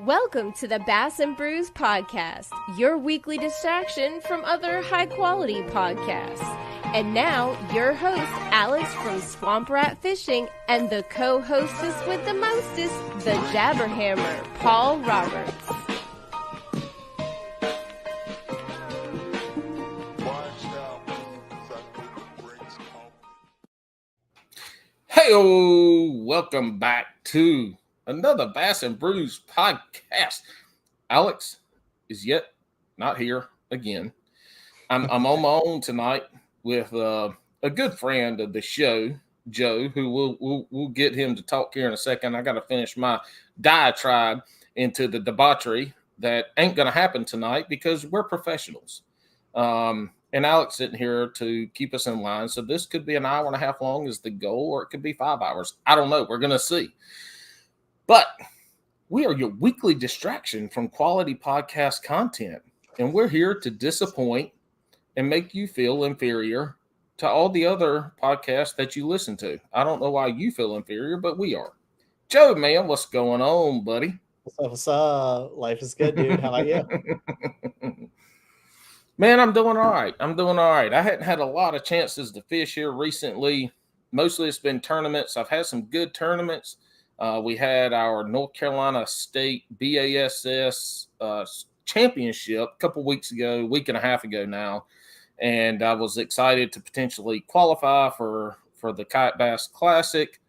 Welcome to the Bass and Brews podcast, your weekly distraction from other high-quality podcasts. And now, your host, Alex from Swamp Rat Fishing, and the co-hostess with the mostest, the Jabberhammer, Paul Roberts. Hey-o! Welcome back to another Bass and Brews podcast. Alex is yet not here again. I'm on my own tonight with a good friend of the show, Joe, who we'll get him to talk here in a second. I got to finish my diatribe into the debauchery that ain't going to happen tonight because we're professionals. And Alex sitting here to keep us in line. So this could be an hour and a half long is the goal, or it could be 5 hours. I don't know. We're going to see. But we are your weekly distraction from quality podcast content. And we're here to disappoint and make you feel inferior to all the other podcasts that you listen to. I don't know why you feel inferior, but we are. Joe, man, what's going on, buddy? What's up? Life is good, dude. How about you? Man, I'm doing all right. I hadn't had a lot of chances to fish here recently. Mostly it's been tournaments. I've had some good tournaments. We had our North Carolina State BASS championship a couple weeks ago, week and a half ago now. And I was excited to potentially qualify for the Kayak Bass Classic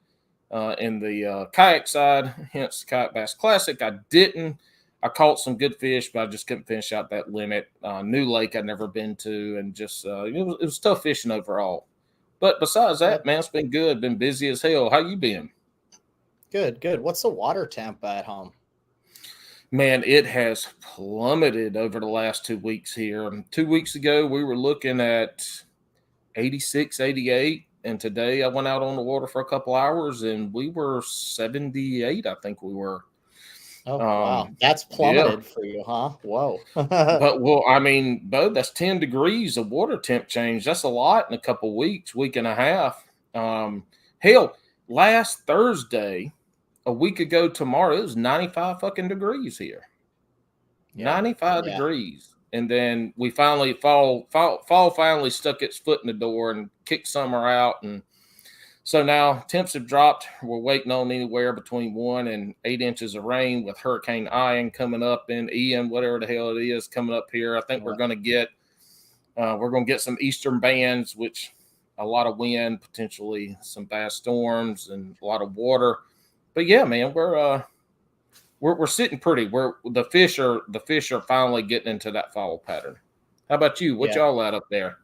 in the kayak side, hence the Kayak Bass Classic. I didn't. I caught some good fish, but I just couldn't finish out that limit. New lake I'd never been to, and just it was tough fishing overall. But besides that, man, it's been good. Been busy as hell. How you been? Good. What's the water temp at home? Man, it has plummeted over the last 2 weeks here. 2 weeks ago, we were looking at 86, 88, and today I went out on the water for a couple hours, and we were 78, I think we were. Oh, wow. That's plummeted for you, huh? Whoa. But, well, I mean, Bo, that's 10 degrees of water temp change. That's a lot in a couple weeks, week and a half. Hell, last Thursday, a week ago tomorrow, it was 95 fucking degrees here. Yeah. 95 degrees. And then we finally, fall finally stuck its foot in the door and kicked summer out. And so now temps have dropped. We're waiting on anywhere between 1 and 8 inches of rain with Hurricane Ian coming up and Ian, whatever the hell it is, coming up here. I think we're going to get some eastern bands, which a lot of wind, potentially some bass storms and a lot of water. But yeah, man, we're sitting pretty. The fish are finally getting into that fall pattern. How about you? What y'all at up there?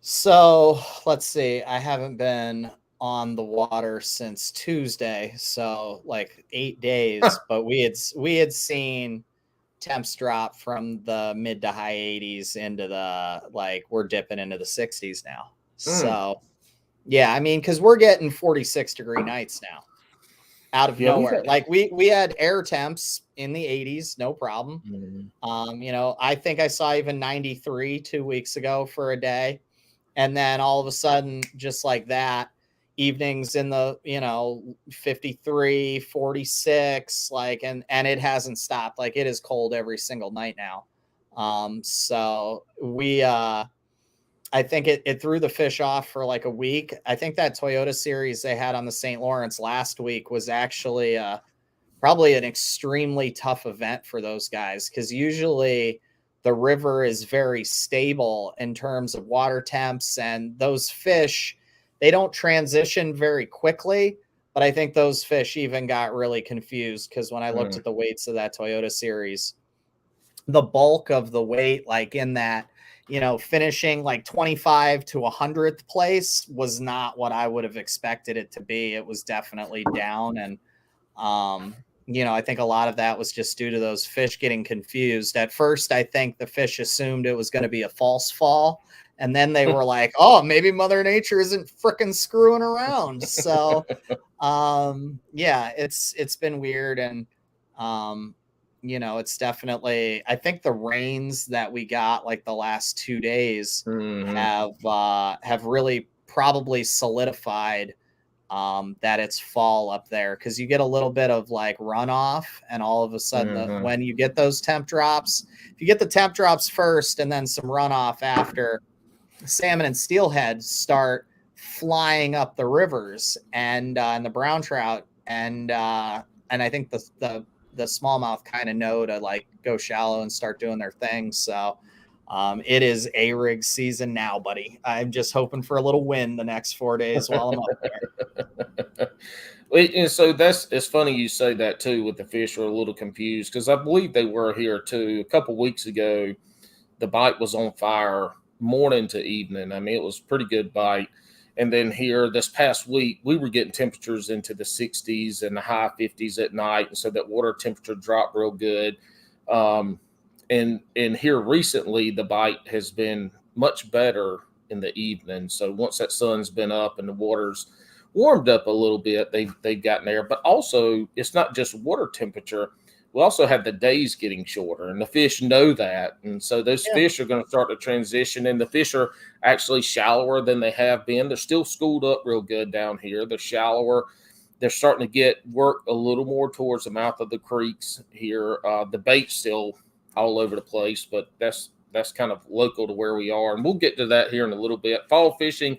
So let's see. I haven't been on the water since Tuesday, so like 8 days. But we had seen temps drop from the mid to high 80s into the we're dipping into the 60s now. So yeah, I mean, because we're getting 46-degree nights now out of nowhere. Like we had air temps in the 80s, no problem. I think I saw even 93 2 weeks ago for a day. And then all of a sudden, just like that, evenings in the, 53, 46, and it hasn't stopped. Like it is cold every single night now. So we, I think it threw the fish off for like a week. I think that Toyota series they had on the St. Lawrence last week was actually probably an extremely tough event for those guys. Cause usually the river is very stable in terms of water temps, and those fish, they don't transition very quickly. But I think those fish even got really confused because when I looked at the weights of that Toyota series, the bulk of the weight, like in that, finishing like 25 to 100th place was not what I would have expected it to be. It was definitely down. And, I think a lot of that was just due to those fish getting confused. At first, I think the fish assumed it was going to be a false fall. And then they were like, oh, maybe Mother Nature isn't fricking screwing around. So, it's been weird. And, it's definitely, I think the rains that we got like the last 2 days have really probably solidified that it's fall up there, because you get a little bit of like runoff, and all of a sudden when you get those temp drops, if you get the temp drops first and then some runoff after, salmon and steelhead start flying up the rivers, and the brown trout, and I think the smallmouth kind of know to like go shallow and start doing their thing. So it is A-rig season now, buddy. I'm just hoping for a little wind the next 4 days while I'm up there. And so it's funny you say that too, with the fish are a little confused, because I believe they were here too. A couple weeks ago, the bite was on fire morning to evening. I mean, it was pretty good bite. And then here this past week, we were getting temperatures into the 60s and the high 50s at night. And so that water temperature dropped real good. And here recently, the bite has been much better in the evening. So once that sun's been up and the water's warmed up a little bit, they've gotten there. But also, it's not just water temperature. We also have the days getting shorter, and the fish know that. And so those fish are going to start to transition, and the fish are actually shallower than they have been. They're still schooled up real good down here. They're shallower. They're starting to get work a little more towards the mouth of the creeks here. The bait's still all over the place, but that's kind of local to where we are. And we'll get to that here in a little bit. Fall fishing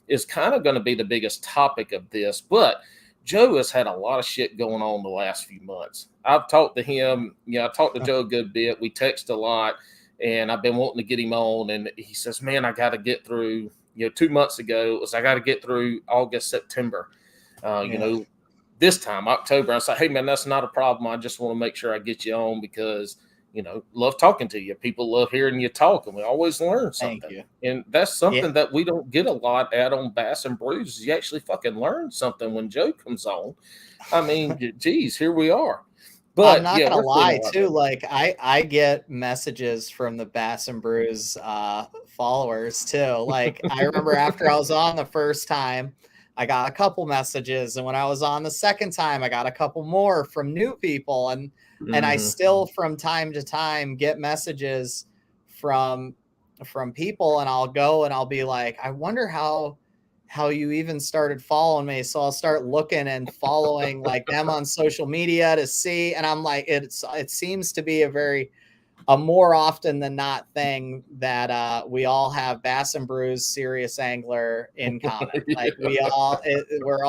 is kind of going to be the biggest topic of this, but Joe has had a lot of shit going on the last few months. I've talked to him. I talked to Joe a good bit. We text a lot, and I've been wanting to get him on. And he says, man, I got to get through, 2 months ago, it was, I got to get through August, September, this time, October. I said, hey, man, that's not a problem. I just want to make sure I get you on because, love talking to you. People love hearing you talk, and we always learn something. Thank you. And that's something that we don't get a lot at on Bass and Brews. You actually fucking learn something when Joe comes on. I mean, geez, here we are. But I'm not gonna lie too. Like I get messages from the Bass and Brews followers too. Like I remember after I was on the first time, I got a couple messages, and when I was on the second time, I got a couple more from new people, and I still from time to time get messages from people, and I'll go and I'll be like, I wonder how you even started following me. So I'll start looking and following like them on social media to see. And I'm like, it seems to be a more often than not thing that we all have Bass and Brews serious angler in common. Like we're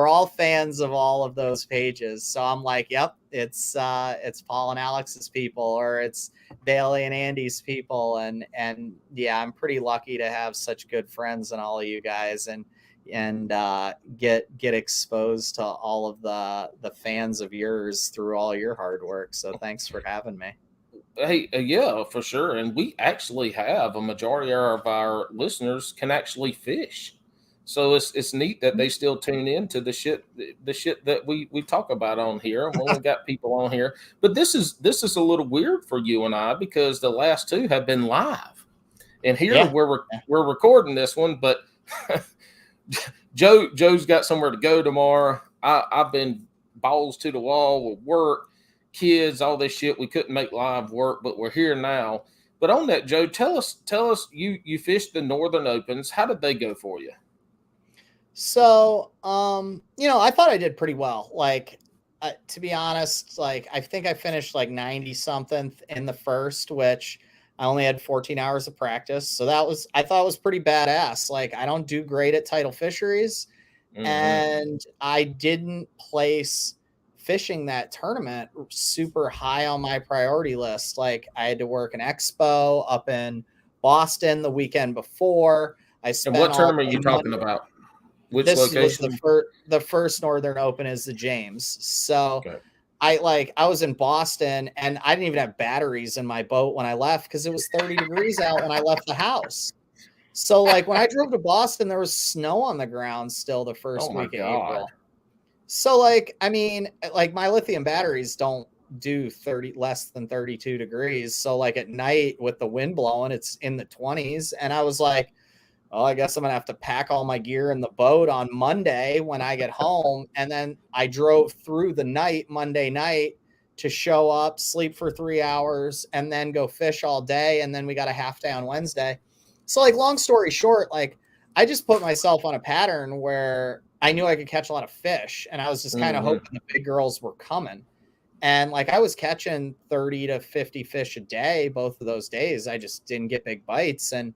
all fans of all of those pages. So I'm like, yep, it's Paul and Alex's people, or it's Bailey and Andy's people. And yeah, I'm pretty lucky to have such good friends and all of you guys, and get exposed to all of the fans of yours through all your hard work. So thanks for having me. Hey, yeah, for sure. And we actually have a majority of our listeners can actually fish. So it's neat that they still tune in to the shit that we talk about on here. And we only got people on here, but this is a little weird for you and I, because the last two have been live, and here we're recording this one, but Joe's got somewhere to go tomorrow. I've been balls to the wall with work, kids, all this shit. We couldn't make live work, but we're here now. But on that, Joe, tell us, you fished the Northern Opens. How did they go for you? So, I thought I did pretty well. Like, to be honest, like, I think I finished like 90 something in the first, which I only had 14 hours of practice. So I thought it was pretty badass. Like, I don't do great at tidal fisheries, and I didn't place fishing that tournament super high on my priority list. Like, I had to work an expo up in Boston the weekend before. I spent. And what tournament are you talking about? Which location? Was the first Northern Open is the James. So okay. I was in Boston, and I didn't even have batteries in my boat when I left, because it was 30 degrees out when I left the house. So like when I drove to Boston, there was snow on the ground still the first week of April. So like, I mean, like my lithium batteries don't do less than 32 degrees. So like at night with the wind blowing, it's in the 20s. And I was like, oh, I guess I'm going to have to pack all my gear in the boat on Monday when I get home. And then I drove through the night, Monday night, to show up, sleep for 3 hours, and then go fish all day. And then we got a half day on Wednesday. So like, long story short, like I just put myself on a pattern where I knew I could catch a lot of fish, and I was just kind of hoping the big girls were coming. And like I was catching 30 to 50 fish a day, both of those days. I just didn't get big bites. And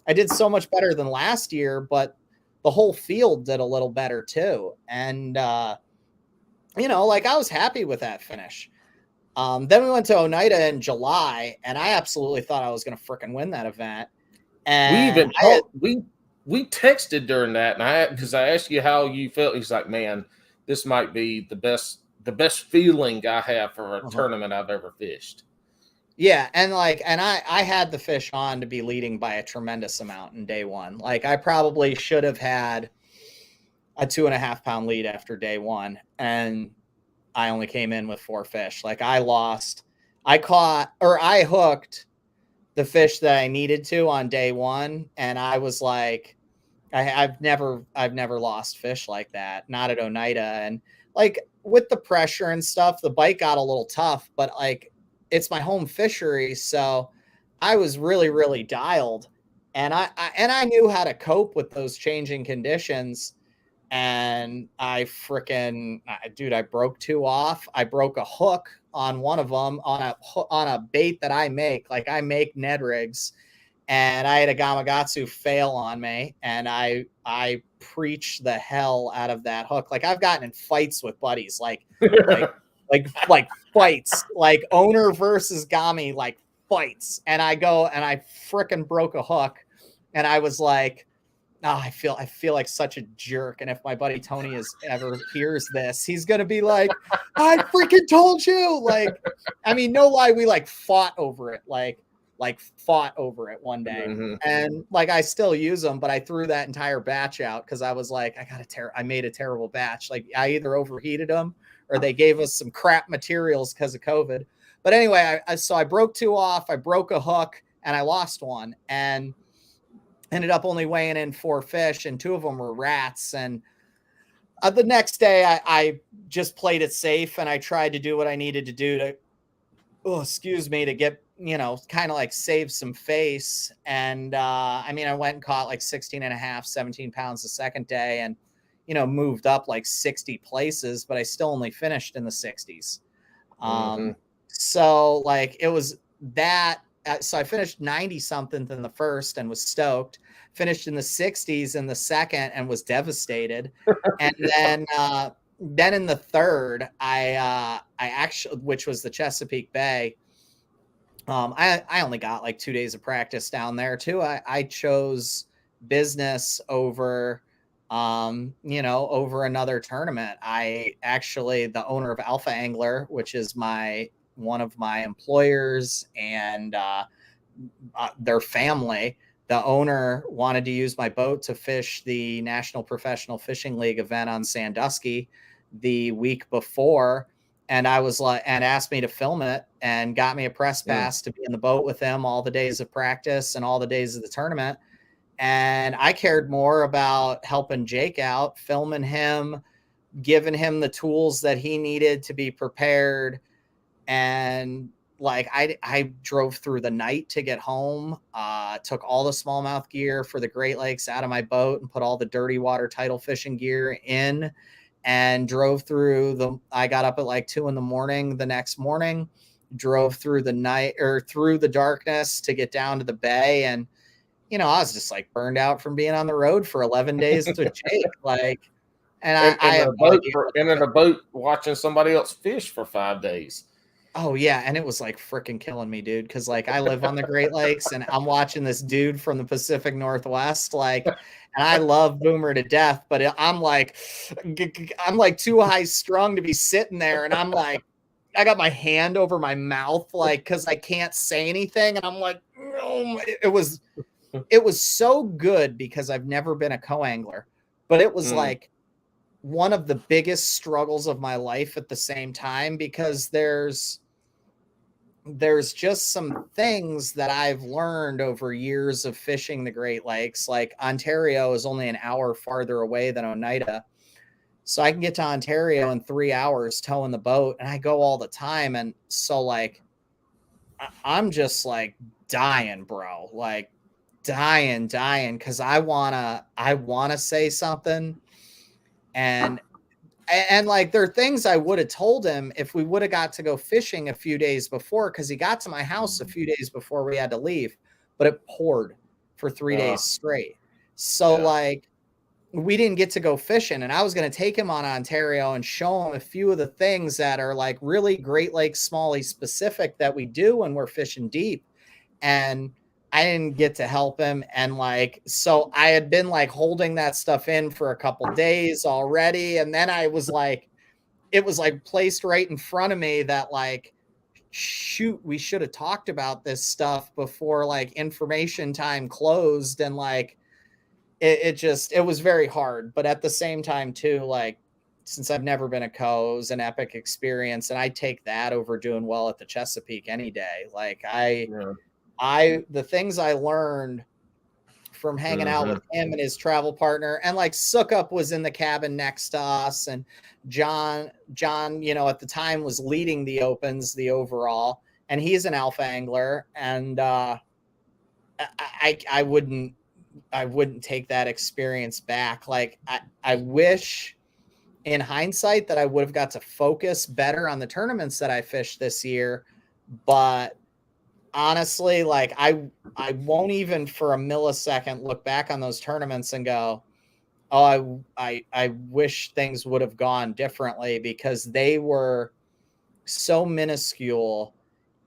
I did so much better than last year, but the whole field did a little better too. And, like I was happy with that finish. Then we went to Oneida in July, and I absolutely thought I was going to freaking win that event. And we texted during that, and because I asked you how you felt. He's like, man, this might be the best feeling I have for a tournament I've ever fished. Yeah, and I had the fish on to be leading by a tremendous amount in day one. Like I probably should have had a 2.5 pound lead after day one, and I only came in with 4 fish. Like I hooked the fish that I needed to on day one, and I was like, I've never lost fish like that, not at Oneida. And like with the pressure and stuff, the bite got a little tough, but like it's my home fishery, so I was really, really dialed, and I knew how to cope with those changing conditions. And I broke 2 off. I broke a hook on one of them on a bait that I make. Like I make Ned rigs, and I had a Gamakatsu fail on me, and I preached the hell out of that hook. Like I've gotten in fights with buddies, like fights, like owner versus Gami, like fights. And I go and I fricking broke a hook, and I was like, oh, I feel like such a jerk. And if my buddy Tony ever hears this, he's gonna be like, I freaking told you. Like, I mean, no lie, we like fought over it, like fought over it one day. And like I still use them, but I threw that entire batch out because I was like, I made a terrible batch. Like I either overheated them or they gave us some crap materials because of COVID. But anyway, so I broke 2 off, I broke a hook, and I lost one, and ended up only weighing in 4 fish, and 2 of them were rats. And the next day I just played it safe, and I tried to do what I needed to do to get, kind of like save some face. And I went and caught like 16.5, 17 pounds the second day, and moved up like 60 places, but I still only finished in the 60s. So like it was that. So I finished 90 something in the first and was stoked, finished in the 60s in the second and was devastated. And then in the third, I actually, which was the Chesapeake Bay, I only got like 2 days of practice down there too. I chose business over another tournament. The owner of Alpha Angler, which is one of my employers, and their family, the owner wanted to use my boat to fish the National Professional Fishing League event on Sandusky the week before. And I was like, and asked me to film it and got me a press pass to be in the boat with him all the days of practice and all the days of the tournament. And I cared more about helping Jake out, filming him, giving him the tools that he needed to be prepared. And like I drove through the night to get home, took all the smallmouth gear for the Great Lakes out of my boat and put all the dirty water tidal fishing gear in, and drove through I got up at like 2 a.m. the next morning, drove through the night or through the darkness to get down to the bay. And, I was just like burned out from being on the road for 11 days with Jake. Like, and in a boat watching somebody else fish for 5 days. Oh yeah. And it was like freaking killing me, dude. Cause like I live on the Great Lakes and I'm watching this dude from the Pacific Northwest. Like, and I love Boomer to death, but I'm like too high strung to be sitting there. And I'm like, I got my hand over my mouth, like, cause I can't say anything. And I'm like, oh, it was so good because I've never been a co-angler, but it was like one of the biggest struggles of my life at the same time, because there's just some things that I've learned over years of fishing the Great Lakes. Like Ontario is only an hour farther away than Oneida. So I can get to Ontario in 3 hours towing the boat, and I go all the time. And so like, I'm just like dying, bro, like dying. Cause I wanna say something, And like, there are things I would have told him if we would have got to go fishing a few days before, because he got to my house a few days before we had to leave, but it poured for 3 days straight. So like, we didn't get to go fishing, and I was going to take him on Ontario and show him a few of the things that are like really Great Lakes Smalley specific that we do when we're fishing deep. And I didn't get to help him. And like, so I had been like holding that stuff in for a couple days already. And then I was like, it was like placed right in front of me that like, shoot, we should have talked about this stuff before like information time closed. And like, it was very hard. But at the same time too, like, since I've never been a co, it was an epic experience. And I take that over doing well at the Chesapeake any day. Like the things I learned from hanging out with him and his travel partner, and like Sookup was in the cabin next to us, and John, you know, at the time was leading the opens, the overall, and he's an alpha angler. And I wouldn't take that experience back. Like I wish in hindsight that I would have got to focus better on the tournaments that I fished this year. But honestly, like I won't even for a millisecond look back on those tournaments and go, oh, I wish things would have gone differently, because they were so minuscule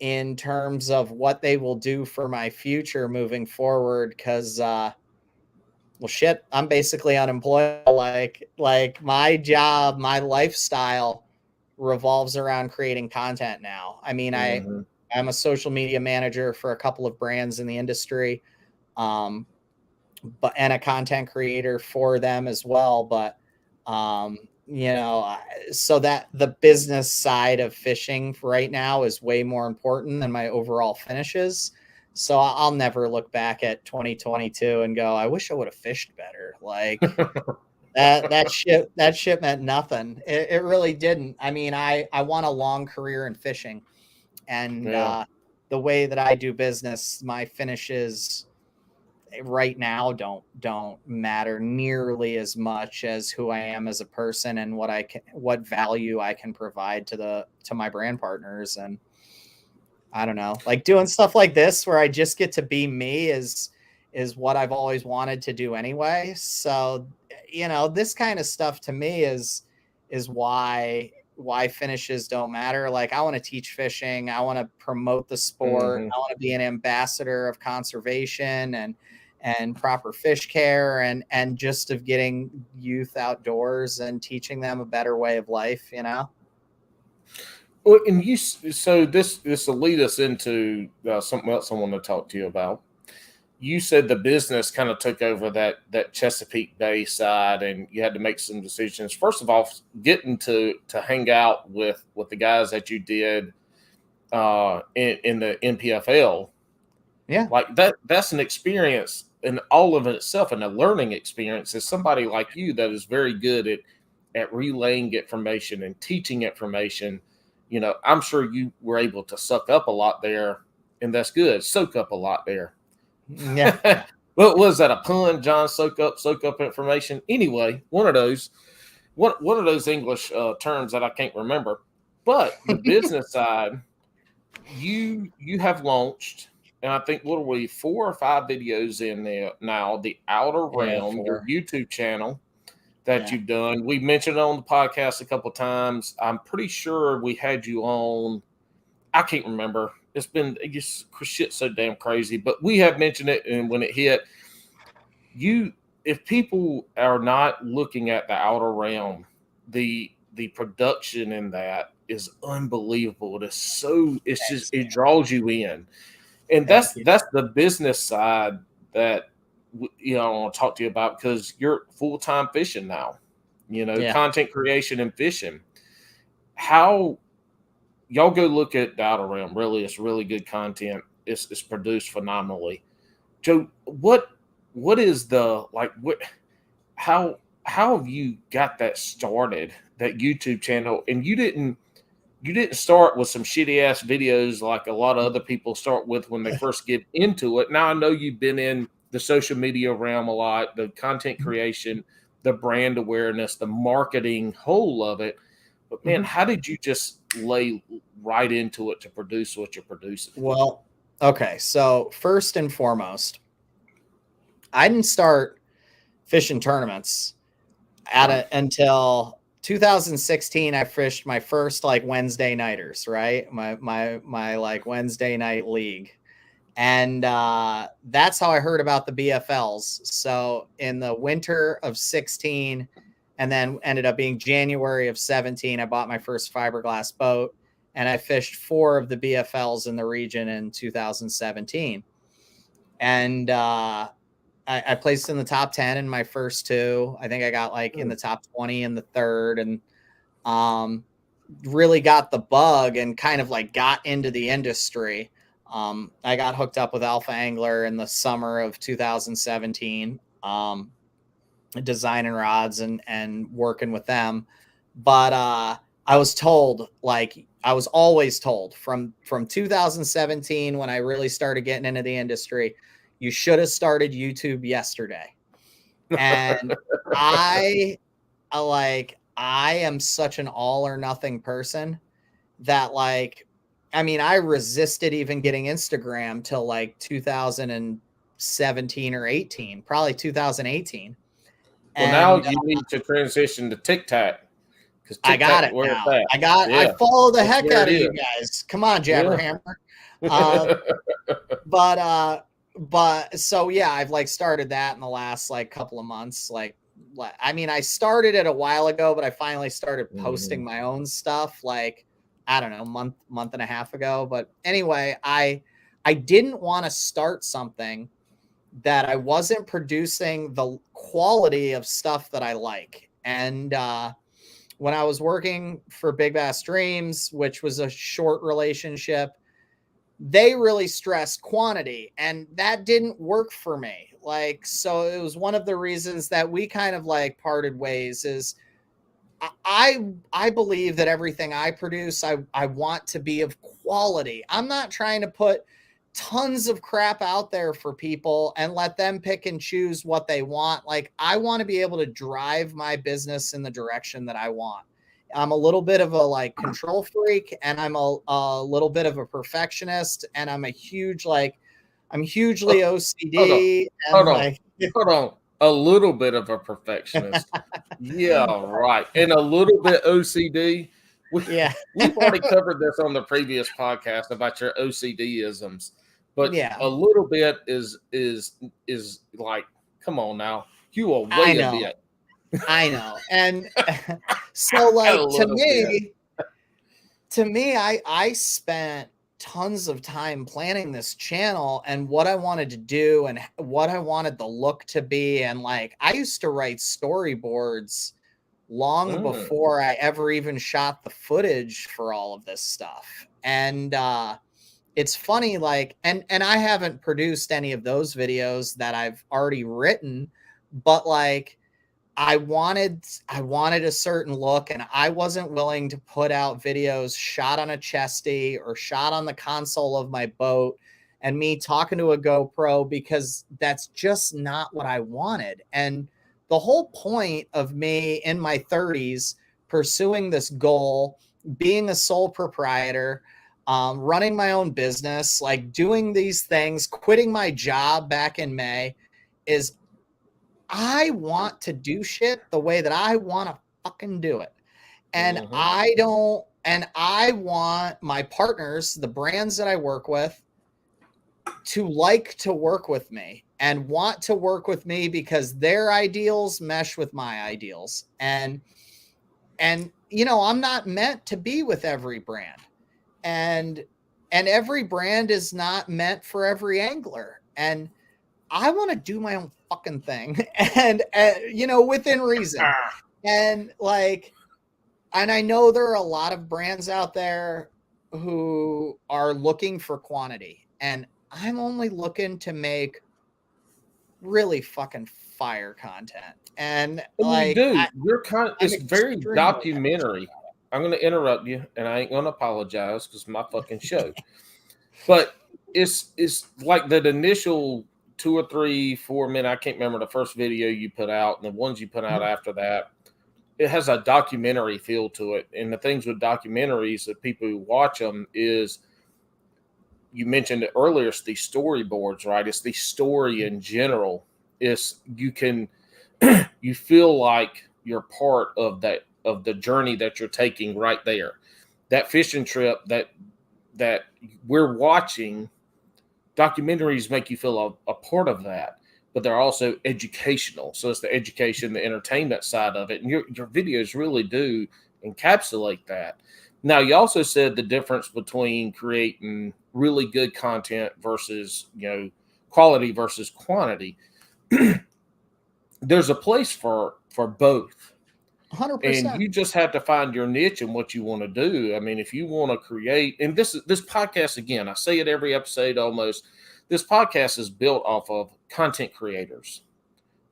in terms of what they will do for my future moving forward. Because well, shit, I'm basically unemployed. Like my job, my lifestyle revolves around creating content now. I mean, I'm a social media manager for a couple of brands in the industry, and a content creator for them as well. But, you know, so that the business side of fishing right now is way more important than my overall finishes. So I'll never look back at 2022 and go, I wish I would have fished better. Like that shit meant nothing. It really didn't. I mean, I want a long career in fishing, and the way that I do business, my finishes right now don't matter nearly as much as who I am as a person and what value I can provide to my brand partners. And I don't know, like doing stuff like this where I just get to be me is what I've always wanted to do anyway. So, you know, this kind of stuff to me is why finishes don't matter. Like, I want to teach fishing. I want to promote the sport. I want to be an ambassador of conservation and proper fish care and just of getting youth outdoors and teaching them a better way of life, you know? Well, and so this will lead us into something else I want to talk to you about. You said the business kind of took over that Chesapeake Bay side, and you had to make some decisions. First of all, getting to hang out with the guys that you did in the NPFL, like that's an experience in all of itself, and a learning experience. As somebody like you that is very good at relaying information and teaching information, you know, I'm sure you were able to suck up a lot there, and that's good. Soak up a lot there. Yeah. What was that, a pun, John? Soak up information. Anyway, one of those English terms that I can't remember. But the business side, you have launched, and I think what are we, 4 or 5 videos in there now, the Outer Realm, your YouTube channel that you've done. We mentioned it on the podcast a couple of times. I'm pretty sure we had you on. I can't remember. It's been just shit so damn crazy, but we have mentioned it. And when it hit, if people are not looking at the Outer Realm, the production in that is unbelievable. It draws you in, and that's the business side that, you know, I want to talk to you about, because you're full-time fishing now, you know, content creation and fishing. How y'all go look at the Outer Realm. Really, it's really good content. It's produced phenomenally. Joe, what is how have you got that started, that YouTube channel? And you didn't start with some shitty ass videos like a lot of other people start with when they first get into it. Now I know you've been in the social media realm a lot, the content creation, the brand awareness, the marketing whole of it. But man, how did you just lay right into it to produce what you're producing? Well, okay. So first and foremost, I didn't start fishing tournaments until 2016. I fished my first like Wednesday nighters, right? My like Wednesday night league. And that's how I heard about the BFLs. So in the winter of 16, and then ended up being January of 17, I bought my first fiberglass boat, and I fished 4 of the BFLs in the region in 2017. And I placed in the top 10 in my first 2. I think I got like in the top 20 in the third, and really got the bug and kind of like got into the industry. I got hooked up with Alpha Angler in the summer of 2017, designing rods and working with them. But I was told, like I was always told from 2017, when I really started getting into the industry, you should have started YouTube yesterday. And I am such an all or nothing person that like, I mean, I resisted even getting Instagram till like 2017 or 18, probably 2018. Well, now you need to transition to TikTok. I got it now. I follow the heck out of you guys. Come on, Jabberhammer. But so yeah, I've like started that in the last like couple of months. Like, I mean, I started it a while ago, but I finally started posting my own stuff like, I don't know, month and a half ago. But anyway, I didn't want to start something that I wasn't producing the quality of stuff that I like. And when I was working for Big Bass Dreams, which was a short relationship, they really stressed quantity, and that didn't work for me. Like, so it was one of the reasons that we kind of like parted ways. Is I believe that everything I produce, I want to be of quality. I'm not trying to put tons of crap out there for people and let them pick and choose what they want. Like, I want to be able to drive my business in the direction that I want. I'm a little bit of a like control freak, and I'm a little bit of a perfectionist, and I'm hugely OCD. Hold on. A little bit of a perfectionist. Yeah, right. And a little bit OCD. We've already covered this on the previous podcast about your OCD-isms. But a little bit is like, come on now. You are way a bit. I know. And so like to me, I spent tons of time planning this channel and what I wanted to do and what I wanted the look to be. And like, I used to write storyboards long before I ever even shot the footage for all of this stuff. And it's funny, like, and I haven't produced any of those videos that I've already written, but like, I wanted a certain look, and I wasn't willing to put out videos shot on a chesty or shot on the console of my boat and me talking to a GoPro, because that's just not what I wanted. And the whole point of me in my 30s pursuing this goal, being a sole proprietor, running my own business, like doing these things, quitting my job back in May, is I want to do shit the way that I want to fucking do it. And I want my partners, the brands that I work with, to like to work with me and want to work with me because their ideals mesh with my ideals. And you know, I'm not meant to be with every brand. And every brand is not meant for every angler. And I want to do my own fucking thing, and you know, within reason. And like, and I know there are a lot of brands out there who are looking for quantity, and I'm only looking to make really fucking fire content. And like, it's very documentary. I'm going to interrupt you, and I ain't going to apologize because my fucking show. But it's like that initial 2 or 3, 4 minutes. I can't remember the first video you put out and the ones you put out after that. It has a documentary feel to it. And the things with documentaries that people who watch them is, you mentioned it earlier, it's these storyboards, right? It's the story in general. It's, you can, you feel like you're part of that, of the journey that you're taking right there. That fishing trip that we're watching, documentaries make you feel a part of that, but they're also educational. So it's the education, the entertainment side of it. And your videos really do encapsulate that. Now, you also said the difference between creating really good content versus, quality versus quantity. There's a place for both. 100%. And you just have to find your niche and what you want to do. I mean, if you want to create, and this podcast, again, I say it every episode almost, this podcast is built off of content creators.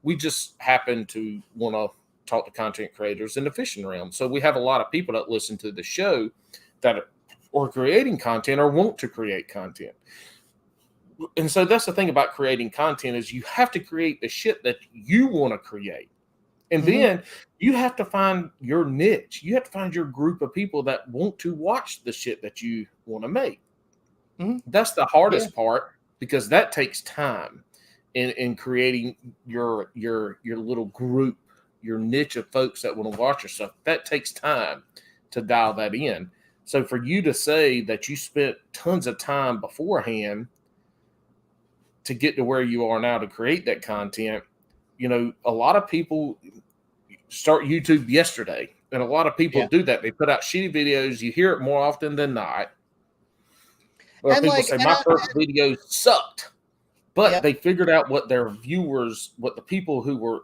We just happen to want to talk to content creators in the fishing realm. So we have a lot of people that listen to the show that are creating content or want to create content. And so that's the thing about creating content, is you have to create the shit that you want to create. And then you have to find your niche. You have to find your group of people that want to watch the shit that you want to make. That's the hardest part, because that takes time in creating your little group, your niche of folks that want to watch your stuff. That takes time to dial that in. So for you to say that you spent tons of time beforehand to get to where you are now to create that content, a lot of people start YouTube yesterday, and a lot of people do that. They put out shitty videos. You hear it more often than not. Or and people say, my first video sucked. But they figured out what their viewers, what the people who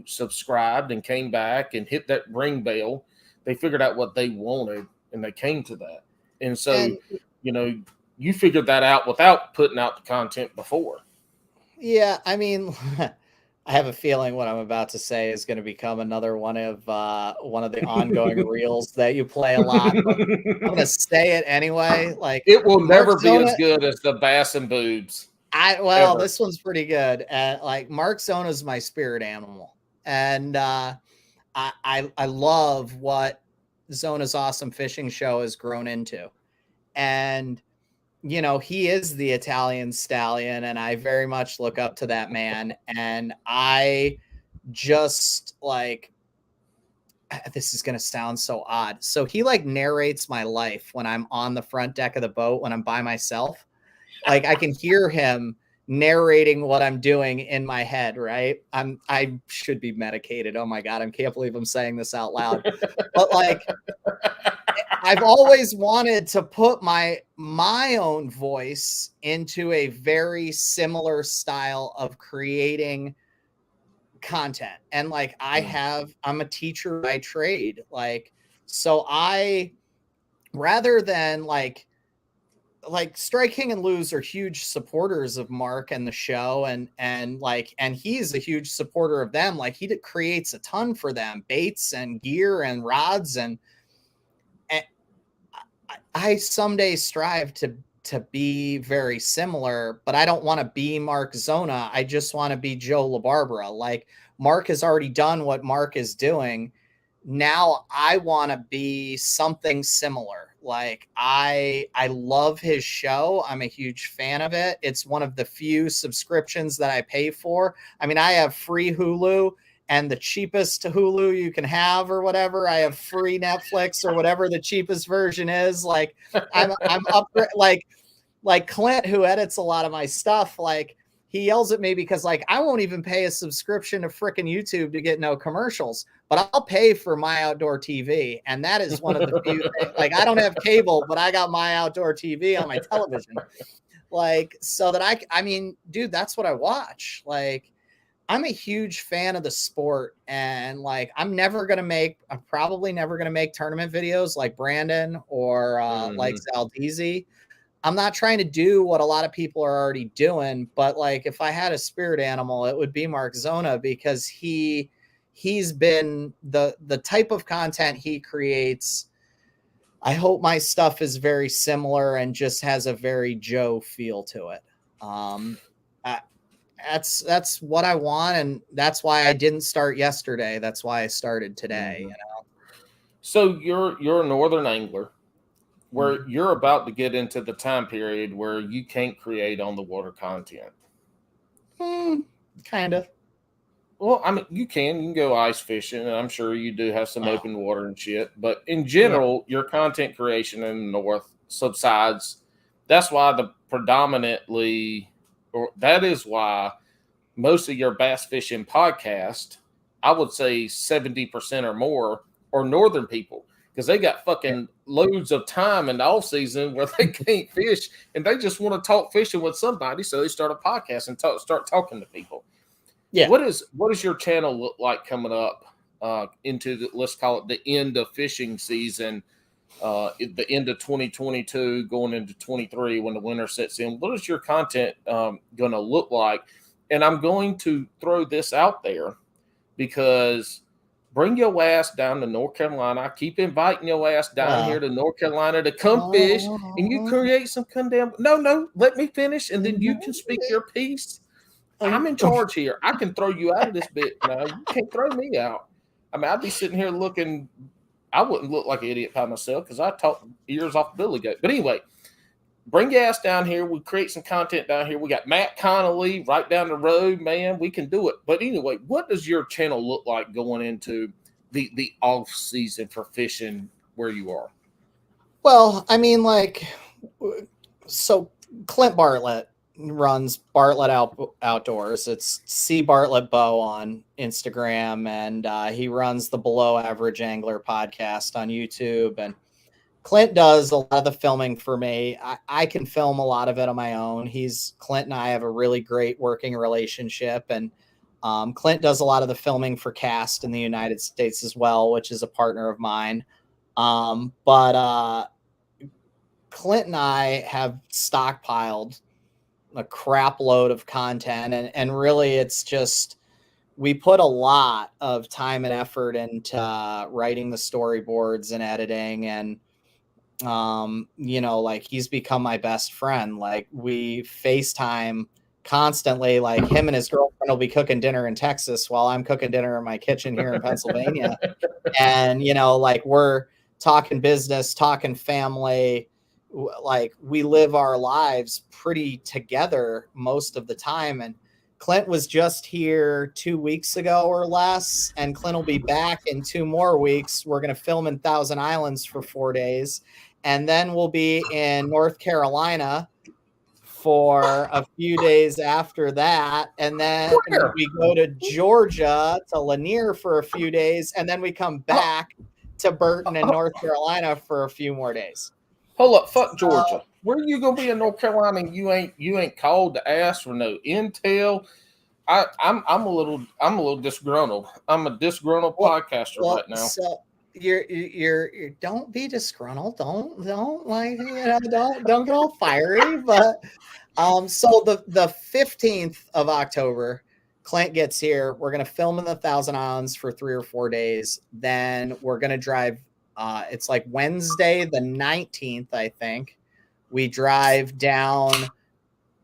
subscribed and came back and hit that ring bell, they figured out what they wanted, and they came to that. And so, you figured that out without putting out the content before. Yeah, I mean, I have a feeling what I'm about to say is going to become another one of the ongoing reels that you play a lot. But I'm going to say it anyway. Like, it will never be as good as the Bass and Boobs. This one's pretty good. Like, Mark Zona's my spirit animal, and I love what Zona's Awesome Fishing Show has grown into, and he is the Italian stallion, and I very much look up to that man. And I just this is going to sound so odd. So he narrates my life when I'm on the front deck of the boat, when I'm by myself. Like, I can hear him narrating what I'm doing in my head, right? I should be medicated. Oh my God, I can't believe I'm saying this out loud. But I've always wanted to put my own voice into a very similar style of creating content. And I'm a teacher by trade. So I, rather than Strike King and Lose are huge supporters of Mark and the show, and he's a huge supporter of them. He creates a ton for them, baits and gear and rods, and I someday strive to be very similar, but I don't want to be Mark Zona. I just want to be Joe Labarbera. Mark has already done what Mark is doing. Now I want to be something similar. I love his show. I'm a huge fan of it. It's one of the few subscriptions that I pay for. I mean, I have free Hulu and the cheapest Hulu you can have, or whatever. I have free Netflix or whatever the cheapest version is. I'm up, like Clint, who edits a lot of my stuff. He yells at me because I won't even pay a subscription to frickin' YouTube to get no commercials, but I'll pay for My Outdoor TV. And that is one of the few things. I don't have cable, but I got My Outdoor TV on my television. So that I mean, dude, that's what I watch. I'm a huge fan of the sport, and I'm probably never going to make tournament videos like Brandon or like Zaldizzi. I'm not trying to do what a lot of people are already doing, but if I had a spirit animal, it would be Mark Zona, because he's been the type of content he creates. I hope my stuff is very similar and just has a very Joe feel to it. that's what I want, and that's why I didn't start yesterday. That's why I started today. Mhm. You know. So you're a northern angler where Mhm. you're about to get into the time period where you can't create on the water content. Kind of. Well, I mean, you can go ice fishing, and I'm sure you do have some Oh, open water and shit. But in yeah. general, your content creation in the north subsides. That's why the predominantly, or that is why most of your bass fishing podcast, I would say 70% or more, are northern people because they got fucking loads of time in the off season where they can't fish and they just want to talk fishing with somebody. So they start a podcast and start talking to people. Yeah. What does your channel look like coming up into the, let's call it the end of fishing season, at the end of 2022, going into 23 when the winter sets in? What is your content going to look like? And I'm going to throw this out there because bring your ass down to North Carolina. I keep inviting your ass down here to North Carolina to come fish, and you create some condemn. No, let me finish, and then you can speak your piece. I'm in charge here. I can throw you out of this bit now. You can't throw me out. I mean, I'd be sitting here looking. I wouldn't look like an idiot by myself because I talk ears off Billy Goat. But anyway, bring your ass down here. We create some content down here. We got Matt Connolly right down the road, man. We can do it. But anyway, what does your channel look like going into the off season for fishing where you are? Well, I mean, like, so Clint Bartlett runs Bartlett Outdoors. It's C Bartlett Bow on Instagram, and he runs the Below Average Angler podcast on YouTube. And Clint does a lot of the filming for me. I can film a lot of it on my own. Clint and I have a really great working relationship, and Clint does a lot of the filming for Cast in the United States as well, which is a partner of mine. But Clint and I have stockpiled a crap load of content, and really it's just we put a lot of time and effort into writing the storyboards and editing, and like he's become my best friend. Like we FaceTime constantly. Like him and his girlfriend will be cooking dinner in Texas while I'm cooking dinner in my kitchen here in Pennsylvania. And like we're talking business, talking family. Like we live our lives pretty together most of the time. And Clint was just here 2 weeks ago or less, and Clint will be back in 2 more weeks. We're going to film in Thousand Islands for 4 days, and then we'll be in North Carolina for a few days after that, and then we go to Georgia to Lanier for a few days, and then we come back to Burton in North Carolina for a few more days. Hold up, fuck Georgia. Where are you gonna be in North Carolina? And you ain't called to ask for no intel. I'm a little disgruntled. I'm a disgruntled podcaster right now. So you're don't be disgruntled. Don't like don't get all fiery. But so the 15th of October, Clint gets here. We're gonna film in the Thousand Islands for 3 or 4 days. Then we're gonna drive. It's like Wednesday the 19th, I think. We drive down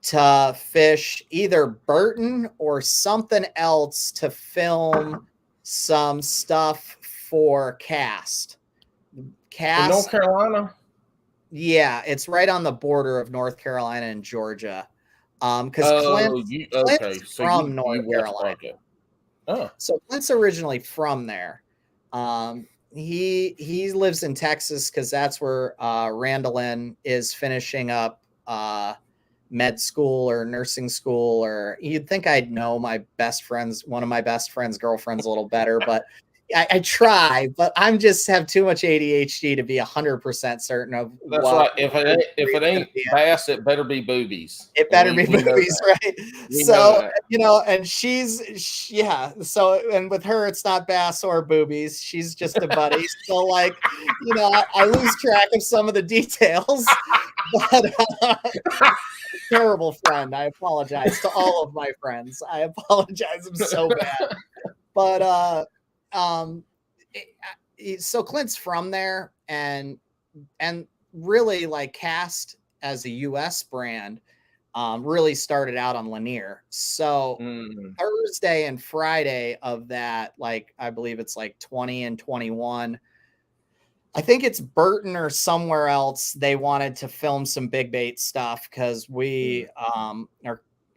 to fish either Burton or something else to film some stuff for Cast. In North Carolina? Yeah, it's right on the border of North Carolina and Georgia. Because Clint's from North Carolina. Oh. So Clint's originally from there. He lives in Texas because that's where Randallin is finishing up med school or nursing school. Or you'd think I'd know one of my best friend's girlfriends a little better, but I try, but I'm just have too much ADHD to be 100% certain of. That's right. If it ain't bass, it better be boobies. It better be boobies, right? So and So and with her, it's not bass or boobies. She's just a buddy. So like, I lose track of some of the details. But terrible friend. I apologize to all of my friends. I apologize. I'm so bad. But so Clint's from there, and really like Cast as a US brand really started out on Lanier. So Mm. Thursday and Friday of that, like, I believe it's like 20 and 21. I think it's Burton or somewhere else. They wanted to film some big bait stuff because we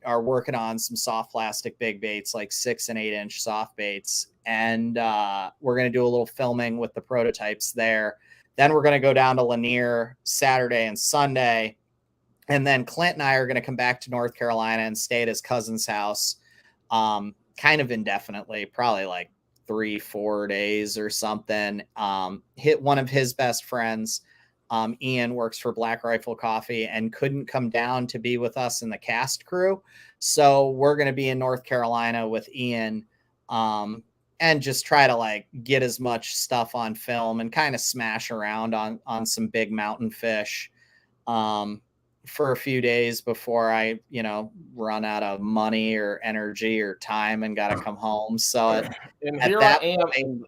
are working on some soft plastic big baits, like 6 and 8 inch soft baits. And we're going to do a little filming with the prototypes there. Then we're going to go down to Lanier Saturday and Sunday. And then Clint and I are going to come back to North Carolina and stay at his cousin's house kind of indefinitely, probably like 3-4 days or something. Hit one of his best friends. Ian works for Black Rifle Coffee and couldn't come down to be with us in the cast crew. So we're going to be in North Carolina with Ian and just try to like get as much stuff on film and kind of smash around on some big mountain fish for a few days before I, run out of money or energy or time and got to come home. So and here I am.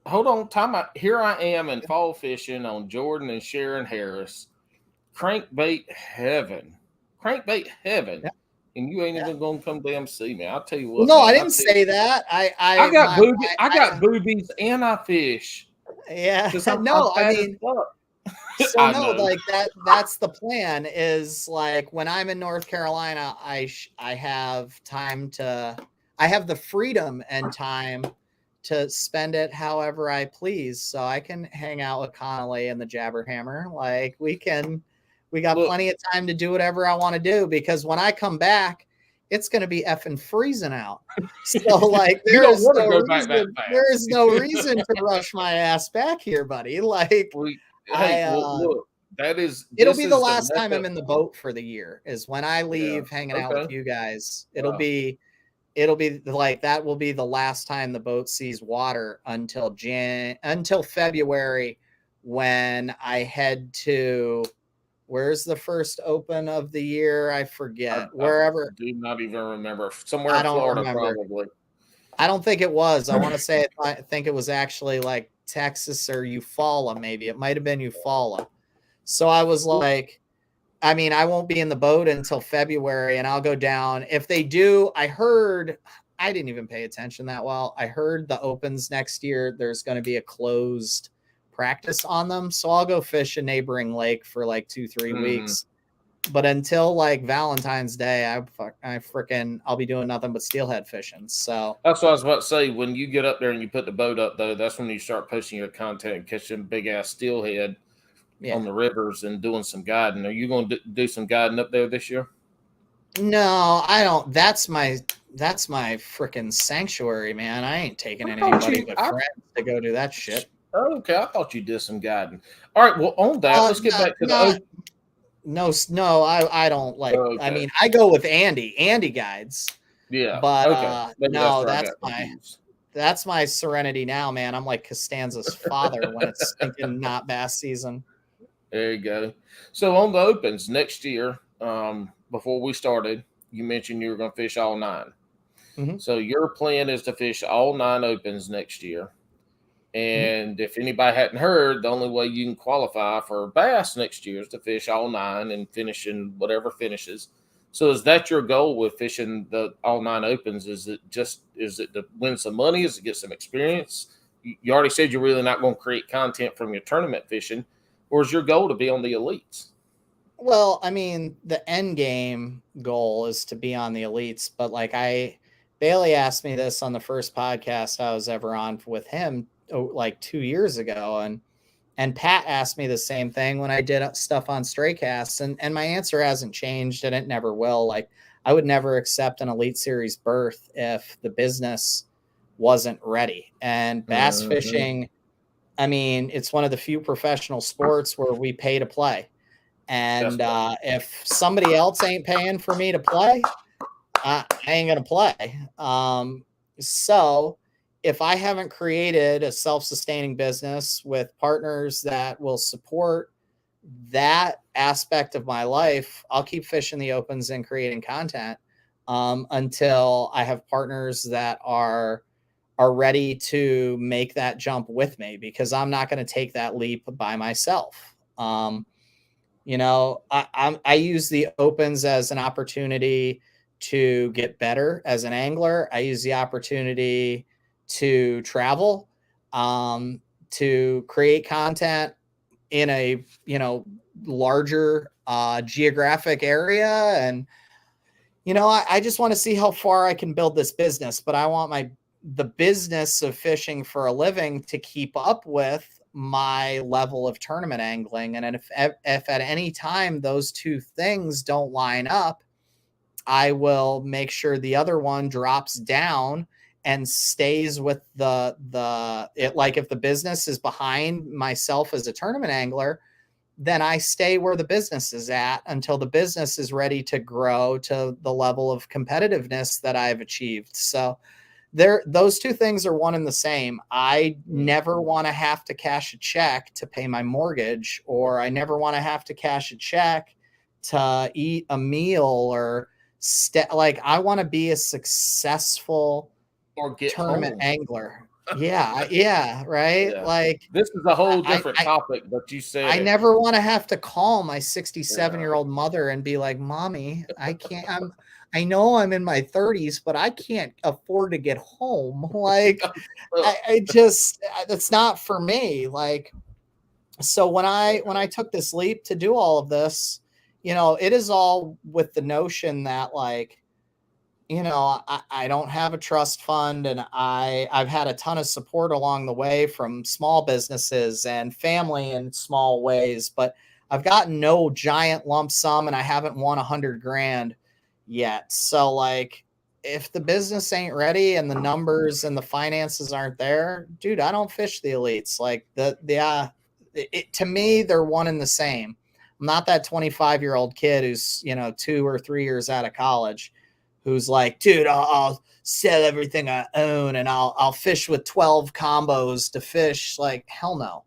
Hold on, time out. Here I am in fall fishing on Jordan and Sharon Harris, crankbait heaven, Yeah. and you ain't even gonna come damn see me. I'll tell you Well, what. no, Man, I didn't say that. I got boobies and I fish. Yeah, I'm no, fat I as mean, fuck. so no, like that's the plan is like when I'm in North Carolina, I have time I have the freedom and time to spend it however I please. So I can hang out with Connolly and the Jabberhammer. Like we got plenty of time to do whatever I want to do because when I come back, it's going to be effing freezing out. So like there is no reason to rush my ass back here, buddy. Like look, it'll be the last time I'm in the boat for the year is when I leave hanging out with you guys. It'll be like that will be the last time the boat sees water until February when I head to where's the first open of the year? I forget. Wherever. I do not even remember. Somewhere in Florida, probably. I don't think it was. I want to say I think it was actually like Texas or Eufaula, maybe. It might have been Eufaula. So I was like, I mean, I won't be in the boat until February and I'll go down. If they do, I didn't even pay attention that well. I heard the opens next year, there's going to be a closed practice on them. So I'll go fish a neighboring lake for like 2-3 weeks. But until like Valentine's Day, I'll be doing nothing but steelhead fishing. So that's what I was about to say. When you get up there and you put the boat up, though, that's when you start posting your content and catching big ass steelhead on the rivers and doing some guiding. Are you going to do some guiding up there this year? No, I don't. That's my freaking sanctuary, man. I ain't taking anybody but friends to go do that shit. Okay, I thought you did some guiding. All right, well, on that, let's get back to the. No, I don't like. Okay. I mean, I go with Andy. Andy guides. Yeah, but no, that's my serenity now, man. I'm like Costanza's father when it's stinking not bass season. There you go. So on the opens next year, before we started, you mentioned you were going to fish all 9. Mm-hmm. So your plan is to fish all 9 opens next year. And if anybody hadn't heard, the only way you can qualify for bass next year is to fish all 9 and finish in whatever finishes. So is that your goal with fishing the all 9 opens? Is it to win some money? Is it get some experience? You already said you're really not going to create content from your tournament fishing, or is your goal to be on the elites? Well, I mean, the end game goal is to be on the elites, but like Bailey asked me this on the first podcast I was ever on with him like 2 years ago. And Pat asked me the same thing when I did stuff on Stray Casts, and my answer hasn't changed and it never will. Like I would never accept an Elite Series berth if the business wasn't ready. And bass fishing, I mean, it's one of the few professional sports where we pay to play. And if somebody else ain't paying for me to play, I ain't going to play. So if I haven't created a self-sustaining business with partners that will support that aspect of my life, I'll keep fishing the opens and creating content until I have partners that are ready to make that jump with me, because I'm not going to take that leap by myself. You know, I use the opens as an opportunity to get better as an angler. I use the opportunity to travel, to create content in a, larger geographic area. And, I just want to see how far I can build this business, but I want the business of fishing for a living to keep up with my level of tournament angling. And if at any time those two things don't line up, I will make sure the other one drops down and stays with like if the business is behind myself as a tournament angler, then I stay where the business is at until the business is ready to grow to the level of competitiveness that I've achieved. So those two things are one and the same. I never want to have to cash a check to pay my mortgage, or I never want to have to cash a check to eat a meal, or like I want to be a successful or get tournament home. angler. Yeah, right. Yeah. Like This is a whole different topic, but you said I it. never want to have to call my 67-year-old mother and be like, "Mommy, I can't. I know I'm in my 30s, but I can't afford to get home." Like, I just that's not for me. Like, so when I took this leap to do all of this, it is all with the notion that like, I don't have a trust fund, and I've had a ton of support along the way from small businesses and family in small ways, but I've gotten no giant lump sum, and I haven't won 100 grand yet. So like, if the business ain't ready and the numbers and the finances aren't there, dude, I don't fish the elites. Like to me, they're one and the same. I'm not that 25-year-old kid who's, 2 or 3 years out of college, who's like, dude, I'll sell everything I own and I'll fish with 12 combos to fish. Like, hell no.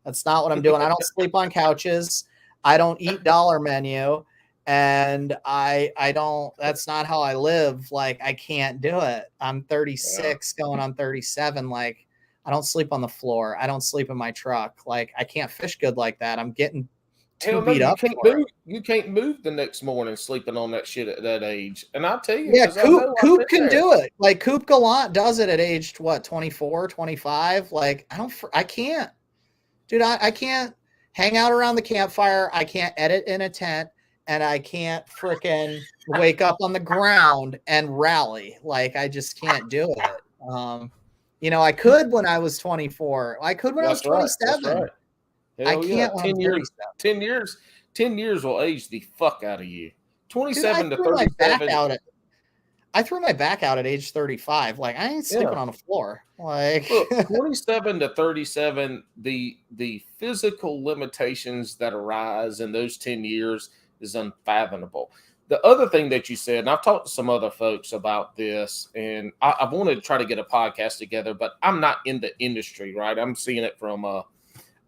That's not what I'm doing. I don't sleep on couches. I don't eat dollar menu. And I don't, that's not how I live. Like, I can't do it. I'm 36 going on 37. Like, I don't sleep on the floor. I don't sleep in my truck. Like, I can't fish good like that. I'm getting too beat up. You can't move the next morning sleeping on that shit at that age. And I'll tell you, yeah, Coop can do it. Like Coop Gallant does it at age 24, 25. Like I can't, dude. I can't hang out around the campfire. I can't edit in a tent, and I can't freaking wake up on the ground and rally. Like I just can't do it. I could when I was 24. I could when I was 27. That's right. I can't. 10 years will age the fuck out of you. 27 to 37. I threw my back out at age 35. Like I ain't sleeping on the floor. Like look, 27 to 37, the physical limitations that arise in those 10 years is unfathomable. The other thing that you said, and I've talked to some other folks about this, and I wanted to try to get a podcast together, but I'm not in the industry, right? I'm seeing it from a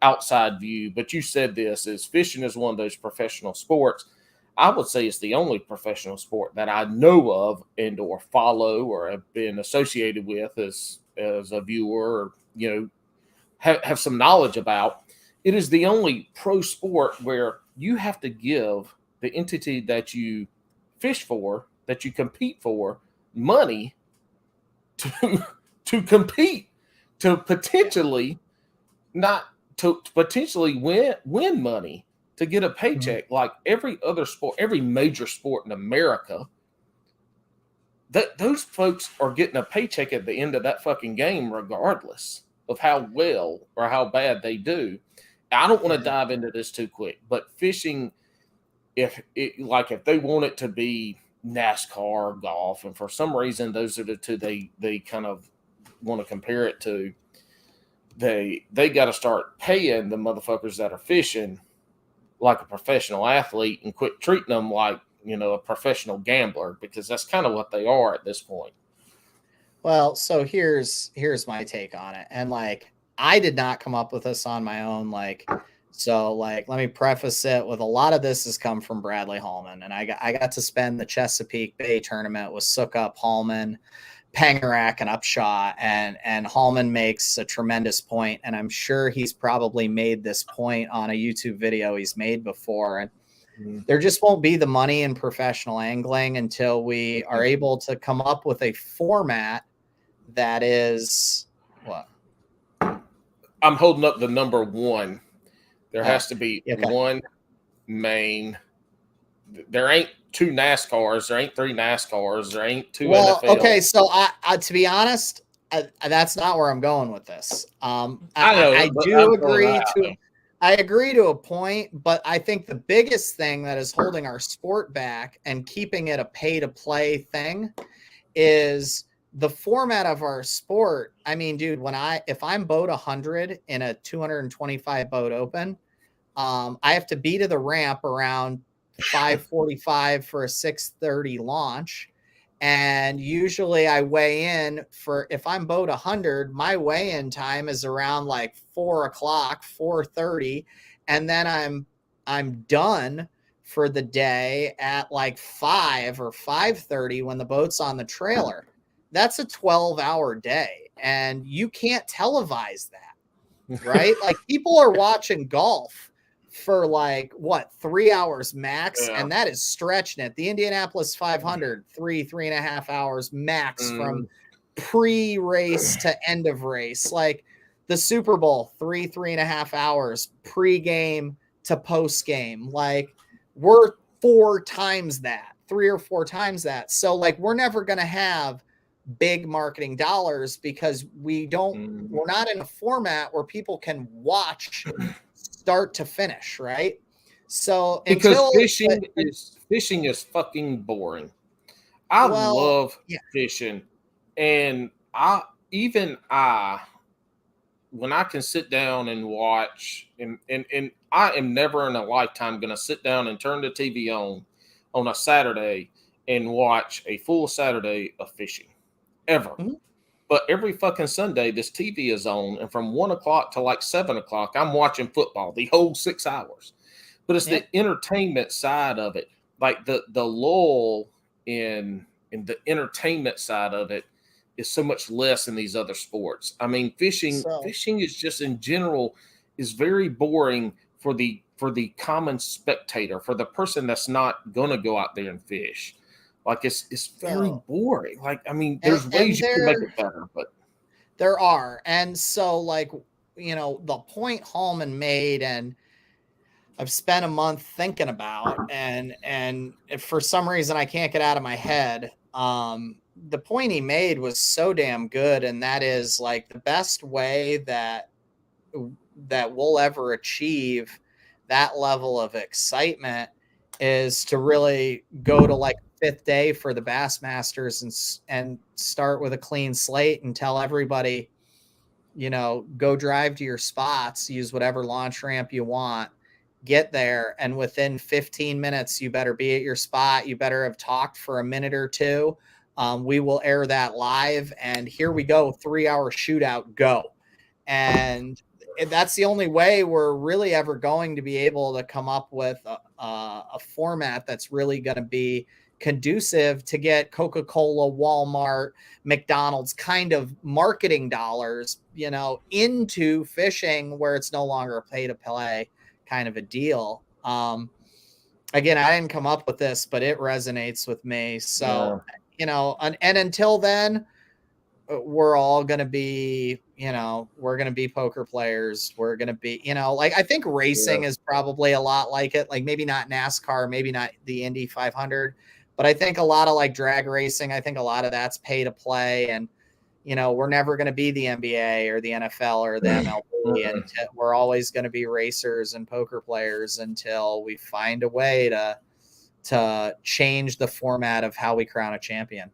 outside view, but you said this is fishing is one of those professional sports. I would say it's the only professional sport that I know of and or follow or have been associated with as a viewer, or have some knowledge about. It is the only pro sport where you have to give the entity that you fish for, that you compete for, money to compete, to potentially not to potentially win money, to get a paycheck. Mm-hmm. Like every other sport, every major sport in America, that those folks are getting a paycheck at the end of that fucking game, regardless of how well or how bad they do. I don't want to dive into this too quick, but fishing, if they want it to be NASCAR or golf, and for some reason those are the two they kind of want to compare it to, they got to start paying the motherfuckers that are fishing like a professional athlete and quit treating them like, a professional gambler, because that's kind of what they are at this point. Well, so here's my take on it. And like, I did not come up with this on my own. So let me preface it with a lot of this has come from Bradley Hallman, and I got to spend the Chesapeake Bay tournament with Sukup, Hallman, Pangerack and Upshaw, and Hallman makes a tremendous point, and I'm sure he's probably made this point on a YouTube video he's made before. And there just won't be the money in professional angling until we are able to come up with a format that is what? I'm holding up the number one. There has to be one main. There ain't two NASCARs. There ain't three NASCARs. There ain't two NFL. Okay, so I to be honest, that's not where I'm going with this. I agree to a point, but I think the biggest thing that is holding our sport back and keeping it a pay-to-play thing is the format of our sport. I mean, dude, if I'm boat 100 in a 225 boat open, I have to be to the ramp around 5:45 for a 6:30 launch. And usually I weigh in if I'm boat 100, my weigh-in time is around like 4 o'clock, 4:30. And then I'm done for the day at like 5 or 5:30 when the boat's on the trailer. That's a 12-hour day. And you can't televise that, right? Like people are watching golf for like 3 hours max, and that is stretching it. The Indianapolis 500, 3.5 hours max from pre-race to end of race. Like the Super Bowl, 3.5 hours pre-game to post-game. Like we're 4 times that, 3 or 4 times that. So like we're never going to have big marketing dollars because we're not in a format where people can watch start to finish, right? So fishing is fucking boring. I love fishing, and when I can sit down and watch, and I am never in a lifetime going to sit down and turn the TV on a Saturday and watch a full Saturday of fishing, ever. Mm-hmm. But every fucking Sunday, this TV is on, and from 1 o'clock to like 7 o'clock, I'm watching football the whole 6 hours. But it's the entertainment side of it, like the lull in the entertainment side of it is so much less in these other sports. I mean, fishing is just in general is very boring for the common spectator, for the person that's not going to go out there and fish. Like it's very boring. Like, I mean, there's ways you can make it better, but there are. And so like, the point Hallman made, and I've spent a month thinking about, and if for some reason I can't get out of my head, the point he made was so damn good. And that is like the best way that we'll ever achieve that level of excitement is to really go to like 5th day for the Bassmasters and start with a clean slate and tell everybody, go drive to your spots, use whatever launch ramp you want, get there. And within 15 minutes, you better be at your spot. You better have talked for a minute or two. We will air that live. And here we go. 3-hour shootout, go. And that's the only way we're really ever going to be able to come up with a format that's really going to be conducive to get Coca-Cola, Walmart, McDonald's kind of marketing dollars, into fishing, where it's no longer a pay to play kind of a deal. Again, I didn't come up with this, but it resonates with me. So, and until then, we're all going to be, we're going to be poker players. We're going to be, like, I think racing is probably a lot like it, like maybe not NASCAR, maybe not the Indy 500, but I think a lot of like drag racing, I think a lot of that's pay to play. And, we're never going to be the NBA or the NFL or the MLB. And we're always going to be racers and poker players until we find a way to change the format of how we crown a champion.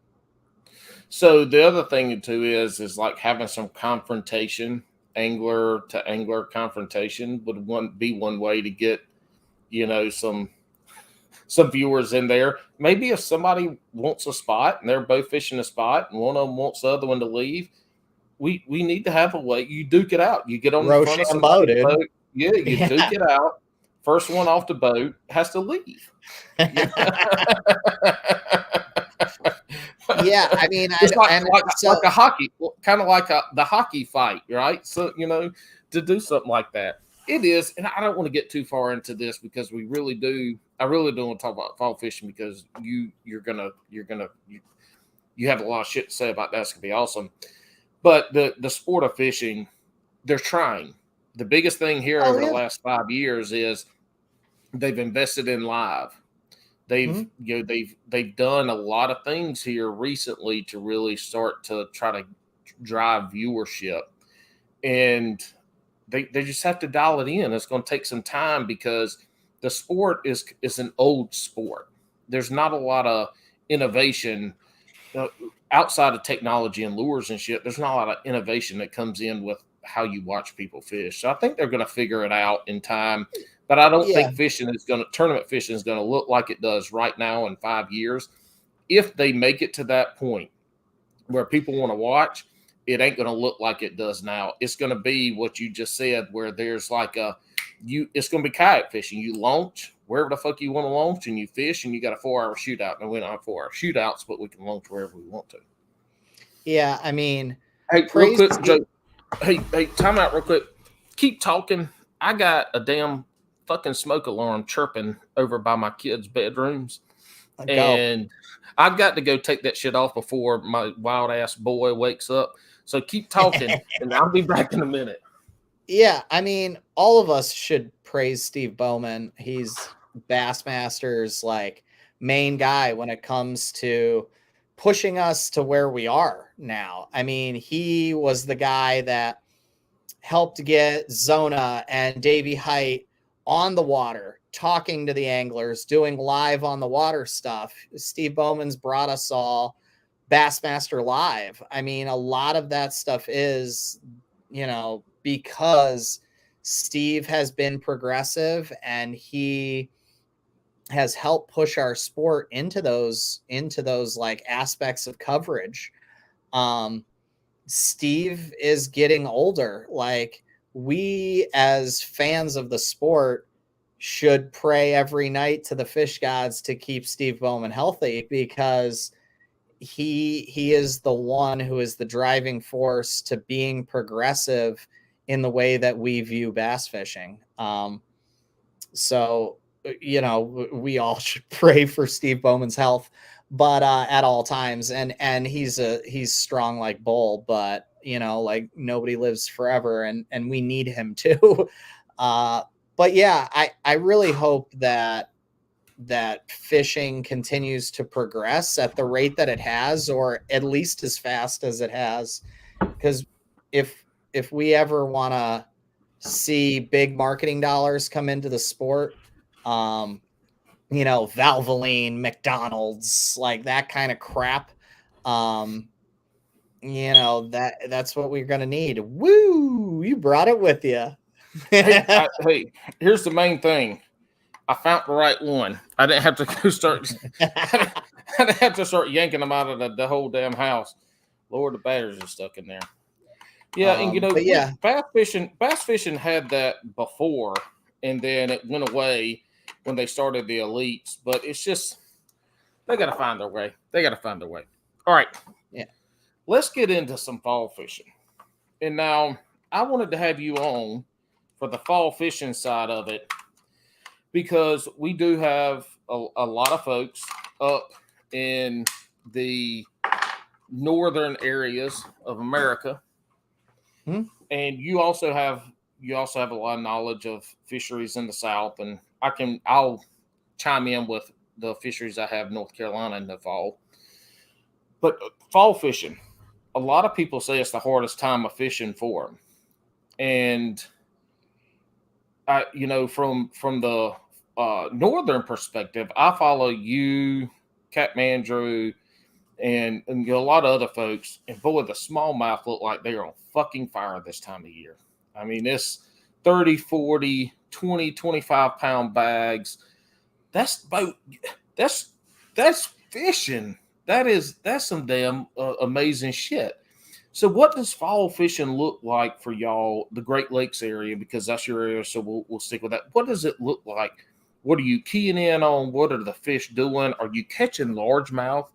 So the other thing too is like having some confrontation, angler to angler confrontation would be one way to get, some viewers in there. Maybe if somebody wants a spot and they're both fishing a spot and one of them wants the other one to leave, we need to have a way. You duke it out. You get on the front of somebody's boat. Yeah, you duke it out. First one off the boat has to leave. Yeah, I mean, It's so like a hockey, kind of like the hockey fight, right? So, to do something like that. It is, and I don't want to get too far into this because we really do. I really don't want to talk about fall fishing because you have a lot of shit to say about that. It's gonna be awesome. But the sport of fishing, they're trying. The biggest thing here oh over the yeah, last 5 years is they've invested in live. They've they've done a lot of things here recently to really start to try to drive viewership, and they just have to dial it in. It's going to take some time because the sport is an old sport. There's not a lot of innovation outside of technology and lures and shit. There's not a lot of innovation that comes in with how you watch people fish. So I think they're going to figure it out in time. But I don't yeah. think tournament fishing is going to look like it does right now in 5 years. If they make it to that point where people want to watch, it ain't going to look like it does now. It's going to be what you just said, where there's it's going to be kayak fishing. You launch wherever the fuck you want to launch and you fish, and you got a 4-hour shootout. And we don't have 4-hour shootouts, but we can launch wherever we want to. Yeah, I mean, hey, real quick, Joe. Hey, time out real quick. Keep talking. I got a damn fucking smoke alarm chirping over by my kids' bedrooms. And I've got to go take that shit off before my wild ass boy wakes up. So keep talking, and I'll be back in a minute. Yeah, I mean, all of us should praise Steve Bowman. He's Bassmaster's main guy when it comes to pushing us to where we are now. I mean, he was the guy that helped get Zona and Davey Height on the water, talking to the anglers, doing live on the water stuff. Steve Bowman's brought us all Bassmaster Live. I mean, a lot of that stuff is, because Steve has been progressive and he has helped push our sport into those aspects of coverage. Steve is getting older. We as fans of the sport should pray every night to the fish gods to keep Steve Bowman healthy, because he is the one who is the driving force to being progressive in the way that we view bass fishing. So, we all should pray for Steve Bowman's health, but at all times. And he's strong like bull, but nobody lives forever, and we need him too. But yeah, I really hope that fishing continues to progress at the rate that it has, or at least as fast as it has. Because if we ever want to see big marketing dollars come into the sport, Valvoline, McDonald's, that kind of crap, that's what we're going to need. Woo! You brought it with you. Hey, here's the main thing. I found the right one. I didn't have to go start. I didn't have to start yanking them out of the whole damn house. Lord, the batteries are stuck in there. Yeah, and bass fishing had that before, and then it went away when they started the elites. But it's just they got to find their way. All right. Yeah. Let's get into some fall fishing. And now I wanted to have you on for the fall fishing side of it, because we do have a lot of folks up in the northern areas of America. And you also have a lot of knowledge of fisheries in the South, and I'll chime in with the fisheries I have in North Carolina in the fall. But fall fishing, a lot of people say it's the hardest time of fishing for them. And from the northern perspective, I follow you, Catmandrew, and a lot of other folks. And boy, the smallmouth look like they're on fucking fire this time of year. I mean, it's 30, 40, 20, 25 pound bags. That's fishing. That's some damn amazing shit. So what does fall fishing look like for y'all, the Great Lakes area, because that's your area, so we'll stick with that. What does it look like? What are you keying in on? What are the fish doing? Are you catching largemouth?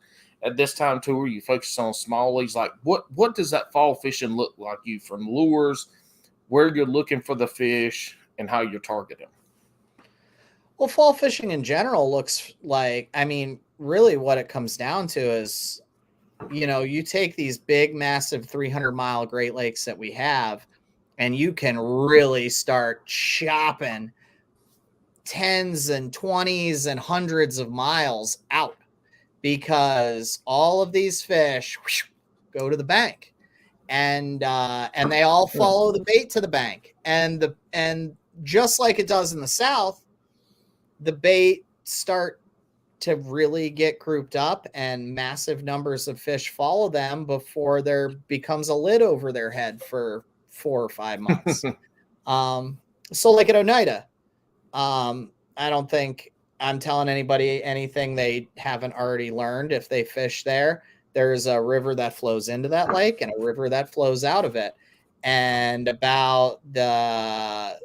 at this time too, you focus on smallies. Like what does that fall fishing look like you from lures, where you're looking for the fish and how you're targeting? Well, fall fishing in general looks like, I mean, really what it comes down to is, you take these big, massive 300-mile Great Lakes that we have, and you can really start chopping tens and 20s and hundreds of miles out, because all of these fish go to the bank, and they all follow the bait to the bank, and just like it does in the South, the bait start to really get grouped up and massive numbers of fish follow them before there becomes a lid over their head for 4 or 5 months. So like at Oneida, I don't think I'm telling anybody anything they haven't already learned. If they fish there, there's a river that flows into that lake and a river that flows out of it. And about the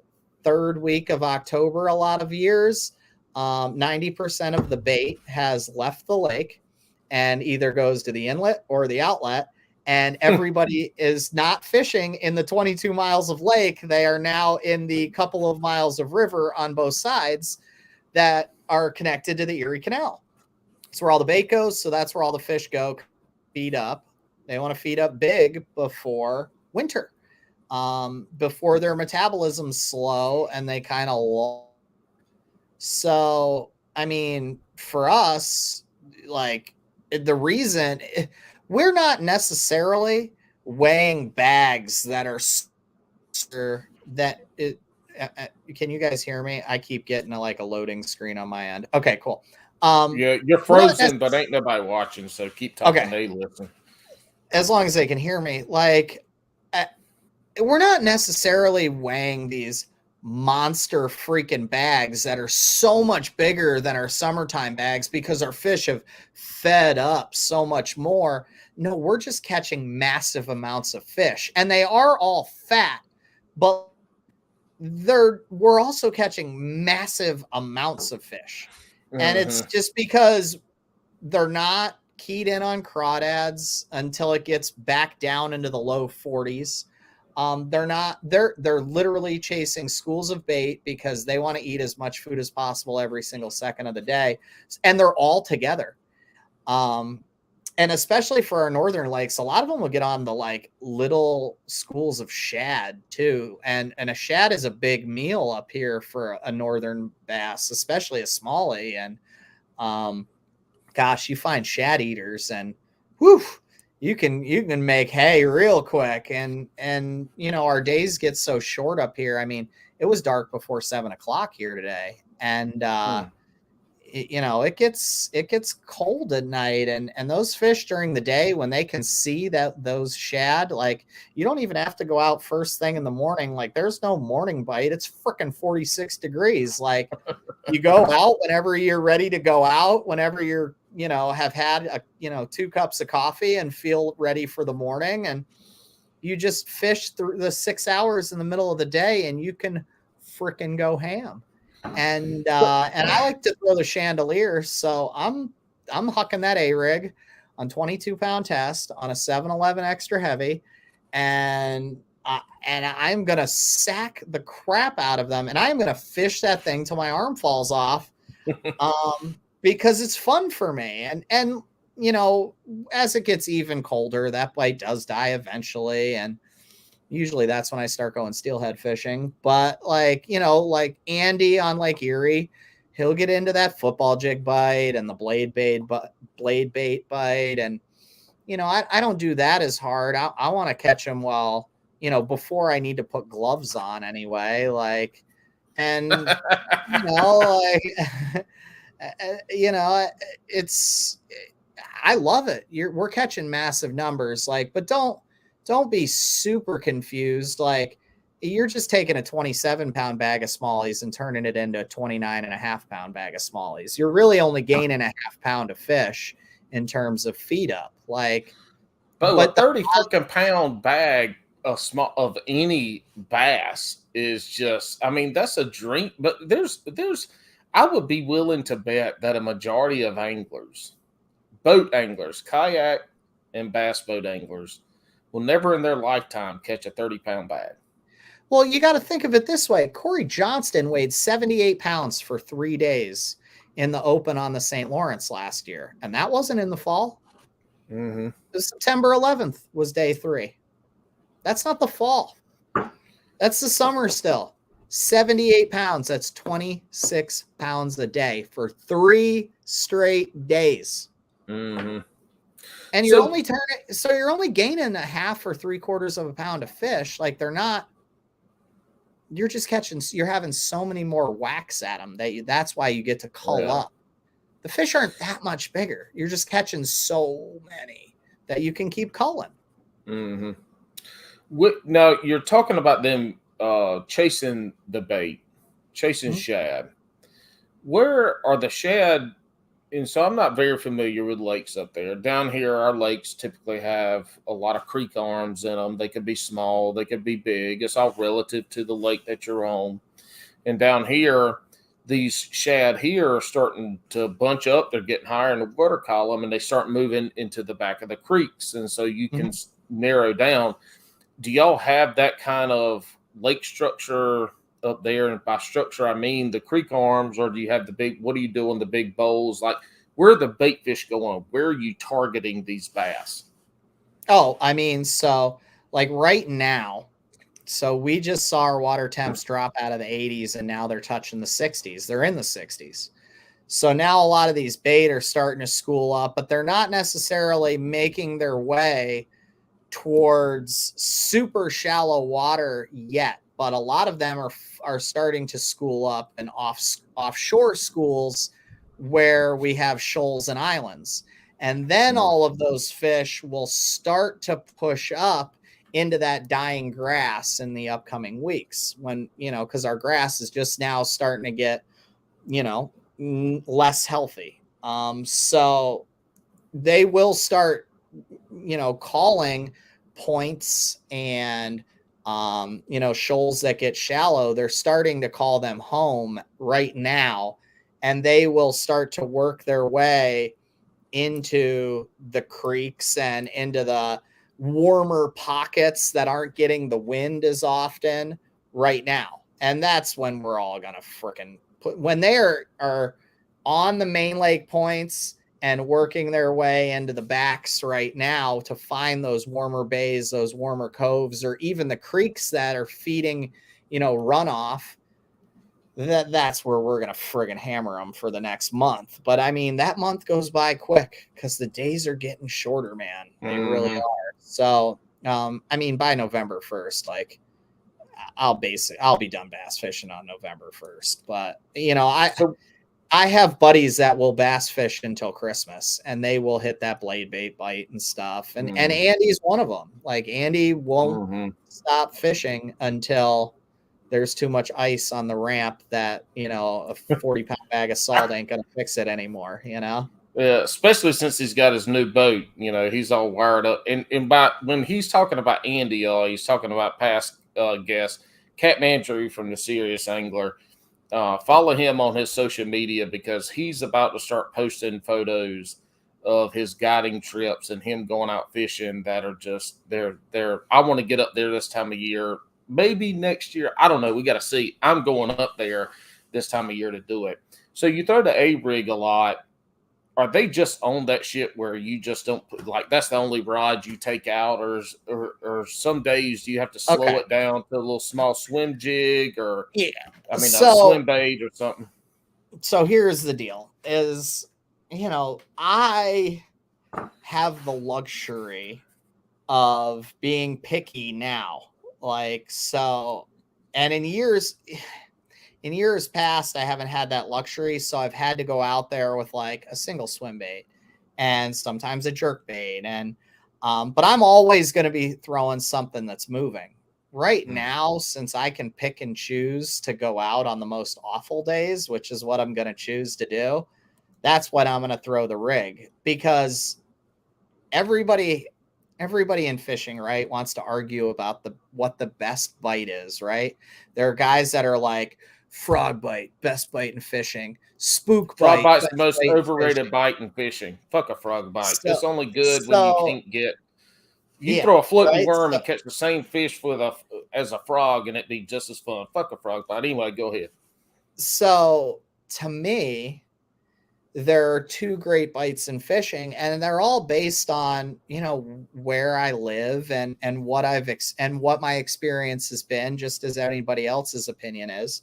third week of October, a lot of years, 90% of the bait has left the lake and either goes to the inlet or the outlet. And everybody is not fishing in the 22 miles of lake. They are now in the couple of miles of river on both sides that are connected to the Erie Canal. That's where all the bait goes. So that's where all the fish go, feed up. They want to feed up big before winter, before their metabolism's slow and they kind of. So, I mean, for us, like, the reason we're not necessarily weighing bags that are can you guys hear me? I keep getting a loading screen on my end. Okay, cool. Yeah, you're frozen, but ain't nobody watching, so keep talking. Okay. They listen. As long as they can hear me. Like, we're not necessarily weighing these monster freaking bags that are so much bigger than our summertime bags because our fish have fed up so much more. No, we're just catching massive amounts of fish, and they are all fat, but we're also catching massive amounts of fish. And it's just because they're not keyed in on crawdads until it gets back down into the low 40s. They're literally chasing schools of bait because they want to eat as much food as possible every single second of the day. And they're all together. And especially for our northern lakes, a lot of them will get on the little schools of shad too. And a shad is a big meal up here for a northern bass, especially a smallie. And gosh, you find shad eaters and whew, you can make hay real quick. And our days get so short up here. I mean, it was dark before 7 o'clock here today. And it gets cold at night, and those fish during the day, when they can see that those shad, you don't even have to go out first thing in the morning. There's no morning bite. It's freaking 46 degrees. You go out whenever you're ready to go out, whenever you're, have had 2 cups of coffee and feel ready for the morning, and you just fish through the 6 hours in the middle of the day and you can freaking go ham. And I like to throw the chandelier, so I'm hucking that A-rig on 22-pound test on a 7-Eleven extra heavy, and I'm gonna sack the crap out of them, and I'm gonna fish that thing till my arm falls off, because it's fun for me. And as it gets even colder, that bite does die eventually, and usually that's when I start going steelhead fishing. But Andy on Lake Erie, he'll get into that football jig bite and the blade bait bite. And, I don't do that as hard. I want to catch them before I need to put gloves on anyway. I love it. We're catching massive numbers, but don't be super confused. You're just taking a 27-pound bag of smallies and turning it into a 29.5-pound bag of smallies. You're really only gaining a half pound of fish in terms of feed up. But a 30-pound bag of any bass is just, I mean, that's a drink. But I would be willing to bet that a majority of anglers boat anglers, kayak and bass boat anglers, will never in their lifetime catch a 30-pound bag. Well, you got to think of it this way. Corey Johnston weighed 78 pounds for 3 days in the Open on the St. Lawrence last year. And that wasn't in the fall. Mm-hmm. September 11th was day 3. That's not the fall. That's the summer still. 78 pounds. That's 26 pounds a day for 3 straight days. Mm-hmm. And you're only gaining a half or 3/4 of a pound of fish. Like you're having so many more whacks at them that's why you get to cull up. The fish aren't that much bigger. You're just catching so many that you can keep culling. Mm-hmm. Now you're talking about them chasing the bait, chasing shad. Where are the shad? And so I'm not very familiar with lakes up there. Down here, our lakes typically have a lot of creek arms in them. They could be small, they could be big. It's all relative to the lake that you're on. And down here, these shad here are starting to bunch up. They're getting higher in the water column, and they start moving into the back of the creeks. And so you can narrow down. Do y'all have that kind of lake structure up there? And by structure, I mean the creek arms, or do you have what are you doing, the big bowls? Like, where are the bait fish going? Where are you targeting these bass? Oh, I mean, so like right now, so we just saw our water temps drop out of the 80s and now they're touching the 60s. They're in the 60s. So now a lot of these bait are starting to school up, but they're not necessarily making their way towards super shallow water yet. But a lot of them are starting to school up in offshore schools where we have shoals and islands. And then all of those fish will start to push up into that dying grass in the upcoming weeks when, because our grass is just now starting to get, less healthy. So they will start, calling points and, shoals that get shallow. They're starting to call them home right now, and they will start to work their way into the creeks and into the warmer pockets that aren't getting the wind as often right now. And that's when we're all going to freaking when they are on the main lake points and working their way into the backs right now to find those warmer bays, those warmer coves, or even the creeks that are feeding, runoff. That's where we're going to friggin' hammer them for the next month. But I mean, that month goes by quick because the days are getting shorter, man. They really are. So, by November 1st, like I'll be done bass fishing on November 1st. But, I have buddies that will bass fish until Christmas and they will hit that blade bait bite and stuff. And Andy's one of them. Like Andy won't stop fishing until there's too much ice on the ramp that, a 40-pound bag of salt ain't going to fix it anymore, Yeah, especially since he's got his new boat, he's all wired up. And when he's talking about Andy, he's talking about past guest, Cat Mandrew from the Serious Angler. Follow him on his social media because he's about to start posting photos of his guiding trips and him going out fishing that are just they're I want to get up there this time of year, maybe next year. I don't know. We got to see. I'm going up there this time of year to do it. So you throw the A-rig a lot. Are they just on that shit where you just don't put, like, that's the only rod you take out, or some days do you have to slow it down to a little small swim jig or a swim bait or something? So here's the deal is, I have the luxury of being picky now. Like, so, and in years past, I haven't had that luxury. So I've had to go out there with like a single swim bait and sometimes a jerk bait. And, but I'm always going to be throwing something that's moving right now, since I can pick and choose to go out on the most awful days, which is what I'm going to choose to do. That's when I'm going to throw the rig, because everybody in fishing, right, wants to argue about what the best bite is, right? There are guys that are like, frog bite, best bite in fishing. Spook Frog bite, bite's best the most bite in overrated fishing. bite in fishing. Fuck a frog bite. So, It's only good when you so can't get. You yeah, throw a floating right. worm So, and catch the same fish as a frog, and it'd be just as fun. Fuck a frog bite. Anyway, go ahead. so to me, there are two great bites in fishing, and they're all based on, you know, where I live and what and what my experience has been, just as anybody else's opinion is.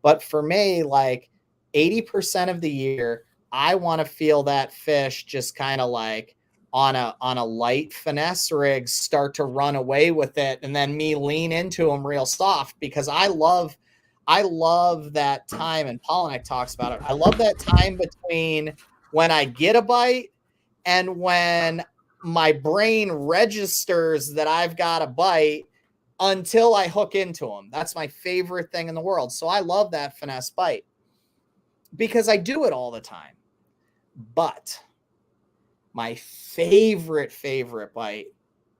But for me, like 80% of the year, I want to feel that fish just kind of like on a light finesse rig start to run away with it, and then me lean into them real soft, because I love that time, and Polinick talks about it. I love that time between when I get a bite and when my brain registers that I've got a bite until I hook into them. That's my favorite thing in the world. So I love that finesse bite because I do it all the time. But my favorite bite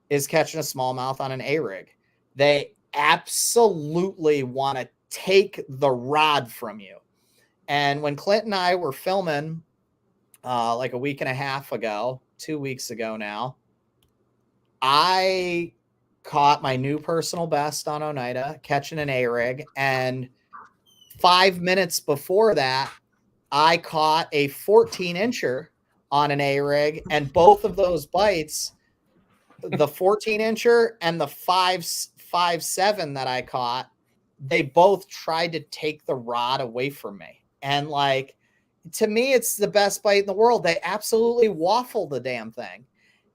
is catching a smallmouth on an A-rig. They absolutely want to take the rod from you. And when Clint and I were filming like a week and a half ago, 2 weeks ago now, I caught my new personal best on Oneida, catching an A-rig. And 5 minutes before that, I caught a 14-incher on an A-rig. And both of those bites, the 14-incher and the 5.7 that I caught, they both tried to take the rod away from me. And like, to me, it's the best bite in the world. They absolutely waffle the damn thing.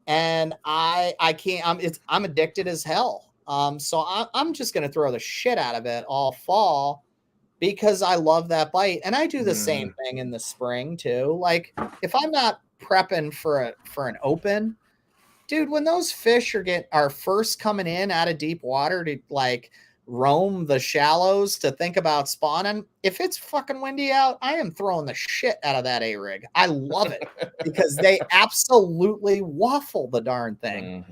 And I can't, I'm addicted as hell. So I'm just going to throw the shit out of it all fall because I love that bite. And I do the same thing in the spring too. Like if I'm not prepping for an open, dude, when those fish are first coming in out of deep water to like roam the shallows to think about spawning, if it's fucking windy out, I am throwing the shit out of that A-rig. I love it because they absolutely waffle the darn thing.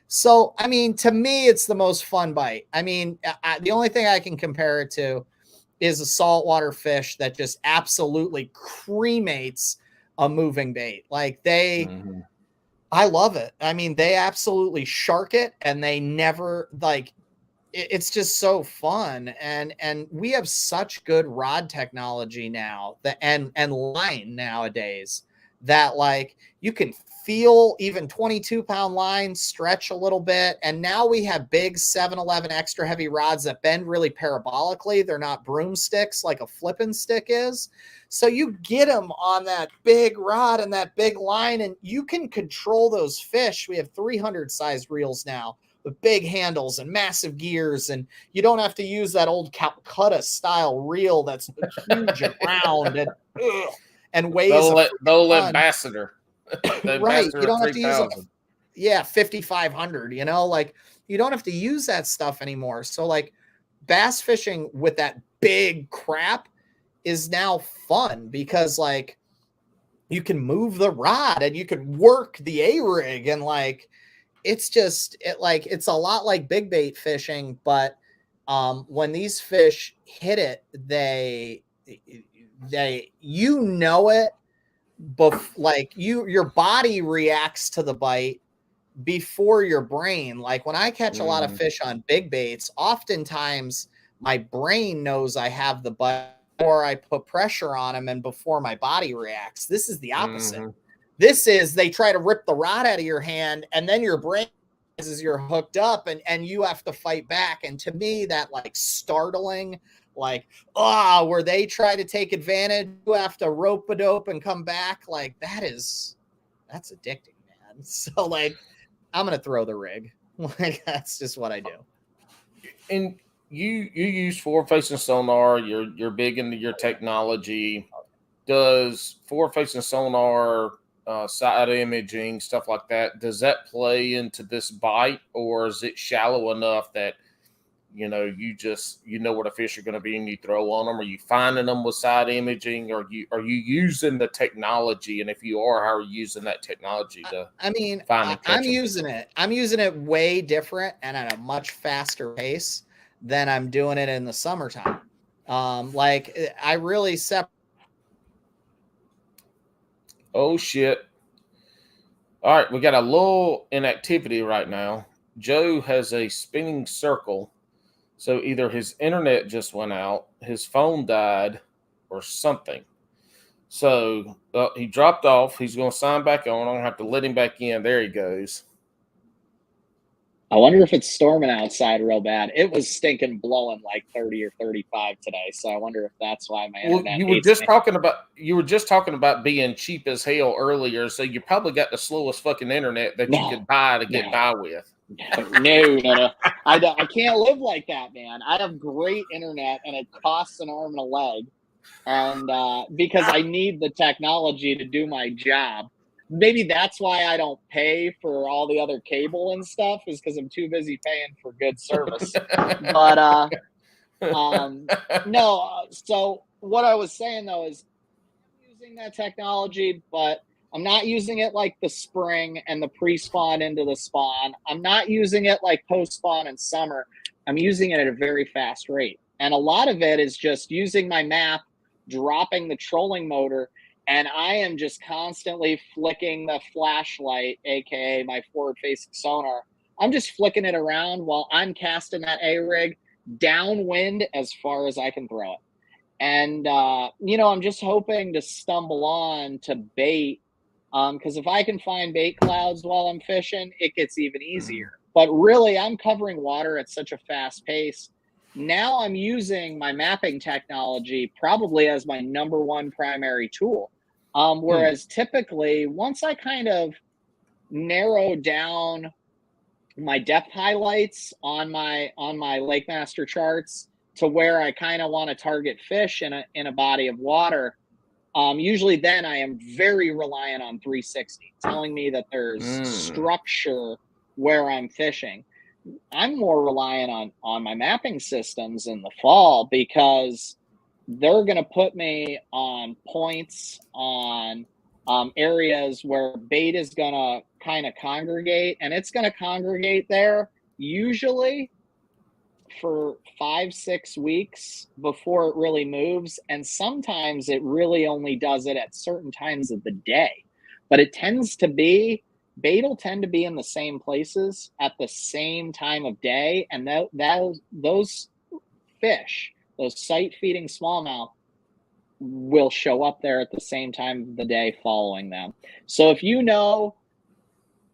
So, I mean, to me, it's the most fun bite. I mean, the only thing I can compare it to is a saltwater fish that just absolutely cremates a moving bait. Like I love it. I mean, they absolutely shark it, and they never like. It's just so fun, and we have such good rod technology now that and line nowadays that like you can feel even 22-pound lines stretch a little bit. And now we have big 711 extra heavy rods that bend really parabolically. They're not broomsticks like a flipping stick is. So you get them on that big rod and that big line, and you can control those fish. We have 300 sized reels now with big handles and massive gears, and you don't have to use that old Calcutta style reel that's huge and round and weighs the old Ambassador. The right. Ambassador You don't have to use 5,500, you know, like you don't have to use that stuff anymore. So like bass fishing with that big crap is now fun because like you can move the rod and you can work the A-rig, and like it's a lot like big bait fishing, but when these fish hit it, they you know it, like your body reacts to the bite before your brain. Like when I catch a lot of fish on big baits, oftentimes my brain knows I have the bite before I put pressure on them and before my body reacts. This is the opposite. This is they try to rip the rod out of your hand, and then your brain realizes you're hooked up, and you have to fight back. And to me, that like startling, like, where they try to take advantage, you have to rope a dope and come back. Like that's addicting, man. So like, I'm going to throw the rig. Like that's just what I do. And you use forward facing sonar. You're big into your technology. Does forward facing sonar, side imaging, stuff like that, does that play into this bite, or is it shallow enough that you know where the fish are going to be and you throw on them? Are you finding them with side imaging, or are you using the technology? And if you are, how are you using that technology to find and catch them? I'm using it way different and at a much faster pace than I'm doing it in the summertime. Like I really Oh shit. All right, we got a little inactivity right now. Joe has a spinning circle. So either his internet just went out, his phone died, or something. So he dropped off. He's going to sign back on. I'm going to have to let him back in. There he goes. I wonder if it's storming outside real bad. It was stinking blowing like 30 or 35 today. So I wonder if that's why my internet you were hates just me. talking about being cheap as hell earlier. So you probably got the slowest fucking internet that you could buy to get by with. No. I can't live like that, man. I have great internet and it costs an arm and a leg. And because I need the technology to do my job. Maybe that's why I don't pay for all the other cable and stuff, is because I'm too busy paying for good service. But no. So what I was saying though is I'm using that technology, but I'm not using it like the spring and the pre-spawn into the spawn. I'm not using it like post-spawn in summer. I'm using it at a very fast rate. And a lot of it is just using my map, dropping the trolling motor, and I am just constantly flicking the flashlight, aka my forward-facing sonar. I'm just flicking it around while I'm casting that A-rig downwind as far as I can throw it. And I'm just hoping to stumble on to bait, because if I can find bait clouds while I'm fishing, it gets even easier. But really, I'm covering water at such a fast pace. Now I'm using my mapping technology probably as my number one primary tool. Whereas typically, once I kind of narrow down my depth highlights on my Lake Master charts to where I kind of want to target fish in a body of water, usually then I am very reliant on 360, telling me that there's structure where I'm fishing. I'm more reliant on my mapping systems in the fall because they're going to put me on points on areas where bait is going to kind of congregate, and it's going to congregate there usually for 5-6 weeks before it really moves. And sometimes it really only does it at certain times of the day, but it tends to be bait will tend to be in the same places at the same time of day. And those fish, those sight feeding smallmouth, will show up there at the same time of the day following them. So if you know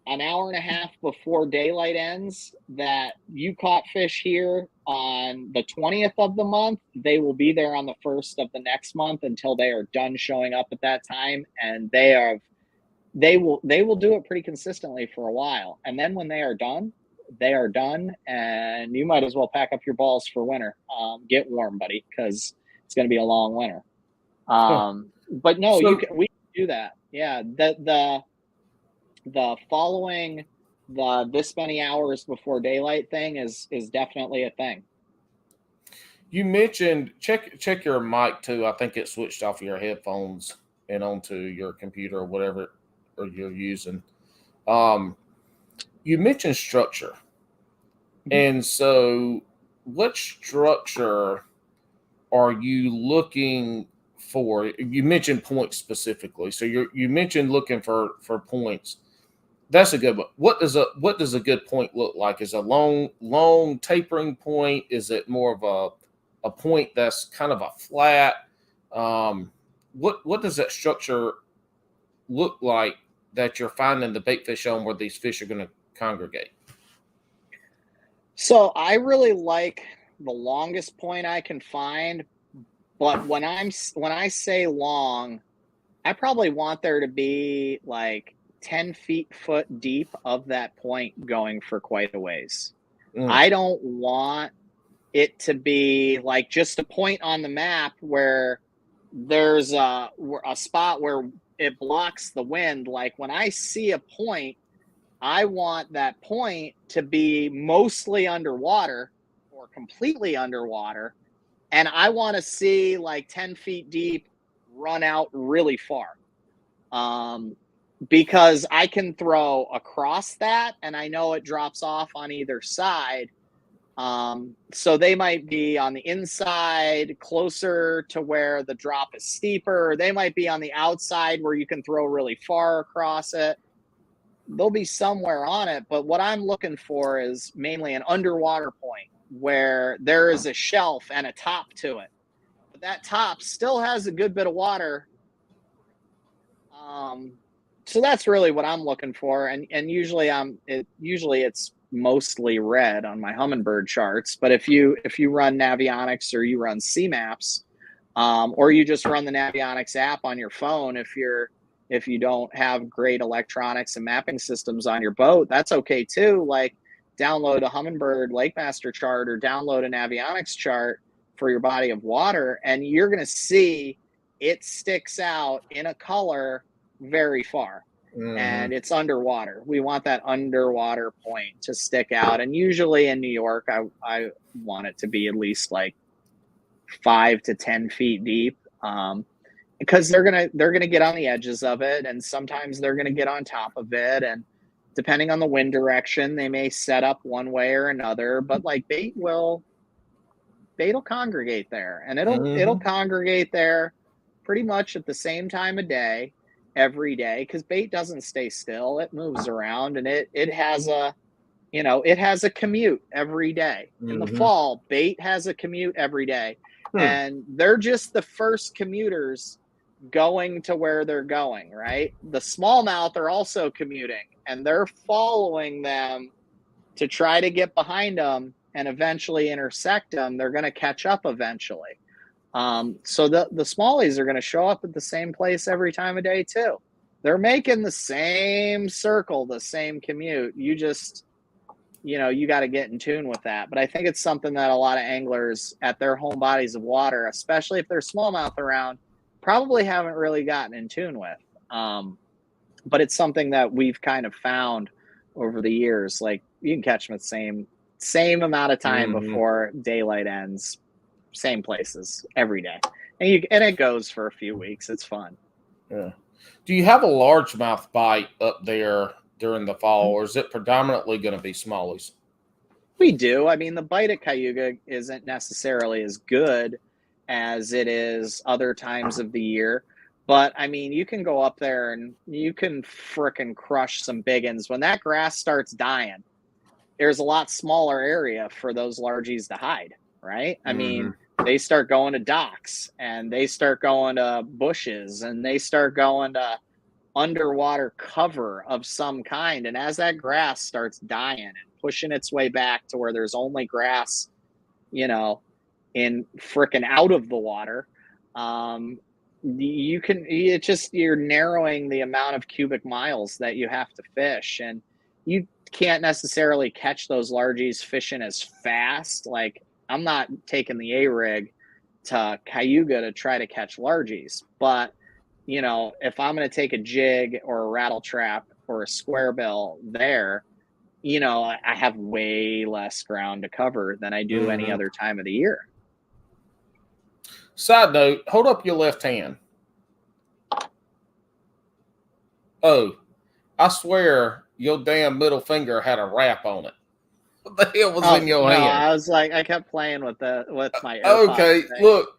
an hour and a half before daylight ends that you caught fish here on the 20th of the month, they will be there on the 1st of the next month until they are done showing up at that time. And they will do it pretty consistently for a while. And then when they are done, and you might as well pack up your balls for winter. Get warm, buddy, because it's going to be a long winter. But no, we can do that. Yeah. The following this many hours before daylight thing is definitely a thing. You mentioned check your mic too. I think it switched off your headphones and onto your computer or whatever you're using. You mentioned structure. And so what structure are you looking for? You mentioned points specifically. So you mentioned looking for points. That's a good one. What does a good point look like? Is a long tapering point? Is it more of a point that's kind of a flat? What does that structure look like that you're finding the bait fish on where these fish are going to congregate? So I really like the longest point I can find, but when I say long, I probably want there to be like 10 foot deep of that point going for quite a ways. I don't want it to be like just a point on the map where there's a spot where it blocks the wind. Like when I see a point, I want that point to be mostly underwater or completely underwater. And I want to see like 10 feet deep run out really far. Because I can throw across that and I know it drops off on either side. So they might be on the inside, closer to where the drop is steeper. They might be on the outside where you can throw really far across it. They'll be somewhere on it. But what I'm looking for is mainly an underwater point where there is a shelf and a top to it. But that top still has a good bit of water. So that's really what I'm looking for. And usually it's mostly red on my Humminbird charts. But if you run Navionics or you run CMAPs, or you just run the Navionics app on your phone, if you don't have great electronics and mapping systems on your boat, that's okay too. Like download a Humminbird Lake Master chart or download a Navionics chart for your body of water, and you're going to see it sticks out in a color very far. And it's underwater. We want that underwater point to stick out. And usually in New York, I want it to be at least like 5 to 10 feet deep, because they're gonna get on the edges of it, and sometimes they're gonna get on top of it. And depending on the wind direction, they may set up one way or another. But like bait will congregate there, and it'll congregate there pretty much at the same time of day every day, because bait doesn't stay still. It moves around, and it has a commute every day. In the fall, bait has a commute every day. And they're just the first commuters going to where they're going, right? The smallmouth are also commuting, and they're following them to try to get behind them and eventually intersect them. They're going to catch up eventually. So the smallies are going to show up at the same place every time of day too. They're making the same circle, the same commute. You just, you got to get in tune with that. But I think it's something that a lot of anglers at their home bodies of water, especially if there's smallmouth around, probably haven't really gotten in tune with. But it's something that we've kind of found over the years. Like you can catch them at the same amount of time before daylight ends. Same places every day, and it goes for a few weeks. It's fun. Yeah. Do you have a largemouth bite up there during the fall, or is it predominantly going to be smallies? We do. I mean, the bite at Cayuga isn't necessarily as good as it is other times of the year, but I mean, you can go up there and you can frickin' crush some big ones. When that grass starts dying, there's a lot smaller area for those largies to hide. Right? I mean, they start going to docks, and they start going to bushes, and they start going to underwater cover of some kind. And as that grass starts dying and pushing its way back to where there's only grass, in frickin' out of the water, you're narrowing the amount of cubic miles that you have to fish. And you can't necessarily catch those largies fishing as fast. Like, I'm not taking the A-rig to Cayuga to try to catch largies, but if I'm going to take a jig or a rattle trap or a square bill there, I have way less ground to cover than I do any other time of the year. Side note, hold up your left hand. Oh, I swear your damn middle finger had a wrap on it. What the hell was in your hand? I was like, I kept playing with my AirPods. Okay,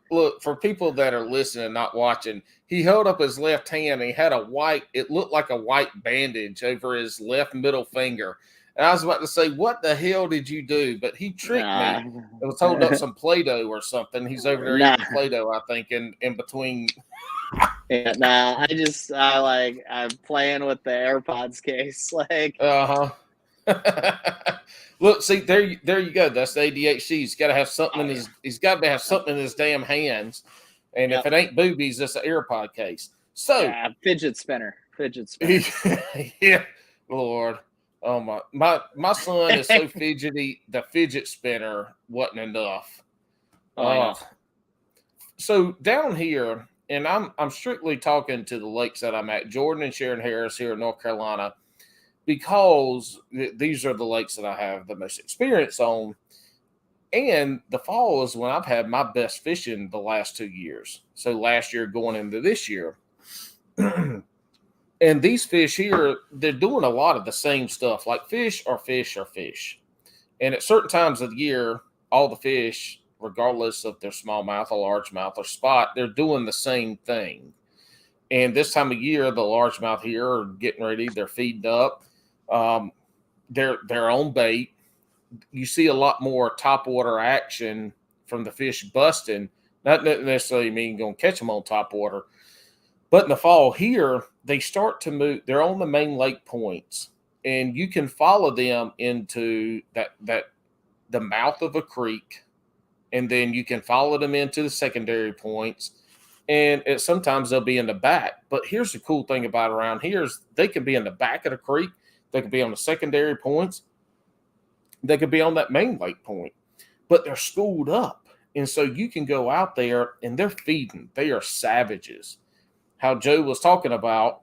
look, for people that are listening, not watching, he held up his left hand and he had it looked like a white bandage over his left middle finger. And I was about to say, what the hell did you do? But he tricked me. It was holding up some Play-Doh or something. He's over there eating Play-Doh, I think, in between. Yeah, I'm playing with the AirPods case. Like, Look, see, there you go. That's the ADHD. He's got to have something he's got to have something in his damn hands. And if it ain't boobies, it's an AirPod case. So fidget spinner. Yeah, Lord. Oh my son is so fidgety. The fidget spinner wasn't enough. So down here, and I'm strictly talking to the lakes that I'm at, Jordan and Sharon Harris here in North Carolina, because these are the lakes that I have the most experience on. And the fall is when I've had my best fishing the last 2 years. So last year going into this year. And these fish here, they're doing a lot of the same stuff. Like fish are fish are fish. And at certain times of the year, all the fish, regardless of their smallmouth or largemouth or spot, they're doing the same thing. And this time of year, the largemouth here are getting ready. They're feeding up. They're on bait. You see a lot more topwater action from the fish busting. Not necessarily mean going to catch them on topwater. But in the fall here, they start to move. They're on the main lake points. And you can follow them into the mouth of a creek. And then you can follow them into the secondary points. And sometimes they'll be in the back. But here's the cool thing about around here is they can be in the back of the creek. They could be on the secondary points. They could be on that main lake point. But they're schooled up. And so you can go out there and they're feeding. They are savages. How Joe was talking about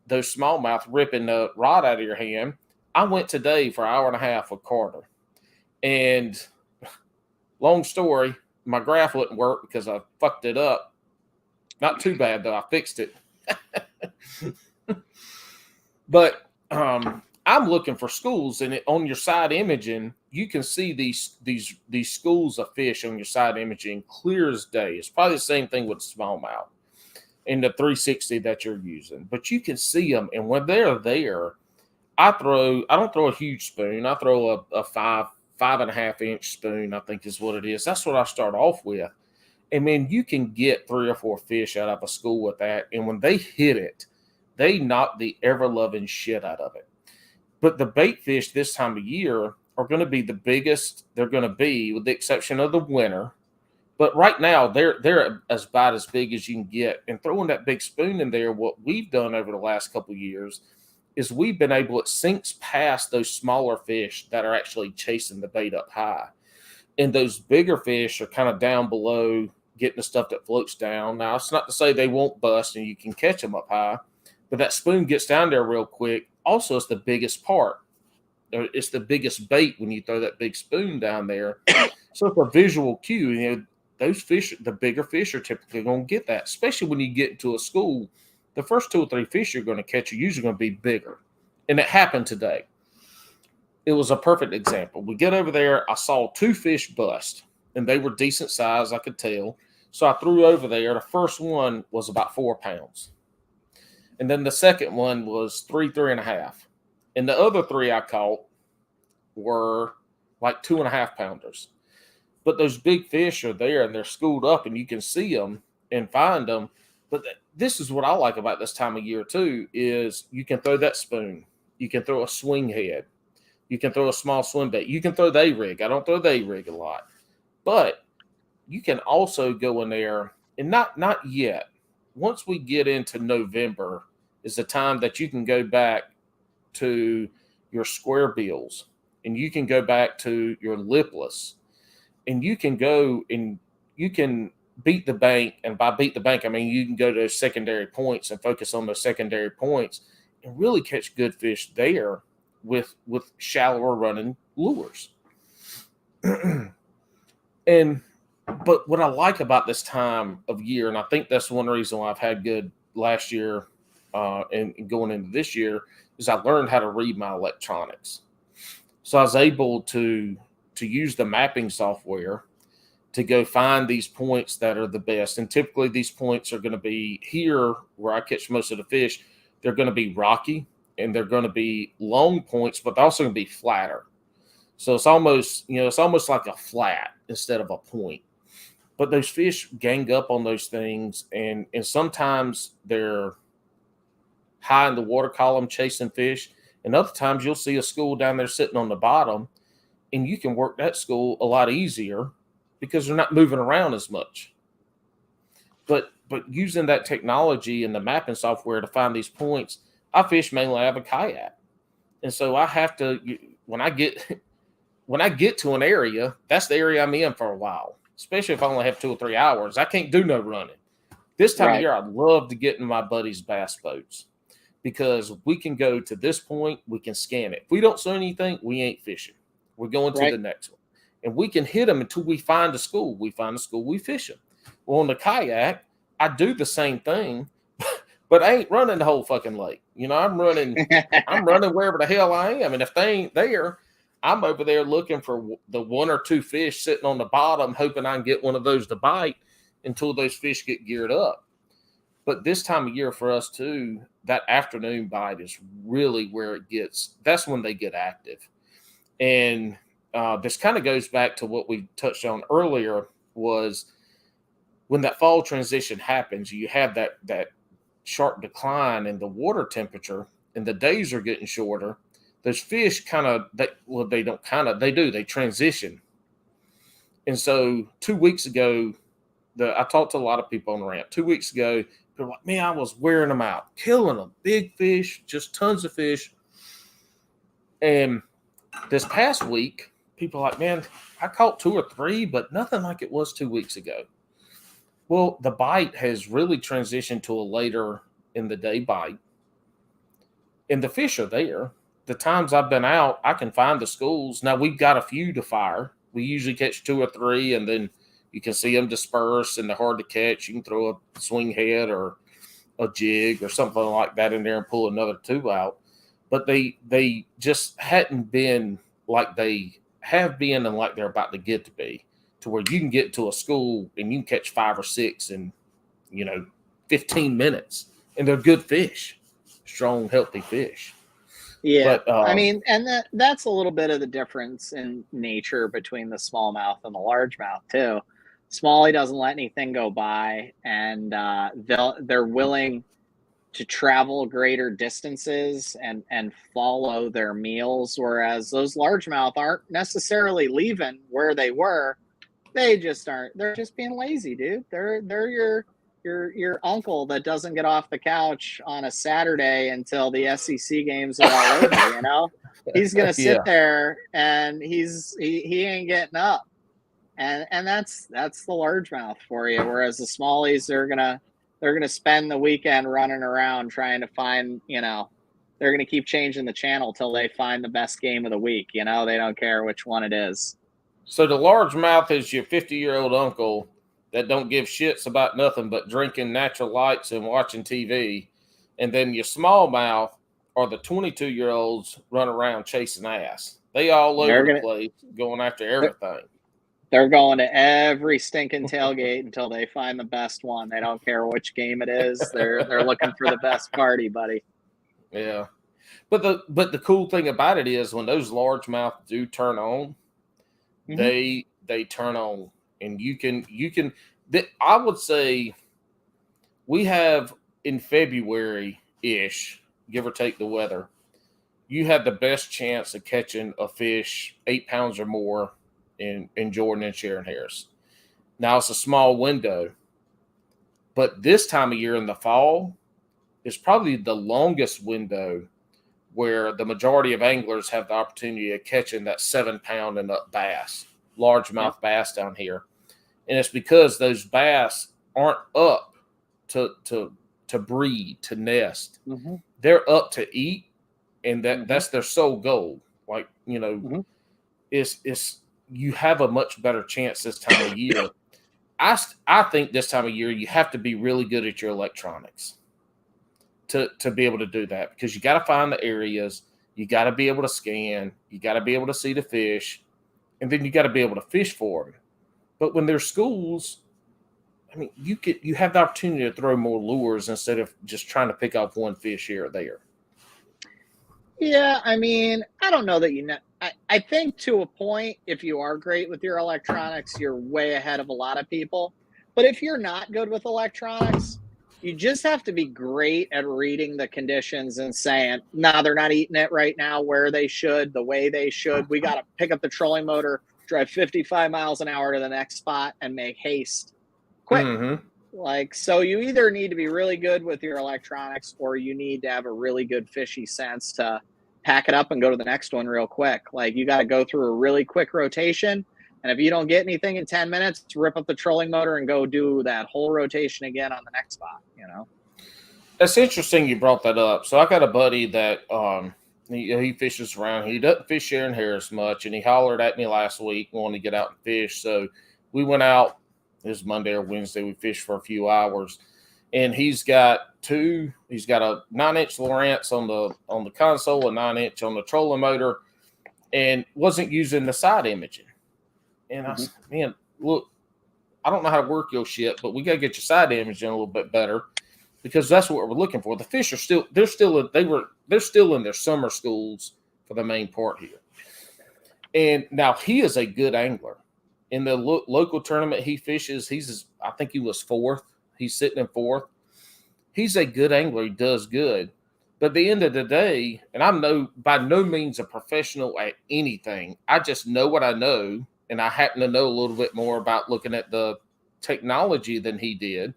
those smallmouth ripping the rod out of your hand. I went today for an hour and a half with Carter. And long story, my graph wouldn't work because I fucked it up. Not too bad, though. I fixed it. But I'm looking for schools, and on your side imaging, you can see these schools of fish on your side imaging clear as day. It's probably the same thing with smallmouth in the 360 that you're using. But you can see them, and when they're there, I don't throw a huge spoon. I throw a 5.5 inch spoon, I think is what it is. That's what I start off with. And man, you can get 3 or 4 fish out of a school with that. And when they hit it, they knock the ever-loving shit out of it. But the bait fish this time of year are going to be the biggest they're going to be, with the exception of the winter. But right now, they're about as big as you can get. And throwing that big spoon in there, what we've done over the last couple of years is we've been able, it sinks past those smaller fish that are actually chasing the bait up high. And those bigger fish are kind of down below, getting the stuff that floats down. Now, it's not to say they won't bust and you can catch them up high, but that spoon gets down there real quick. Also, it's the biggest part. It's the biggest bait when you throw that big spoon down there. So it's a visual cue. You know, those fish, the bigger fish, are typically going to get that, especially when you get into a school. The first 2 or 3 fish you're going to catch are usually going to be bigger. And it happened today. It was a perfect example. We get over there. I saw 2 fish bust, and they were decent size, I could tell. So I threw over there. The first one was about 4 pounds. And then the second one was 3.5. And the other 3 I caught were like 2.5 pounders. But those big fish are there, and they're schooled up, and you can see them and find them. But this is what I like about this time of year, too, is you can throw that spoon. You can throw a swing head. You can throw a small swim bait. You can throw the A-rig. I don't throw the A-rig a lot. But you can also go in there, and not yet. Once we get into November is the time that you can go back to your square bills, and you can go back to your lipless, and you can go and you can beat the bank. And by beat the bank, I mean you can go to secondary points and focus on those secondary points and really catch good fish there with shallower running lures. But what I like about this time of year, and I think that's one reason why I've had good last year and going into this year, is I learned how to read my electronics. So I was able to use the mapping software to go find these points that are the best. And typically these points are going to be here where I catch most of the fish. They're going to be rocky, and they're going to be long points, but they're also going to be flatter. So it's almost like a flat instead of a point. But those fish gang up on those things, and sometimes they're high in the water column chasing fish, and other times you'll see a school down there sitting on the bottom, and you can work that school a lot easier because they're not moving around as much. But using that technology and the mapping software to find these points, I fish mainly out of a kayak. And so I have to, when I get to an area, that's the area I'm in for a while, especially if I only have 2 or 3 hours. I can't do no running. This time of year, I'd love to get in my buddy's bass boats because we can go to this point, we can scan it. If we don't see anything, we ain't fishing. We're going to the next one. And we can hit them until we find a school. We find a school, we fish them. Well, on the kayak, I do the same thing, but I ain't running the whole fucking lake. You know, I'm running wherever the hell I am. And if they ain't there, I'm over there looking for the one or two fish sitting on the bottom, hoping I can get one of those to bite until those fish get geared up. But this time of year for us too, that afternoon bite is really where that's when they get active. And this kind of goes back to what we touched on earlier, was when that fall transition happens, you have that sharp decline in the water temperature and the days are getting shorter. Those fish they transition. And so 2 weeks ago, I talked to a lot of people on the ramp. 2 weeks ago, they're like, man, I was wearing them out, killing them, big fish, just tons of fish. And this past week, people are like, man, I caught 2 or 3, but nothing like it was 2 weeks ago. Well, the bite has really transitioned to a later in the day bite. And the fish are there. The times I've been out, I can find the schools. Now, we've got a few to fire. We usually catch 2 or 3, and then you can see them disperse, and they're hard to catch. You can throw a swing head or a jig or something like that in there and pull another 2 out. But they just hadn't been like they have been and like they're about to get to be, to where you can get to a school and you can catch 5 or 6 in, 15 minutes. And they're good fish, strong, healthy fish. Yeah, but, I mean, and that's a little bit of the difference in nature between the smallmouth and the largemouth too. Smallie doesn't let anything go by, and they're willing to travel greater distances and follow their meals, whereas those largemouth aren't necessarily leaving where they were. They just aren't. They're just being lazy, dude. They're your uncle that doesn't get off the couch on a Saturday until the SEC games are all over. He's gonna sit there and he ain't getting up, and that's the largemouth for you. Whereas the smallies, they're gonna spend the weekend running around trying to find, they're gonna keep changing the channel till they find the best game of the week. They don't care which one it is. So the largemouth is your 50-year-old uncle that don't give shits about nothing but drinking natural lights and watching TV. And then your smallmouth are the 22-year-olds running around chasing ass. They all over the place, going after everything. They're going to every stinking tailgate until they find the best one. They don't care which game it is. They're looking for the best party, buddy. Yeah. But the cool thing about it is when those largemouth do turn on, they turn on. And you can I would say we have in February-ish, give or take the weather, you have the best chance of catching a fish 8 pounds or more in Jordan and Sharon Harris. Now it's a small window, but this time of year in the fall is probably the longest window where the majority of anglers have the opportunity of catching that 7-pound and up bass, largemouth bass down here. And it's because those bass aren't up to breed, to nest. Mm-hmm. They're up to eat, and that's their sole goal. Like, it's you have a much better chance this time of year. I think this time of year you have to be really good at your electronics to be able to do that, because you got to find the areas, you got to be able to scan, you got to be able to see the fish, and then you got to be able to fish for them. But when there's schools, I mean, you have the opportunity to throw more lures instead of just trying to pick up one fish here or there. Yeah, I mean, I don't know that I think to a point, if you are great with your electronics, you're way ahead of a lot of people. But if you're not good with electronics, you just have to be great at reading the conditions and saying, nah, they're not eating it right now where they should, the way they should. We got to pick up the trolling motor, drive 55 miles an hour to the next spot, and make haste quick. Mm-hmm. So you either need to be really good with your electronics, or you need to have a really good fishy sense to pack it up and go to the next one real quick. You got to go through a really quick rotation. And if you don't get anything in 10 minutes, rip up the trolling motor and go do that whole rotation again on the next spot, That's interesting you brought that up. So I got a buddy that he fishes around. He doesn't fish Sharon Harris much, and he hollered at me last week wanting to get out and fish. So we went out. It was Monday or Wednesday. We fished for a few hours, and he's got a 9-inch Lowrance on the console, a 9-inch on the trolling motor, and wasn't using the side imaging. And I said, man, look, I don't know how to work your shit, but we got to get your side imaging a little bit better because that's what we're looking for. The fish are they're still in their summer schools for the main part here. And now he is a good angler. In the local tournament he fishes, I think he was fourth. He's sitting in fourth. He's a good angler. He does good. But at the end of the day, and I'm by no means a professional at anything. I just know what I know, and I happen to know a little bit more about looking at the technology than he did.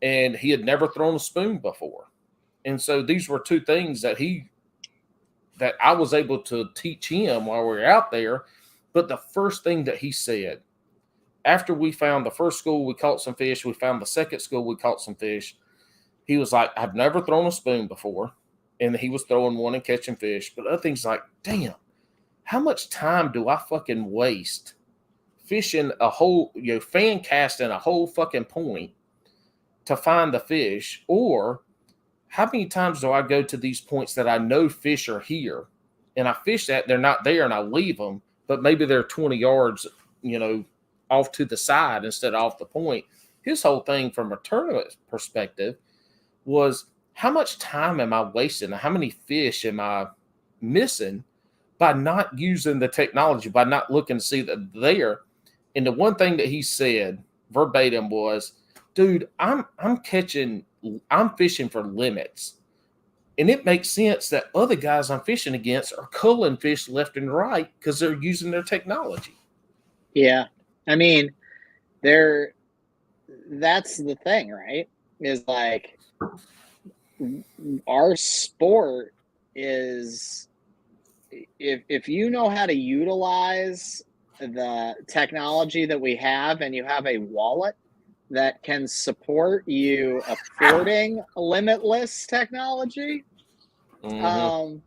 And he had never thrown a spoon before. And so these were two things that I was able to teach him while we were out there. But the first thing that he said, after we found the first school, we caught some fish. We found the second school, we caught some fish. He was like, I've never thrown a spoon before. And he was throwing one and catching fish. But other things like, damn, how much time do I fucking waste fishing a whole, fan casting a whole fucking point to find the fish? Or how many times do I go to these points that I know fish are here and I fish that they're not there and I leave them, but maybe they're 20 yards, off to the side instead of off the point. His whole thing from a tournament perspective was, how much time am I wasting? How many fish am I missing by not using the technology, by not looking to see that there? And the one thing that he said verbatim was, dude, I'm fishing for limits. And it makes sense that other guys I'm fishing against are culling fish left and right because they're using their technology. Yeah. I mean, that's the thing, right? Is like, our sport is, if you know how to utilize the technology that we have and you have a wallet that can support you affording limitless technology, what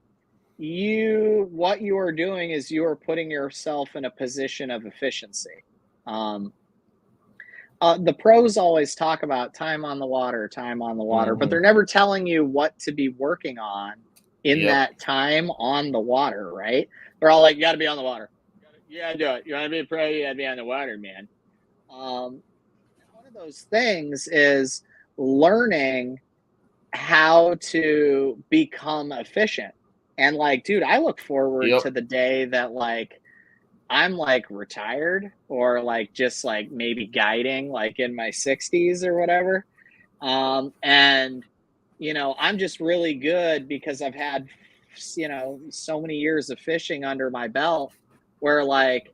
you are doing is you are putting yourself in a position of efficiency. The pros always talk about time on the water, but they're never telling you what to be working on in that time on the water, right? They're all like, you got to be on the water. You got to do it. You want to be a pro, you got to be on the water, man. One of those things is learning how to become efficient. And like, dude, I look forward to the day that like I'm like retired or like just like maybe guiding like in my 60s or whatever. And I'm just really good because I've had so many years of fishing under my belt where like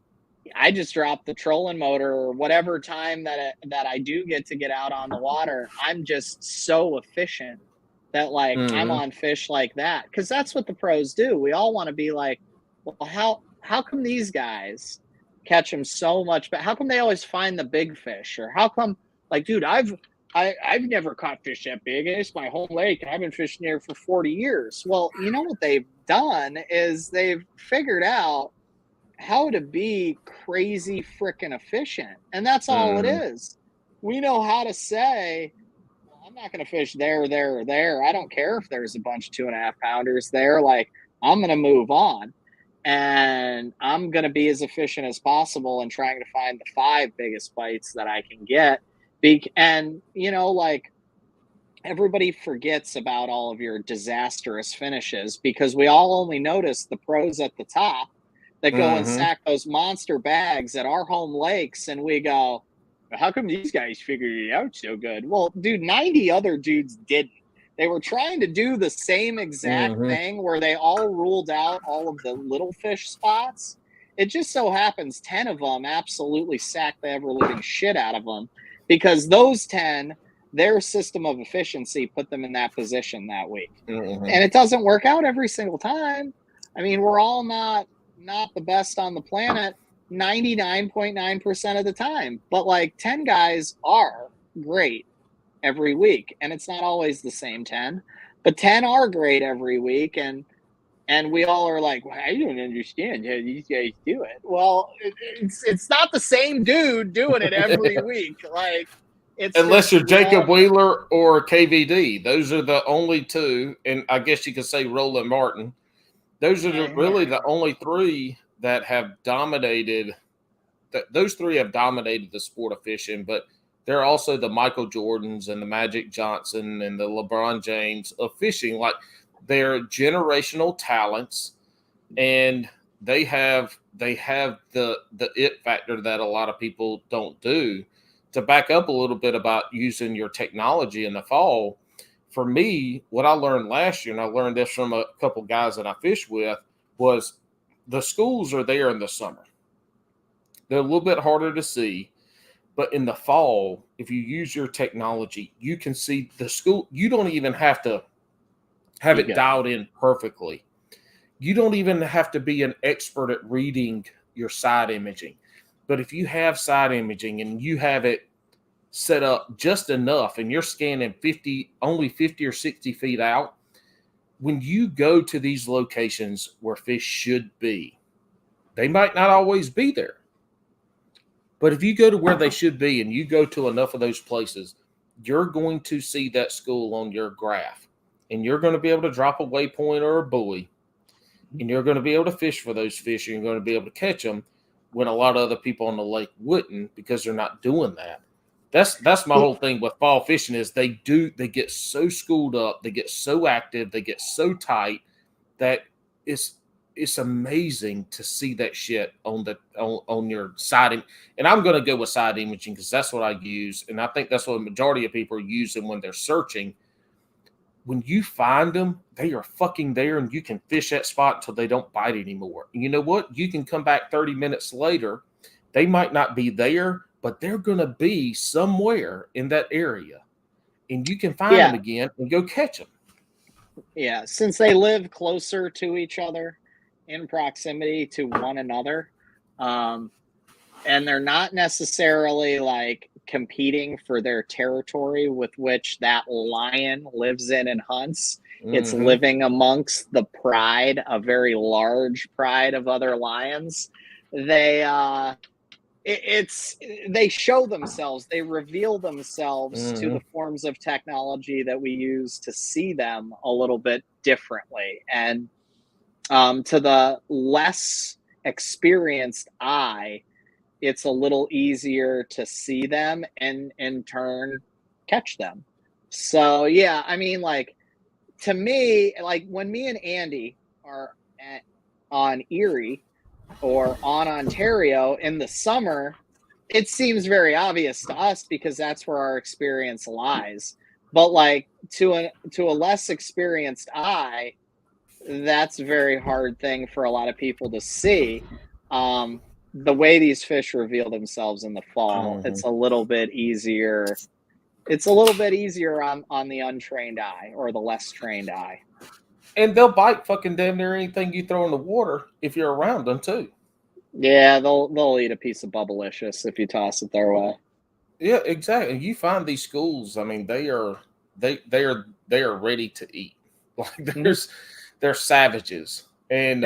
I just drop the trolling motor or whatever time that I do get to get out on the water. I'm just so efficient that like I'm on fish like that, because that's what the pros do. We all want to be like, well, how come these guys catch them so much, but how come they always find the big fish? Or how come, like, dude, I've never caught fish that big, and it's my home lake and I've been fishing here for 40 years. Well, you know what they've done is they've figured out how to be crazy freaking efficient. And that's all it is. We know how to say, well, I'm not going to fish there, or there. I don't care if there's a bunch of 2.5 pounders there. Like, I'm going to move on and I'm going to be as efficient as possible in trying to find the 5 biggest bites that I can get. And, like, everybody forgets about all of your disastrous finishes because we all only notice the pros at the top that go and sack those monster bags at our home lakes. And we go, how come these guys figured it out so good? Well, dude, 90 other dudes didn't. They were trying to do the same exact thing where they all ruled out all of the little fish spots. It just so happens 10 of them absolutely sacked the ever-living shit out of them because those 10, their system of efficiency put them in that position that week. And it doesn't work out every single time. I mean, we're all not the best on the planet 99.9% of the time, but like 10 guys are great every week, and it's not always the same 10, but 10 are great every week, and we all are like, well, I don't understand how these guys do it. Well, it's not the same dude doing it every week. Like, it's unless you're Jacob Wheeler or KVD. Those are the only two, and I guess you could say Roland Martin, those are really the only three that have dominated. Those three have dominated the sport of fishing, but they're also the Michael Jordans and the Magic Johnson and the LeBron James of fishing. Like, they're generational talents, and they have the it factor that a lot of people don't do. To back up a little bit about using your technology in the fall, for me, what I learned last year, and I learned this from a couple guys that I fish with, was the schools are there in the summer. They're a little bit harder to see, but in the fall, if you use your technology, you can see the school. You don't even have to have it dialed in perfectly. You don't even have to be an expert at reading your side imaging. But if you have side imaging and you have it set up just enough and you're scanning only 50 or 60 feet out, when you go to these locations where fish should be, they might not always be there. But if you go to where they should be and you go to enough of those places, you're going to see that school on your graph. And you're going to be able to drop a waypoint or a buoy. And you're going to be able to fish for those fish. And you're going to be able to catch them when a lot of other people on the lake wouldn't, because they're not doing that. That's my whole thing with fall fishing is they get so schooled up, they get so active, they get so tight that it's amazing to see that shit on your side. And I'm going to go with side imaging because that's what I use. And I think that's what the majority of people are using when they're searching. When you find them, they are fucking there, and you can fish that spot until they don't bite anymore. And you know what? You can come back 30 minutes later. They might not be there, but they're going to be somewhere in that area. And you can find them again and go catch them. Yeah, since they live closer to each other, in proximity to one another, and they're not necessarily like competing for their territory with which that lion lives in and hunts. Mm-hmm. It's living amongst the pride, a very large pride of other lions. They show themselves, they reveal themselves to the forms of technology that we use to see them a little bit differently. And to the less experienced eye, it's a little easier to see them and in turn catch them. So yeah, I mean, like, to me, like when me and Andy are on Erie or on Ontario in the summer, it seems very obvious to us because that's where our experience lies. But like to a less experienced eye, that's a very hard thing for a lot of people to see. The way these fish reveal themselves in the fall, it's a little bit easier. It's a little bit easier on the untrained eye or the less trained eye. And they'll bite fucking damn near anything you throw in the water if you're around them too. Yeah, they'll eat a piece of Bubblicious if you toss it their way. Yeah, exactly. You find these schools, I mean, they are ready to eat. Like they're savages. And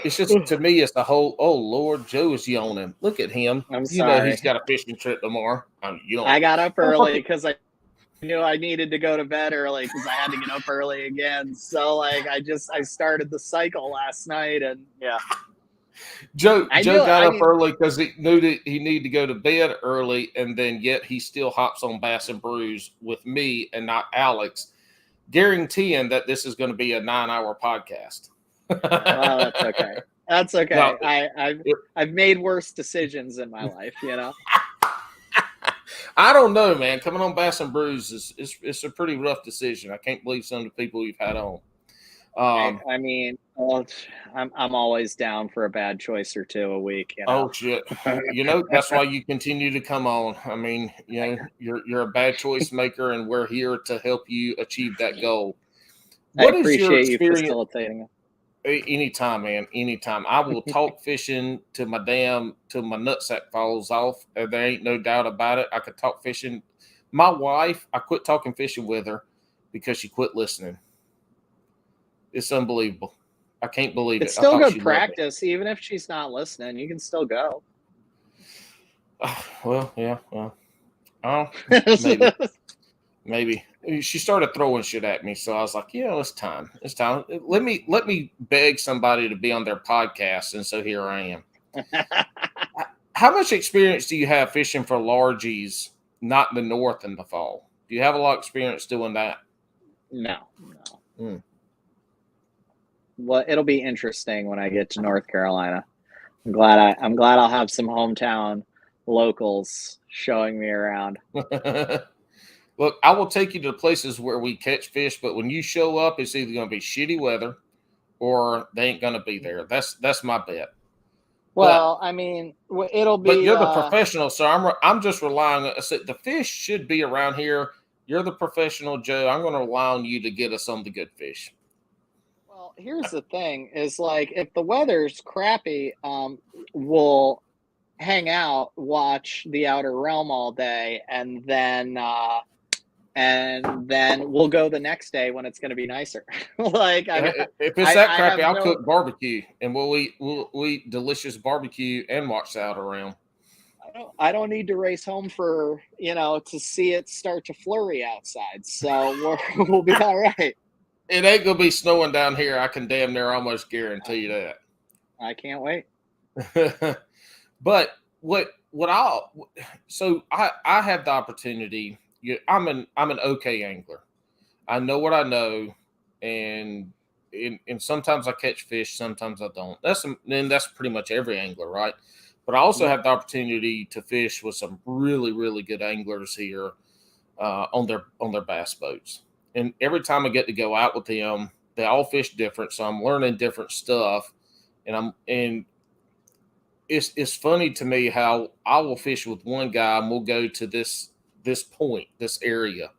it's just, to me, it's the whole, oh Lord, Joe is yawning. Look at him. I'm sorry. He's got a fishing trip tomorrow. I got up early because I knew I needed to go to bed early because I had to get up early again. So like I started the cycle last night, and yeah. Joe got up early because he knew that he needed to go to bed early, and then yet he still hops on Bass and Brews with me and not Alex, guaranteeing that this is going to be a 9-hour podcast. Well, that's okay. That's okay. No, I've made worse decisions in my life, you know. I don't know, man. Coming on Bass and Brews it's a pretty rough decision. I can't believe some of the people you've had on. I mean, I'm always down for a bad choice or two a week. You know? Oh shit! That's why you continue to come on. I mean, you're a bad choice maker, and we're here to help you achieve that goal. What I appreciate you facilitating it. Anytime, man. Anytime. I will talk fishing till my nutsack falls off. There ain't no doubt about it. I could talk fishing. My wife, I quit talking fishing with her because she quit listening. It's unbelievable. I can't believe it. It's still good practice, even if she's not listening. You can still go. Well, yeah. Well, maybe. Maybe she started throwing shit at me, so I was like, "Yeah, it's time. It's time. Let me beg somebody to be on their podcast." And so here I am. How much experience do you have fishing for largies, not in the north in the fall? Do you have a lot of experience doing that? No. Mm. Well, it'll be interesting when I get to North Carolina. I'm glad I'll have some hometown locals showing me around. Look, I will take you to places where we catch fish, but when you show up, it's either going to be shitty weather or they ain't going to be there. That's my bet. Well, I mean, it'll But be you're the professional, so I'm just relying on the fish should be around here. You're the professional, Joe. I'm going to rely on you to get us on the good fish. Well, here's the thing: is like if the weather's crappy, we'll hang out, watch The Outer Realm all day, and then we'll go the next day when it's going to be nicer. Like If it's that I crappy, have I'll no. cook barbecue and we'll eat delicious barbecue and watch the Outer Realm. I don't need to race home for to see it start to flurry outside. So we'll be all right. It ain't gonna be snowing down here. I can damn near almost guarantee you that. I can't wait. But I have the opportunity. I'm an okay angler. I know what I know, and sometimes I catch fish, sometimes I don't. That's pretty much every angler, right? But I also have the opportunity to fish with some really, really good anglers here on their bass boats. And every time I get to go out with them, they all fish different, so I'm learning different stuff. And it's funny to me how I will fish with one guy and we'll go to this point, this area,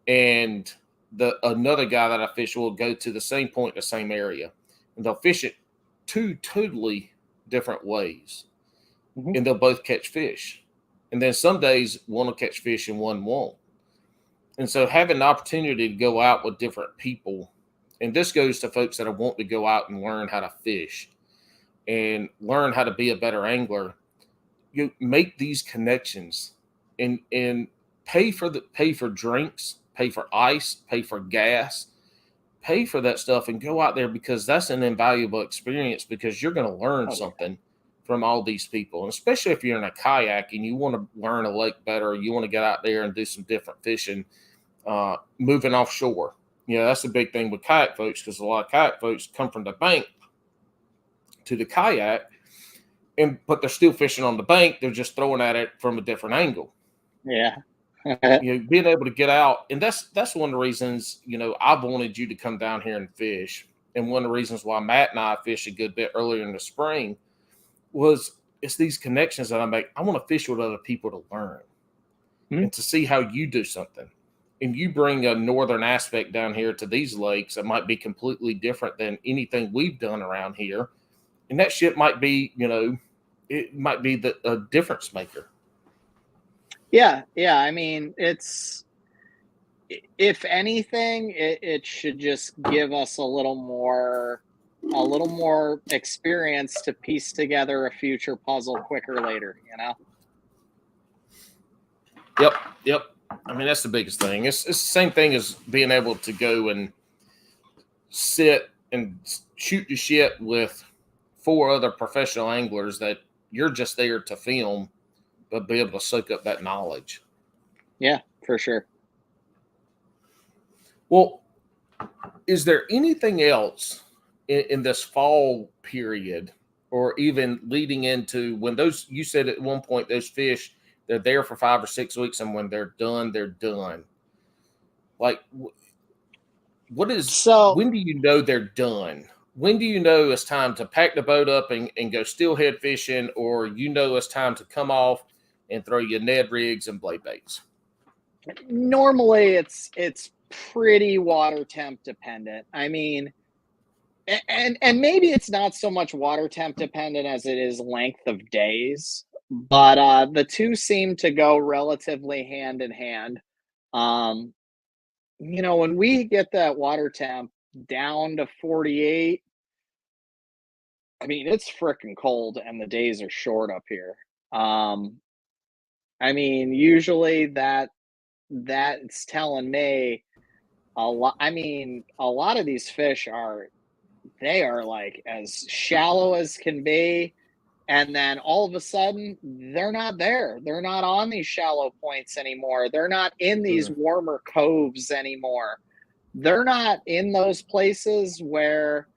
and the another guy that I fish will go to the same point, the same area, and they'll fish it two totally different ways, and they'll both catch fish. And then some days one will catch fish and one won't. And so having the opportunity to go out with different people, and this goes to folks that want to go out and learn how to fish and learn how to be a better angler, you make these connections and pay for drinks, pay for ice, pay for gas, pay for that stuff and go out there, because that's an invaluable experience, because you're going to learn something from all these people. And especially if you're in a kayak and you want to learn a lake better, you want to get out there and do some different fishing, moving offshore. That's the big thing with kayak folks, because a lot of kayak folks come from the bank to the kayak, but they're still fishing on the bank. They're just throwing at it from a different angle. Yeah. Being able to get out. And that's one of the reasons, I've wanted you to come down here and fish. And one of the reasons why Matt and I fished a good bit earlier in the spring was it's these connections that I make. I want to fish with other people to learn and to see how you do something. And you bring a northern aspect down here to these lakes that might be completely different than anything we've done around here. And that shit might be, it might be a difference maker. Yeah. I mean, if anything, it should just give us a little more experience to piece together a future puzzle quicker later, Yep. I mean, that's the biggest thing. It's the same thing as being able to go and sit and shoot the shit with 4 other professional anglers that you're just there to film, but be able to soak up that knowledge. Yeah, for sure. Well, is there anything else in this fall period, or even leading into when you said at one point those fish, they're there for 5 or 6 weeks, and when they're done, they're done. Like, when do you know they're done? When do you know it's time to pack the boat up and go steelhead fishing, or it's time to come off and throw your Ned rigs and blade baits? Normally it's pretty water temp dependent. I mean, and maybe it's not so much water temp dependent as it is length of days, but the two seem to go relatively hand in hand. When we get that water temp down to 48, I mean, it's freaking cold and the days are short up here. I mean, usually that that's telling me a lot. I mean, a lot of these fish are like as shallow as can be. And then all of a sudden, they're not there. They're not on these shallow points anymore. They're not in these warmer coves anymore. They're not in those places where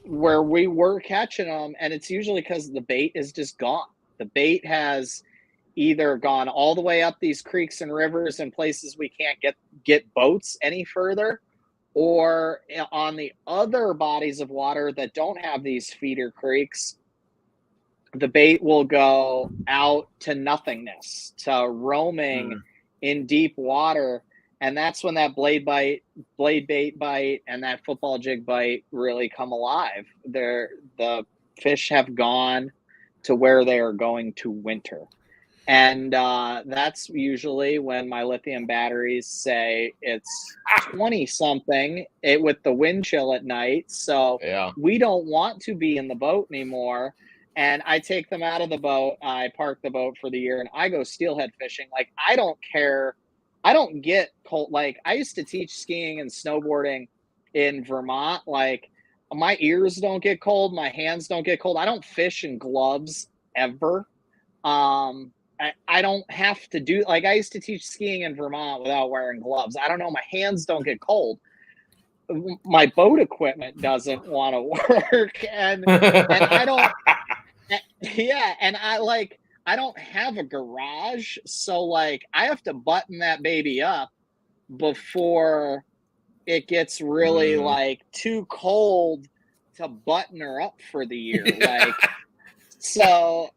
where we were catching them, and it's usually because the bait is just gone. The bait has either gone all the way up these creeks and rivers and places we can't get boats any further, or on the other bodies of water that don't have these feeder creeks, the bait will go out to nothingness, to roaming in deep water. And that's when that blade bait bite, and that football jig bite really come alive. The fish have gone to where they are going to winter. And that's usually when my lithium batteries say it's 20 something with the wind chill at night. So we don't want to be in the boat anymore. And I take them out of the boat. I park the boat for the year and I go steelhead fishing. Like, I don't care. I don't get cold. Like, I used to teach skiing and snowboarding in Vermont. Like, my ears don't get cold. My hands don't get cold. I don't fish in gloves ever. I don't have to do, like, I used to teach skiing in Vermont without wearing gloves. I don't know. My hands don't get cold. My boat equipment doesn't want to work. And I don't, and I don't have a garage. So, like, I have to button that baby up before it gets really like too cold to button her up for the year. Like, so,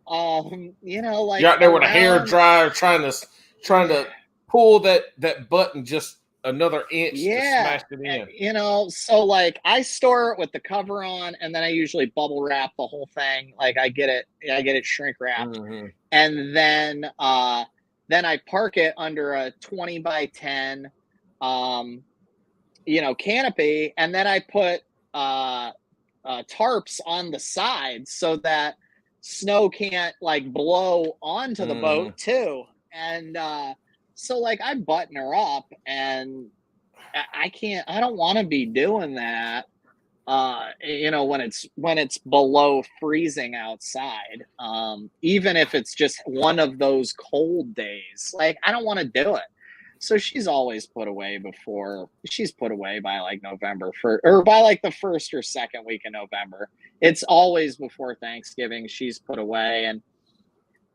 you know, like, you're out there with a hair dryer trying to pull that button just another inch to smash it in. You know, so, like, I store it with the cover on, and then I usually bubble wrap the whole thing. Like, I get it shrink wrapped, and then I park it under a 20 by 10, you know, canopy, and then I put tarps on the sides so that snow can't, like, blow onto the boat too. And so, like, I button her up, and I don't want to be doing that, you know, when it's below freezing outside, even if it's just one of those cold days. Like, I don't want to do it. So she's always put away by like November, or by like the first or second week in November. It's always before Thanksgiving she's put away. And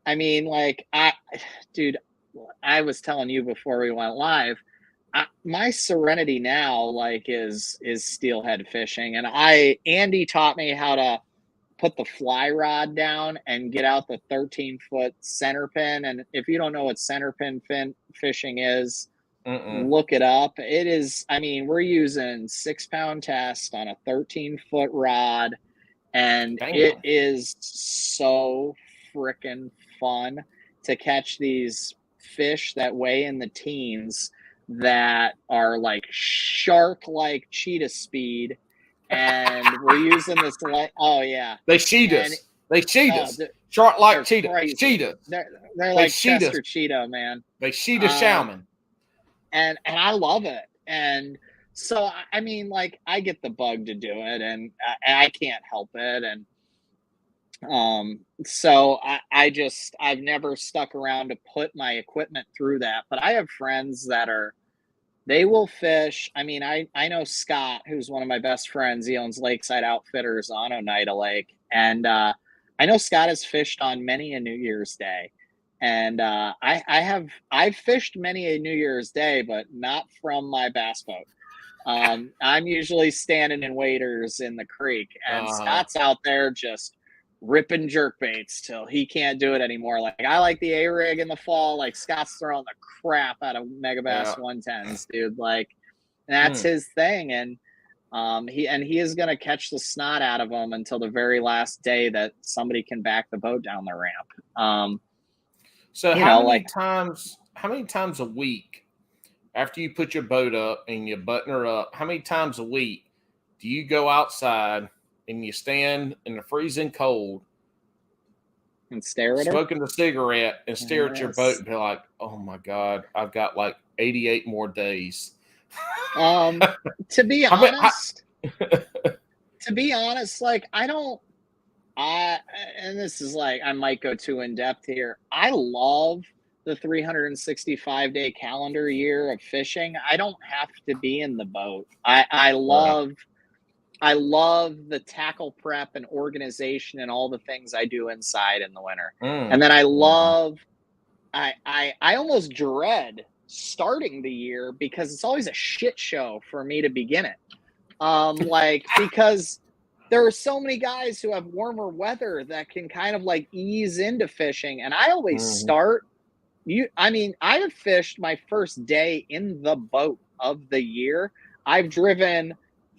I mean, like, dude, I was telling you before we went live, my serenity now, like, is steelhead fishing. And Andy taught me how to put the fly rod down and get out the 13-foot center pin. And if you don't know what center pin fishing is, look it up. It is, I mean, we're using 6-pound test on a 13-foot rod, and it is so freaking fun to catch these fish that weigh in the teens that are like shark-like cheetah speed. And we're using this, like, they cheat us. Shark like cheetah. They're like Chester cheetah, man. They cheetah shaman. And I love it. And so, I mean, like, I get the bug to do it, and I can't help it. And so I've never stuck around to put my equipment through that. But I have friends that they will fish. I mean, I know Scott, who's one of my best friends. He owns Lakeside Outfitters on Oneida Lake. And I know Scott has fished on many a New Year's Day. And I've fished many a New Year's Day, but not from my bass boat. I'm usually standing in waders in the creek, and Scott's out there just ripping jerk baits till he can't do it anymore. Like, I like the A-rig in the fall. Like, Scott's throwing the crap out of Megabass 110s, dude. Like, that's his thing. And he is going to catch the snot out of them until the very last day that somebody can back the boat down the ramp. So how many times a week, after you put your boat up and you button her up, how many times a week do you go outside and you stand in the freezing cold and stare at her. Smoking the cigarette and stare at your boat and be like, oh my God, I've got like 88 more days. To be honest, like and this is like, I might go too in depth here. I love the 365-day calendar year of fishing. I don't have to be in the boat. I love the tackle prep and organization and all the things I do inside in the winter. And then I almost dread starting the year because it's always a shit show for me to begin it. Because there are so many guys who have warmer weather that can kind of like ease into fishing. And I always start I have fished my first day in the boat of the year. I've driven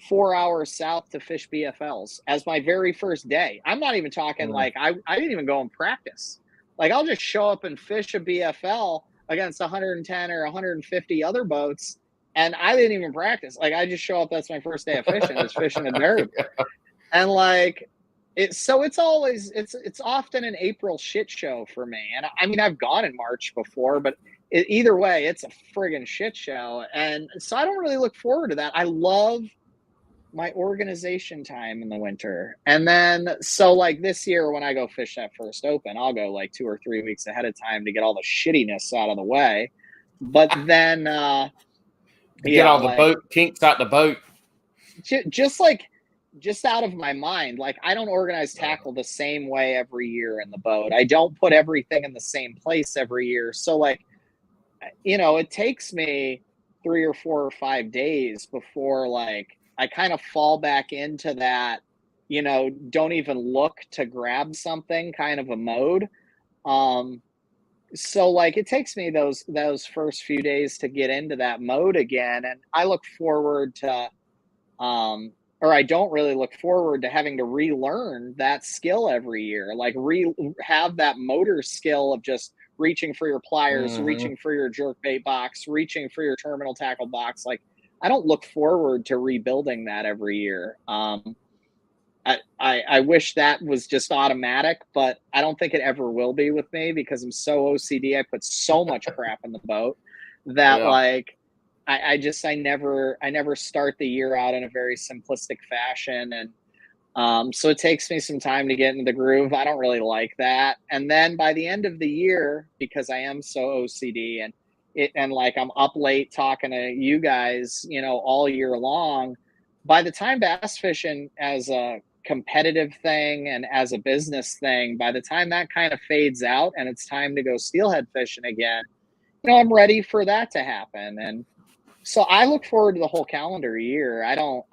4 hours south to fish BFLs as my very first day. I'm not even talking like I didn't even go and practice. Like I'll just show up and fish a BFL against 110 or 150 other boats. And I didn't even practice. Like I just show up. That's my first day of fishing. It's fishing the dirt. And like, it's often an April shit show for me. And I mean, I've gone in March before, but either way, it's a friggin' shit show. And so I don't really look forward to that. I love my organization time in the winter. And then, so like this year, when I go fish that first open, I'll go like 2 or 3 weeks ahead of time to get all the shittiness out of the way. But then, get all the boat kinks out the boat. Just out of my mind, like I don't organize tackle the same way every year in the boat. I don't put everything in the same place every year. So like, it takes me 3 or 4 or 5 days before like I kind of fall back into that, don't even look to grab something kind of a mode. So like it takes me those first few days to get into that mode again. And I look forward to, or I don't really look forward to having to relearn that skill every year, like have that motor skill of just reaching for your pliers, reaching for your jerkbait box, reaching for your terminal tackle box. Like I don't look forward to rebuilding that every year. I wish that was just automatic, but I don't think it ever will be with me because I'm so OCD. I put so much crap in the boat that like, I never start the year out in a very simplistic fashion. And so it takes me some time to get into the groove. I don't really like that. And then by the end of the year, because I am so OCD and like I'm up late talking to you guys, all year long, by the time bass fishing as a competitive thing and as a business thing, by the time that kind of fades out and it's time to go steelhead fishing again, I'm ready for that to happen. And so I look forward to the whole calendar year. I don't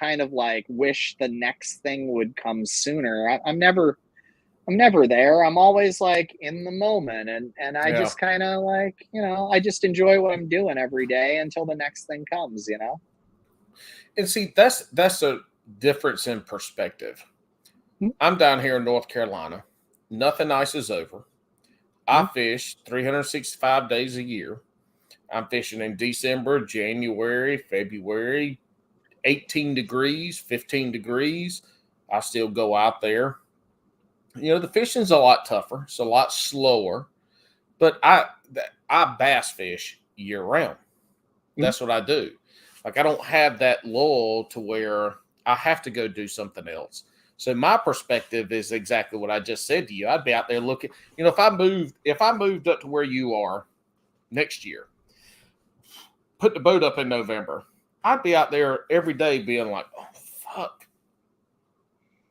kind of like wish the next thing would come sooner. I'm never there. I'm always like in the moment. And I just kind of like, I just enjoy what I'm doing every day until the next thing comes, And see, that's a difference in perspective. I'm down here in North Carolina. Nothing nice is over. I fish 365 days a year. I'm fishing in December, January, February, 18 degrees, 15 degrees. I still go out there. The fishing's a lot tougher. It's a lot slower. But I bass fish year round. That's what I do. Like I don't have that lull to where I have to go do something else. So my perspective is exactly what I just said to you. I'd be out there looking, if I moved up to where you are next year, put the boat up in November, I'd be out there every day being like, oh, fuck,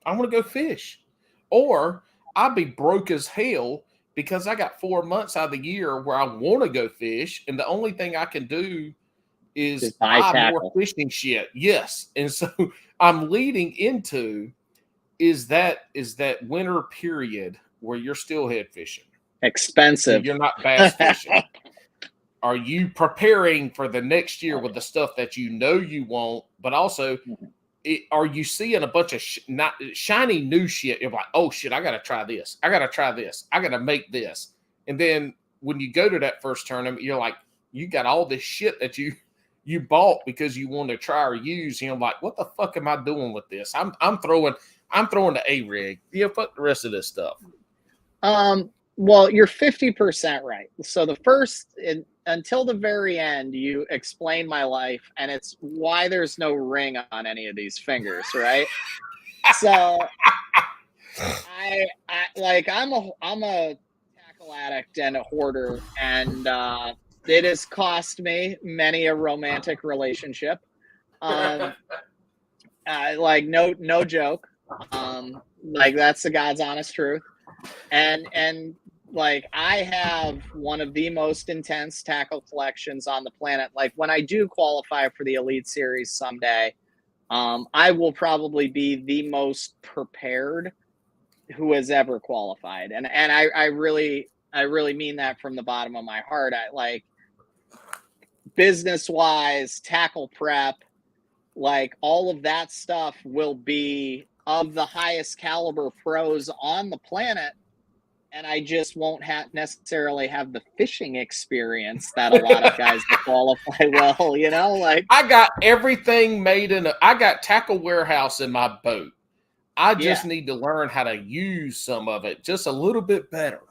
I want to go fish. Or I'd be broke as hell because I got 4 months out of the year where I want to go fish. And the only thing I can do is buy more fishing shit. Yes. And so I'm leading into is that winter period where you're steelhead fishing. Expensive. You're not bass fishing. Are you preparing for the next year with the stuff that you want, but also are you seeing a bunch of shiny new shit? You're like, oh shit, I got to try this. I got to try this. I got to make this. And then when you go to that first tournament, you're like, you got all this shit that you bought because you want to try or use. Like, what the fuck am I doing with this? I'm throwing the A-rig. Fuck the rest of this stuff. Well, you're 50% right. So until the very end, you explain my life, and it's why there's no ring on any of these fingers, right? So I'm a tackle addict and a hoarder, and it has cost me many a romantic relationship. No joke. Like that's the God's honest truth. And like I have one of the most intense tackle collections on the planet. Like when I do qualify for the Elite Series someday, I will probably be the most prepared who has ever qualified. And I really mean that from the bottom of my heart. I like business wise, tackle prep, like all of that stuff will be of the highest caliber pros on the planet. And I just won't necessarily have the fishing experience that a lot of guys that qualify well, you know, like I got everything made I got Tackle Warehouse in my boat. I just need to learn how to use some of it just a little bit better.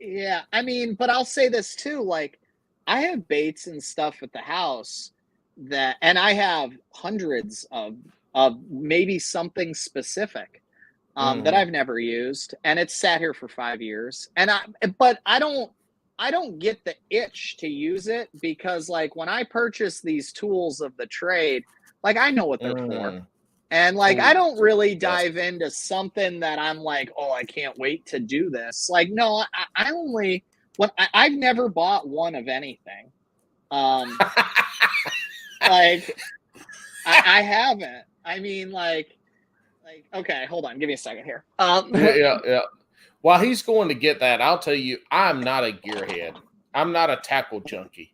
Yeah. I mean, but I'll say this too, like I have baits and stuff at the house and I have hundreds of maybe something specific that I've never used, and it's sat here for 5 years. But I don't get the itch to use it because like when I purchase these tools of the trade, like I know what they're for. And like I don't really dive into something that I'm like, oh, I can't wait to do this. Like, no, I've never bought one of anything. Like I haven't. I mean, like, okay, hold on, give me a second here. Yeah. While he's going to get that, I'll tell you, I'm not a gearhead. I'm not a tackle junkie.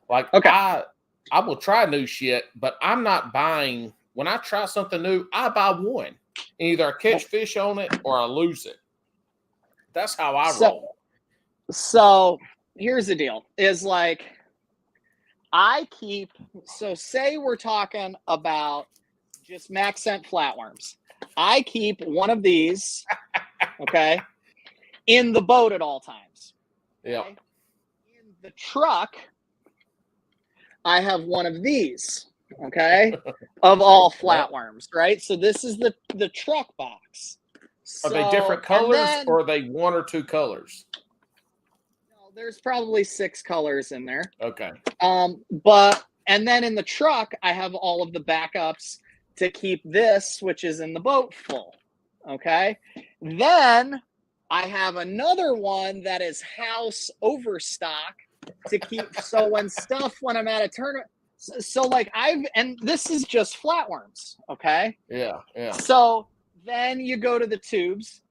Like, okay. I will try new shit, but I'm not buying. When I try something new, I buy one. Either I catch fish on it or I lose it. That's how I roll. So here's the deal: is like say we're talking about just max scent flatworms. I keep one of these, okay, in the boat at all times. Okay? Yeah. In the truck, I have one of these, okay, of all flatworms, right? So this is the truck box. Are they different colors or are they one or two colors? No, there's probably 6 colors in there. Okay. And then in the truck, I have all of the backups to keep this, which is in the boat, full. Okay. Then I have another one that is house overstock to keep. So when I'm at a tournament, so like and this is just flatworms. Okay. Yeah. So then you go to the tubes,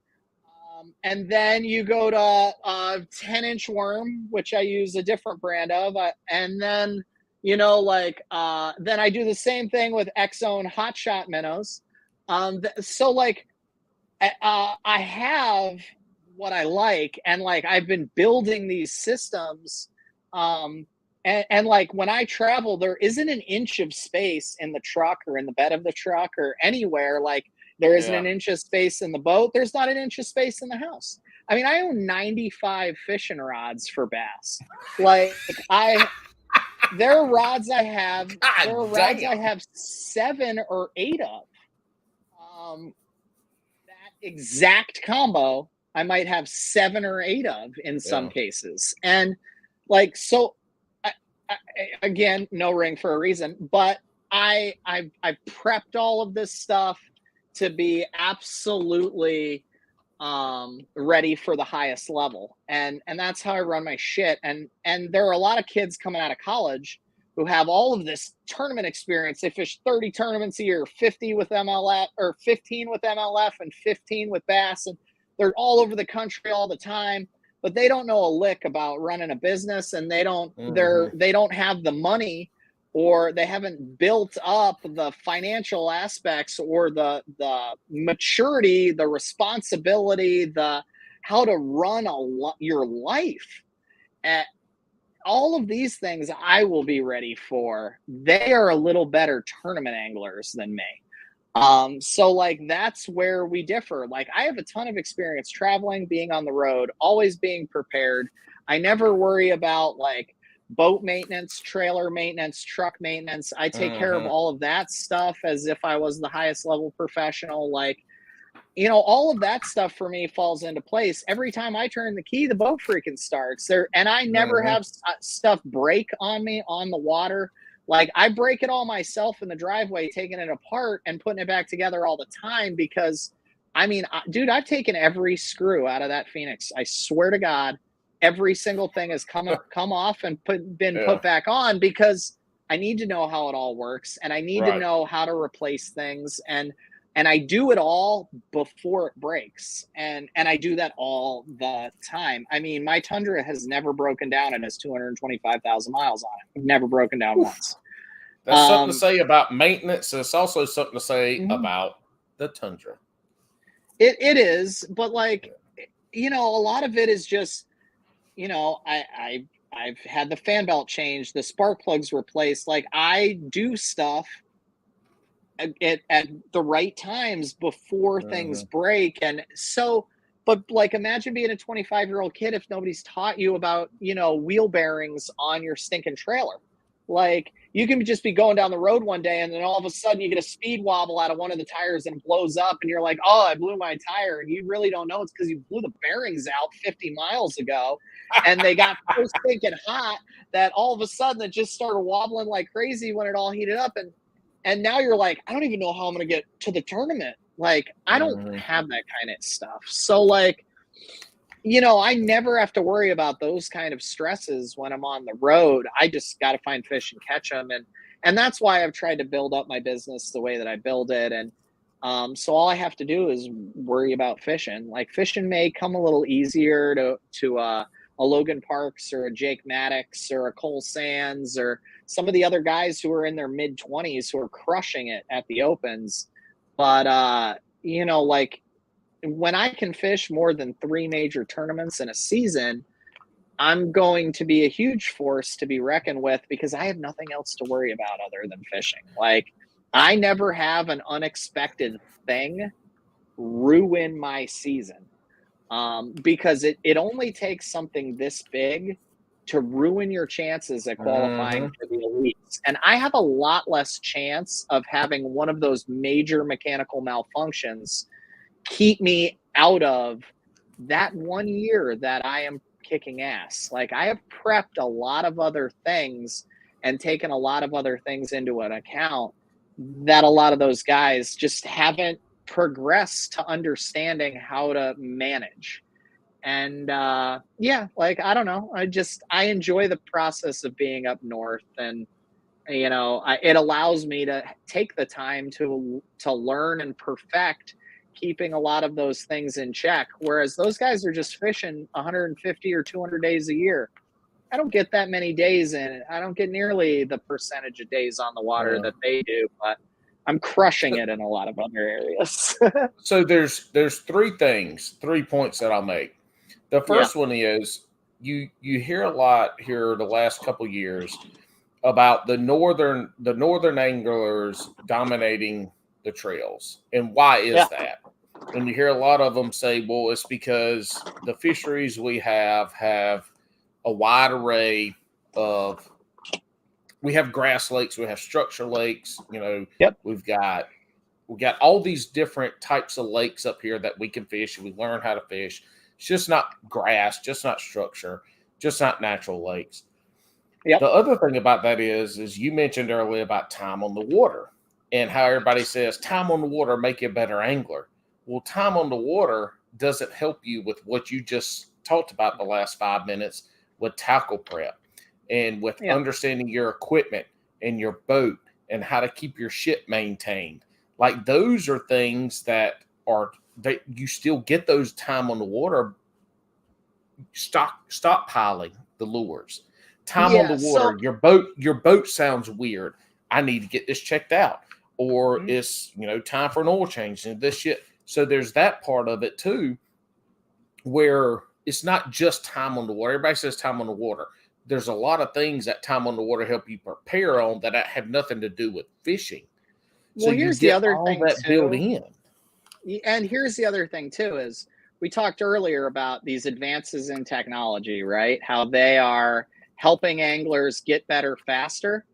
and then you go to a 10-inch worm, which I use a different brand of, and then you know, like, then I do the same thing with X-Zone Hot Shot minnows. So like, I have what I like, and like, I've been building these systems. And like, when I travel, there isn't an inch of space in the truck or in the bed of the truck or anywhere. Like, there isn't an inch of space in the boat. There's not an inch of space in the house. I mean, I own 95 fishing rods for bass. Like, there are rods I have. I have 7 or 8 of. That exact combo, I might have 7 or 8 of in some cases. And like, so again, no ring for a reason, but I prepped all of this stuff to be absolutely ready for the highest level. And that's how I run my shit. And there are a lot of kids coming out of college who have all of this tournament experience. They fish 30 tournaments a year, 50 with MLF or 15 with MLF and 15 with bass. And they're all over the country all the time, but they don't know a lick about running a business, and they don't have the money, or they haven't built up the financial aspects or the maturity, the responsibility, the how to run your life. All of these things I will be ready for. They are a little better tournament anglers than me. So like that's where we differ. Like I have a ton of experience traveling, being on the road, always being prepared. I never worry about like boat maintenance, trailer maintenance, truck maintenance. I take care of Mm-hmm. all of that stuff as if I was the highest level professional. Like, all of that stuff for me falls into place. Every time I turn the key, the boat freaking starts there. And I never Mm-hmm. have stuff break on me on the water. Like I break it all myself in the driveway, taking it apart and putting it back together all the time because dude, I've taken every screw out of that Phoenix. I swear to God, every single thing has come off and been Yeah. put back on because I need to know how it all works and I need to Right. know how to replace things and I do it all before it breaks. And I do that all the time. I mean, my Tundra has never broken down and has 225,000 miles on it. Never broken down Oof. once. That's something to say about maintenance. It's also something to say Mhm. about the Tundra. It is, but like, a lot of it is just, I've had the fan belt changed, the spark plugs replaced. Like I do stuff at the right times before things Mm-hmm. break. And so, but like, imagine being a 25-year-old kid if nobody's taught you about, wheel bearings on your stinking trailer. Like, you can just be going down the road one day and then all of a sudden you get a speed wobble out of one of the tires and it blows up and you're like, oh, I blew my tire. And you really don't know it's because you blew the bearings out 50 miles ago and they got so stinking hot that all of a sudden it just started wobbling like crazy when it all heated up. And now you're like, I don't even know how I'm going to get to the tournament. Like, I don't Mm-hmm. have that kind of stuff. So, like, I never have to worry about those kind of stresses when I'm on the road. I just got to find fish and catch them. And that's why I've tried to build up my business the way that I build it. And so all I have to do is worry about fishing. Like fishing may come a little easier to a Logan Parks or a Jake Maddox or a Cole Sands or some of the other guys who are in their mid 20s who are crushing it at the opens. But like when I can fish more than 3 major tournaments in a season, I'm going to be a huge force to be reckoned with because I have nothing else to worry about other than fishing. Like I never have an unexpected thing ruin my season. Because it only takes something this big to ruin your chances at qualifying Mm-hmm. for the elites. And I have a lot less chance of having one of those major mechanical malfunctions keep me out of that 1 year that I am kicking ass. Like I have prepped a lot of other things and taken a lot of other things into an account that a lot of those guys just haven't progressed to understanding how to manage. And yeah, like I don't know, I enjoy the process of being up north. And it allows me to take the time to learn and perfect keeping a lot of those things in check, whereas those guys are just fishing 150 or 200 days a year. I don't get that many days in it. I don't get nearly the percentage of days on the water Yeah. that they do, but I'm crushing it in a lot of other areas. So there's 3 points that I'll make. The Yeah. first one is you hear a lot here the last couple years about the northern anglers dominating the trails. And why Yeah. is that? And you hear a lot of them say, well, it's because the fisheries we have a wide array of we have grass lakes, we have structure lakes, Yep. we've got all these different types of lakes up here that we can fish. We learn how to fish. It's just not grass, just not structure, just not natural lakes. Yep. The other thing about that is you mentioned earlier about time on the water and how everybody says time on the water make you a better angler. Well, time on the water doesn't help you with what you just talked about the last 5 minutes with tackle prep and with Yeah. understanding your equipment and your boat and how to keep your ship maintained. Like those are things that you still get those time on the water stockpiling the lures. Time on the Yeah. So water, your boat sounds weird. I need to get this checked out. Or it's, time for an oil change and this shit. So there's that part of it too, where it's not just time on the water. Everybody says time on the water. There's a lot of things that time on the water help you prepare on that have nothing to do with fishing. So Well, you here's the get other all thing that built too. in. And here's the other thing too is we talked earlier about these advances in technology, right? How they are helping anglers get better faster.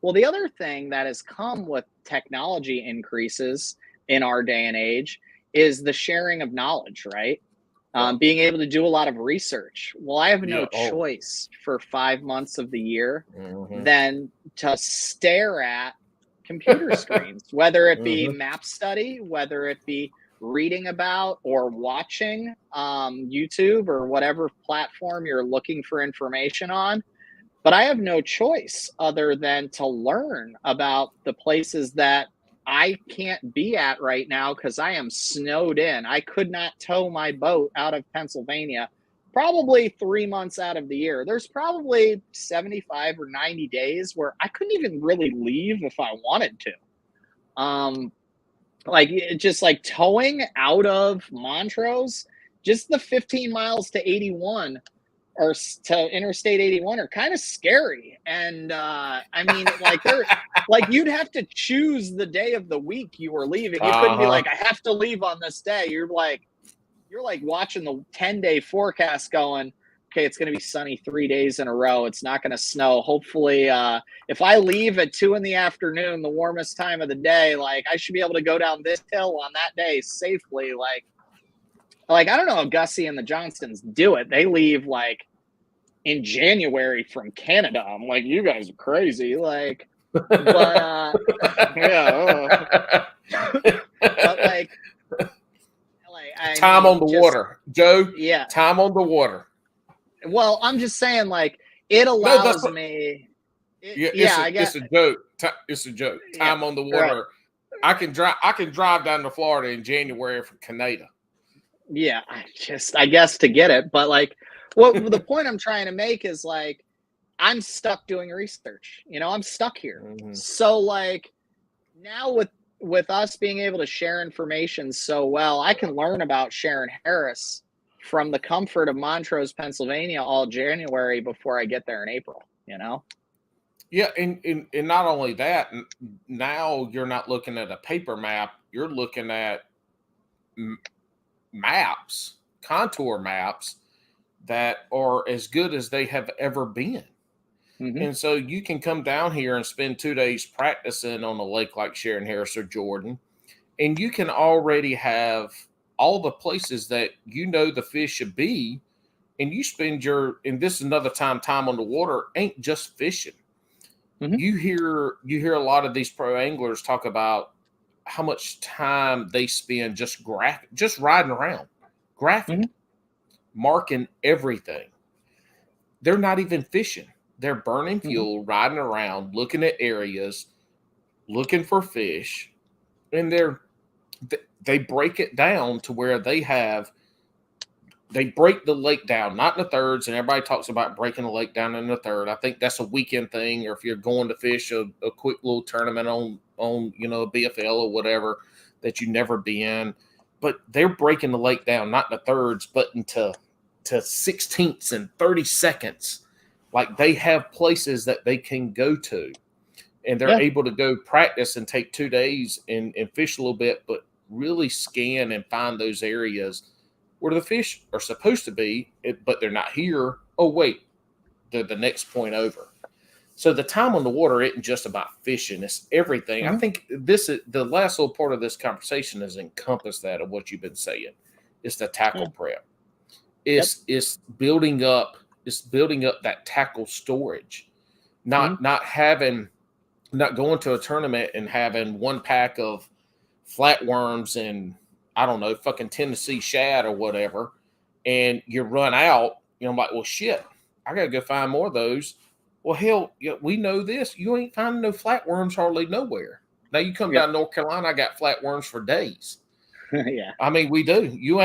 Well, the other thing that has come with technology increases in our day and age is the sharing of knowledge, right? Yeah. Being able to do a lot of research. Well, I have no Yeah. Oh. choice for 5 months of the year Mm-hmm. than to stare at computer screens, whether it be Mm-hmm. map study, whether it be reading about or watching YouTube or whatever platform you're looking for information on. But I have no choice other than to learn about the places that I can't be at right now because I am snowed in. I could not tow my boat out of Pennsylvania probably 3 months out of the year. There's probably 75 or 90 days where I couldn't even really leave if I wanted to. Like just like towing out of Montrose, just the 15 miles to 81 or to Interstate 81 are kind of scary. And I mean, like they're like you'd have to choose the day of the week you were leaving. You couldn't be like, I have to leave on this day. You're like watching the 10-day forecast going, okay, it's going to be sunny 3 days in a row. It's not going to snow. Hopefully, if I leave at 2 p.m, the warmest time of the day, like I should be able to go down this hill on that day safely. Like I don't know how Gussie and the Johnstons do it. They leave like in January from Canada. I'm like, you guys are crazy. Like, but yeah, but like time on the water, Joe. Yeah, time on the water. Well, I'm just saying, like it allows me. I guess it's a joke. It's a joke. Time on the water. Right. I can drive down to Florida in January from Canada. Yeah, I guess to get it, but like, the point I'm trying to make is like, I'm stuck doing research. I'm stuck here. Mm-hmm. So like, now with us being able to share information so well, I can learn about Sharon Harris from the comfort of Montrose, Pennsylvania, all January before I get there in April. Yeah, and not only that, now you're not looking at a paper map, you're looking at maps, contour maps that are as good as they have ever been. Mm-hmm. And so you can come down here and spend 2 days practicing on a lake like Sharon Harris or Jordan, and you can already have all the places that the fish should be, and you spend and this is another time on the water ain't just fishing. Mm-hmm. You hear a lot of these pro anglers talk about how much time they spend just riding around, graphing, mm-hmm. marking everything. They're not even fishing. They're burning fuel, mm-hmm. riding around, looking at areas, looking for fish, and they break it down to where they break the lake down, not in the thirds, and everybody talks about breaking the lake down in the third. I think that's a weekend thing, or if you're going to fish a quick little tournament on a BFL or whatever that you never be in. But they're breaking the lake down, not in the thirds, but into 16ths and 30-seconds. Like they have places that they can go to, and they're able to go practice and take 2 days and fish a little bit, but really scan and find those areas where the fish are supposed to be, but they're not here. Oh, wait, they're the next point over. So the time on the water isn't just about fishing. It's everything. Mm-hmm. I think the last little part of this conversation has encompassed that of what you've been saying. It's the tackle prep. It's building up that tackle storage, not going to a tournament and having 1 pack of flatworms and I don't know, fucking Tennessee shad or whatever, and you run out, I'm like, well, shit, I got to go find more of those. Well, hell, we know this. You ain't finding no flatworms hardly nowhere. Now you come down to North Carolina, I got flatworms for days. Yeah. I mean, we do. You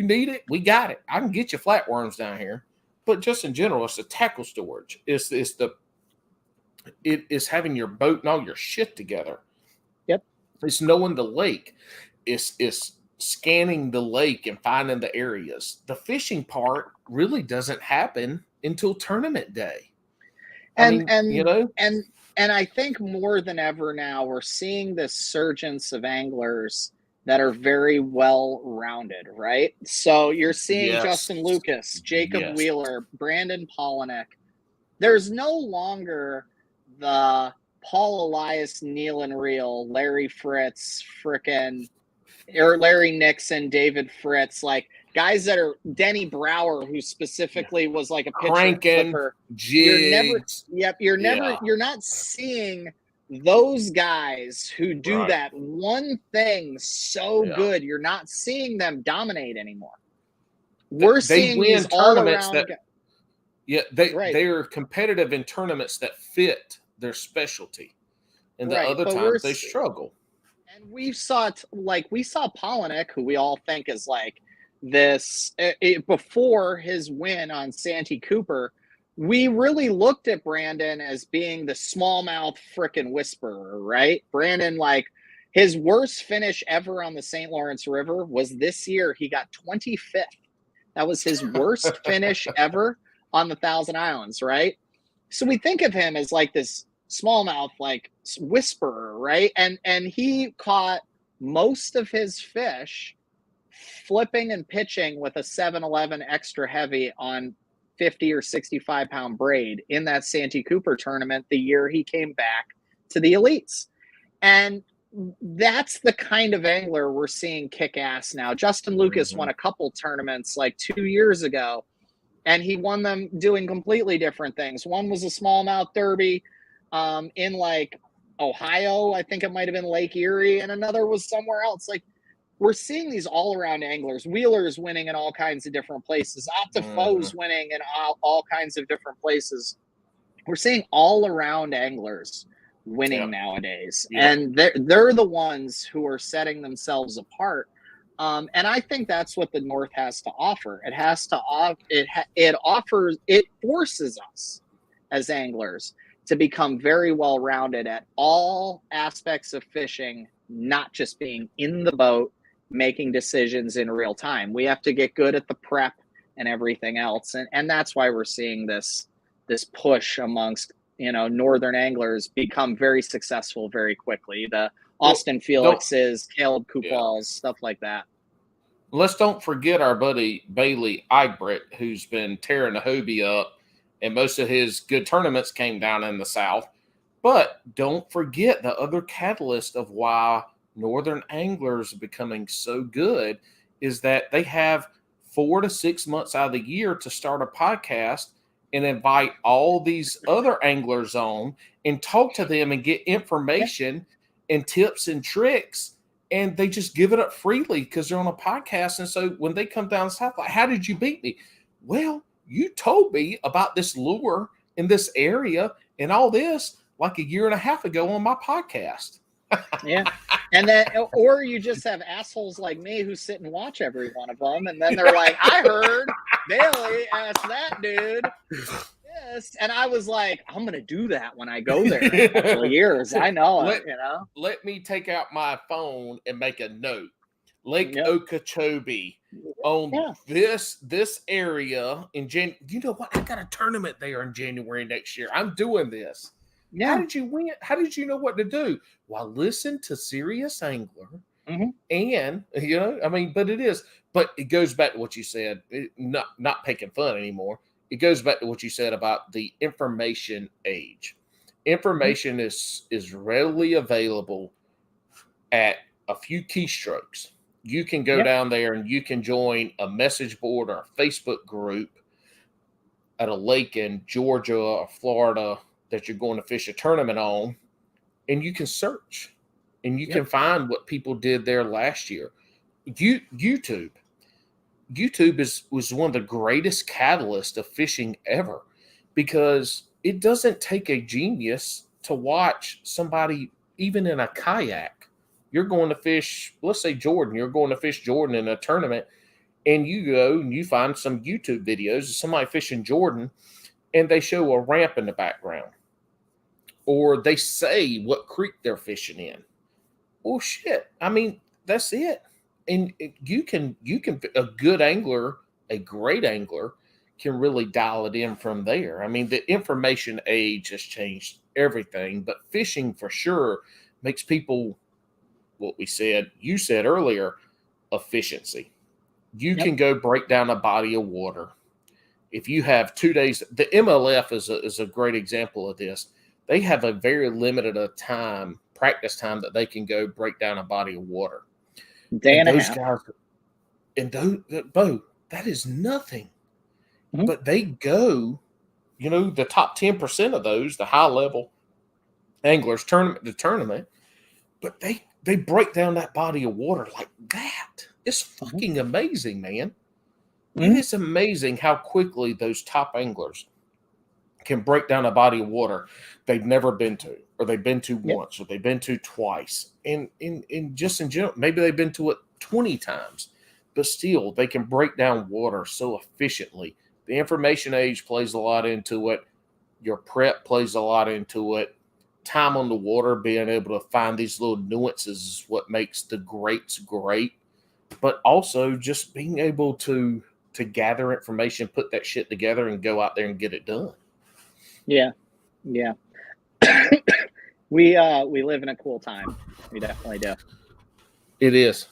need it, we got it. I can get you flatworms down here. But just in general, it's the tackle storage. It is having your boat and all your shit together. Yep. It's knowing the lake. It's scanning the lake and finding the areas. The fishing part really doesn't happen until tournament day. And And I think more than ever now, we're seeing this surgence of anglers that are very well-rounded, right? So you're seeing Yes. Justin Lucas, Jacob Yes. Wheeler, Brandon Polinick. There's no longer the Paul Elias, Neil and Reel, Larry Fritz, or Larry Nixon, David Fritz, like guys that are Denny Brower, who specifically was like a pitcher Cranking, flipper. jigs. You're not seeing those guys who do that one thing so good. You're not seeing them dominate anymore. We're seeing these tournaments all-around. They're competitive in tournaments that fit their specialty, and the other times they struggle. And we saw Polinick, who we all think is like this before his win on Santee Cooper. We really looked at Brandon as being the smallmouth frickin' whisperer, right? Brandon, like his worst finish ever on the St. Lawrence River was this year. He got 25th. That was his worst finish ever on the Thousand Islands, right? So we think of him as like this smallmouth, like whisperer, right? And he caught most of his fish flipping and pitching with a 7-Eleven extra heavy on 50 or 65 pound braid in that Santee Cooper tournament the year he came back to the elites. And that's the kind of angler we're seeing kick ass now. Justin Lucas won a couple tournaments like 2 years ago, and he won them doing completely different things. One was a smallmouth derby in like Ohio. I think it might have been Lake Erie, and another was somewhere else. Like, we're seeing these all-around anglers. Wheeler's winning in all kinds of different places. Optifoe's winning in all kinds of different places. We're seeing all-around anglers winning nowadays, and they're the ones who are setting themselves apart. And I think that's what the North has to offer. It forces us as anglers to become very well-rounded at all aspects of fishing, not just being in the boat, making decisions in real time. We have to get good at the prep and everything else. And that's why we're seeing this push amongst, Northern anglers become very successful very quickly. The Austin Felixes, Caleb Kupals, stuff like that. Let's don't forget our buddy Bailey Egbert, who's been tearing the Hobie up, and most of his good tournaments came down in the South. But don't forget the other catalyst of why Northern anglers are becoming so good is that they have 4 to 6 months out of the year to start a podcast and invite all these other anglers on and talk to them and get information and tips and tricks. And they just give it up freely because they're on a podcast. And so when they come down south, like, how did you beat me? Well, you told me about this lure in this area and all this like a year and a half ago on my podcast. Yeah. And then, or you just have assholes like me who sit and watch every one of them. And then they're like, I heard Bailey asked that dude this. And I was like, I'm going to do that when I go there in a couple of years. I know it, Let me take out my phone and make a note. Lake Okeechobee on this area in January. You know what? I got a tournament there in January next year. I'm doing this. Yeah. How did you win? How did you know what to do? Well, listen to Serious Angler. And, but it is. But it goes back to what you said. Not picking fun anymore. It goes back to what you said about the information age. Information is readily available at a few keystrokes. You can go down there and you can join a message board or a Facebook group at a lake in Georgia or Florida that you're going to fish a tournament on, and you can search and you can find what people did there last year. YouTube was one of the greatest catalysts of fishing ever, because it doesn't take a genius to watch somebody, even in a kayak. You're going to fish, let's say Jordan, you're going to fish Jordan in a tournament, and you go and you find some YouTube videos of somebody fishing Jordan, and they show a ramp in the background, or they say what creek they're fishing in. Well, shit. I mean, that's it. And you can a good angler, a great angler, can really dial it in from there. I mean, the information age has changed everything, but fishing for sure makes people, what you said earlier, efficiency. You can go break down a body of water. If you have 2 days, the MLF is a great example of this. They have a very limited practice time that they can go break down a body of water. Day and a half. Guys, Bo, that is nothing. Mm-hmm. But they go, the top 10% of those, the high level anglers tournament, but they break down that body of water like that. It's fucking amazing, man. It is amazing how quickly those top anglers can break down a body of water they've never been to, or they've been to once, or they've been to twice. And just in general, maybe they've been to it 20 times, but still they can break down water so efficiently. The information age plays a lot into it. Your prep plays a lot into it. Time on the water, being able to find these little nuances is what makes the greats great. But also just being able to gather information, put that shit together, and go out there and get it done. Yeah. We live in a cool time. We definitely do. It is.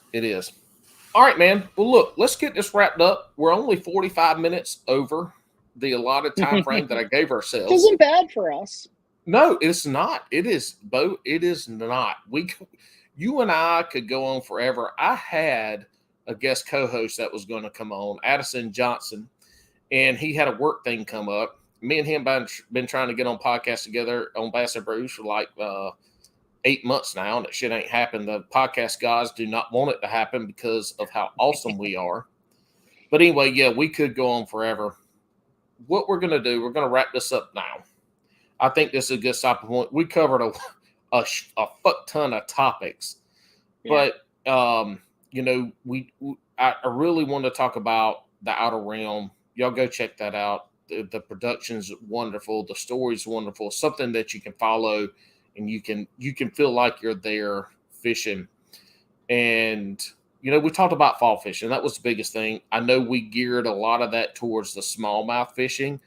All right, man. Well, look, let's get this wrapped up. We're only 45 minutes over the allotted time frame that I gave ourselves. Isn't bad for us. No, it's not. It is, Bo. It is not. You and I could go on forever. I had a guest co-host that was going to come on, Addison Johnson, and he had a work thing come up. Me and him been trying to get on podcast together on Bass and Brews for like 8 months now, and that shit ain't happened. The podcast guys do not want it to happen because of how awesome we are. But anyway, yeah, we could go on forever. What we're going to do, we're going to wrap this up now. I think this is a good stopping point. We covered a fuck ton of topics, but I really want to talk about the Outer Realm. Y'all go check that out. The production's wonderful. The story's wonderful. Something that you can follow, and you can feel like you're there fishing. And we talked about fall fishing. That was the biggest thing. I know we geared a lot of that towards the smallmouth fishing.